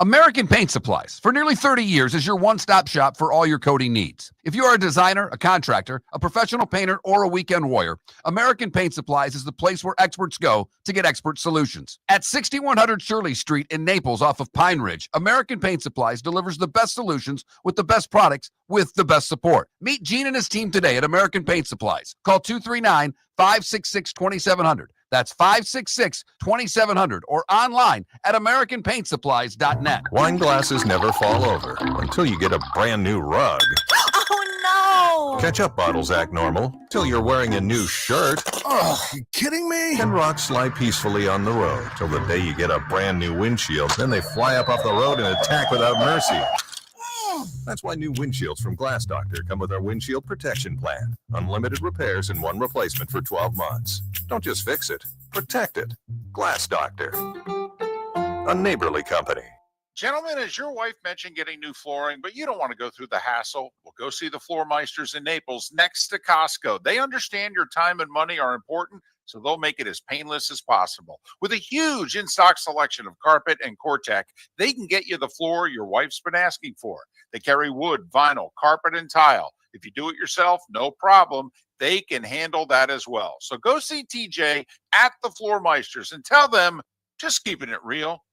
American Paint Supplies, for nearly 30 years, is your one-stop shop for all your coating needs. If you are a designer, a contractor, a professional painter, or a weekend warrior, American Paint Supplies is the place where experts go to get expert solutions. At 6100 Shirley Street in Naples off of Pine Ridge, American Paint Supplies delivers the best solutions with the best products with the best support. Meet Gene and his team today at American Paint Supplies. Call 239-566-2700. That's 566-2700 or online at AmericanPaintSupplies.net. Wine glasses never fall over until you get a brand new rug. Oh, no! Ketchup bottles act normal till you're wearing a new shirt. Oh, you kidding me? And rocks lie peacefully on the road till the day you get a brand new windshield. Then they fly up off the road and attack without mercy. That's why new windshields from Glass Doctor come with our windshield protection plan. Unlimited repairs and one replacement for 12 months. Don't just fix it, protect it. Glass Doctor. A neighborly company. Gentlemen, as your wife mentioned getting new flooring, but you don't want to go through the hassle, well, go see the Floor Meisters in Naples next to Costco. They understand your time and money are important, so they'll make it as painless as possible. With a huge in-stock selection of carpet and Cortec, they can get you the floor your wife's been asking for. They carry wood, vinyl, carpet, and tile. If you do it yourself, no problem. They can handle that as well. So go see TJ at the Floor Meisters and tell them, just keeping it real.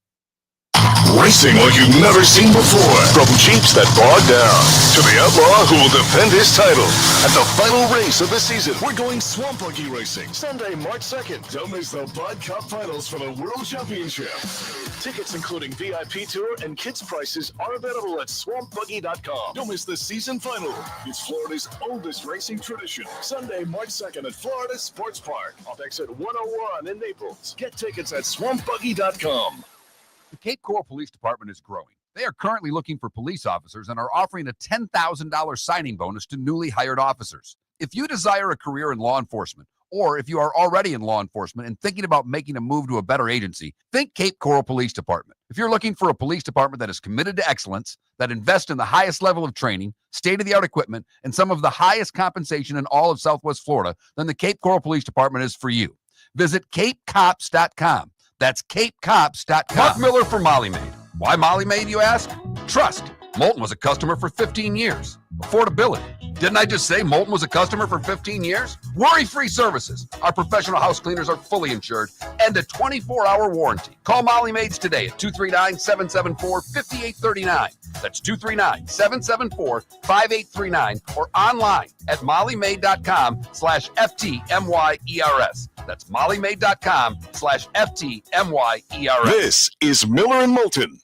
Racing like you've never seen before. From Jeeps that bog down to the outlaw who will defend his title. At the final race of the season, we're going Swamp Buggy Racing. Sunday, March 2nd. Don't miss the Bud Cup Finals for the World Championship. Tickets including VIP tour and kids prices are available at SwampBuggy.com. Don't miss the season final. It's Florida's oldest racing tradition. Sunday, March 2nd at Florida Sports Park off exit 101 in Naples. Get tickets at SwampBuggy.com. The Cape Coral Police Department is growing. They are currently looking for police officers and are offering a $10,000 signing bonus to newly hired officers. If you desire a career in law enforcement, or if you are already in law enforcement and thinking about making a move to a better agency, think Cape Coral Police Department. If you're looking for a police department that is committed to excellence, that invests in the highest level of training, state-of-the-art equipment, and some of the highest compensation in all of Southwest Florida, then the Cape Coral Police Department is for you. Visit capecops.com. That's capecops.com. Mark Miller for Molly Maid. Why Molly Maid, you ask? Trust. Moulton was a customer for 15 years. Affordability. Didn't I just say Moulton was a customer for 15 years? Worry-free services. Our professional house cleaners are fully insured and a 24-hour warranty. Call Molly Maids today at 239-774-5839. That's 239-774-5839 or online at mollymaid.com/FTMYERS. That's mollymaid.com/FTMYERS. This is Miller and Moulton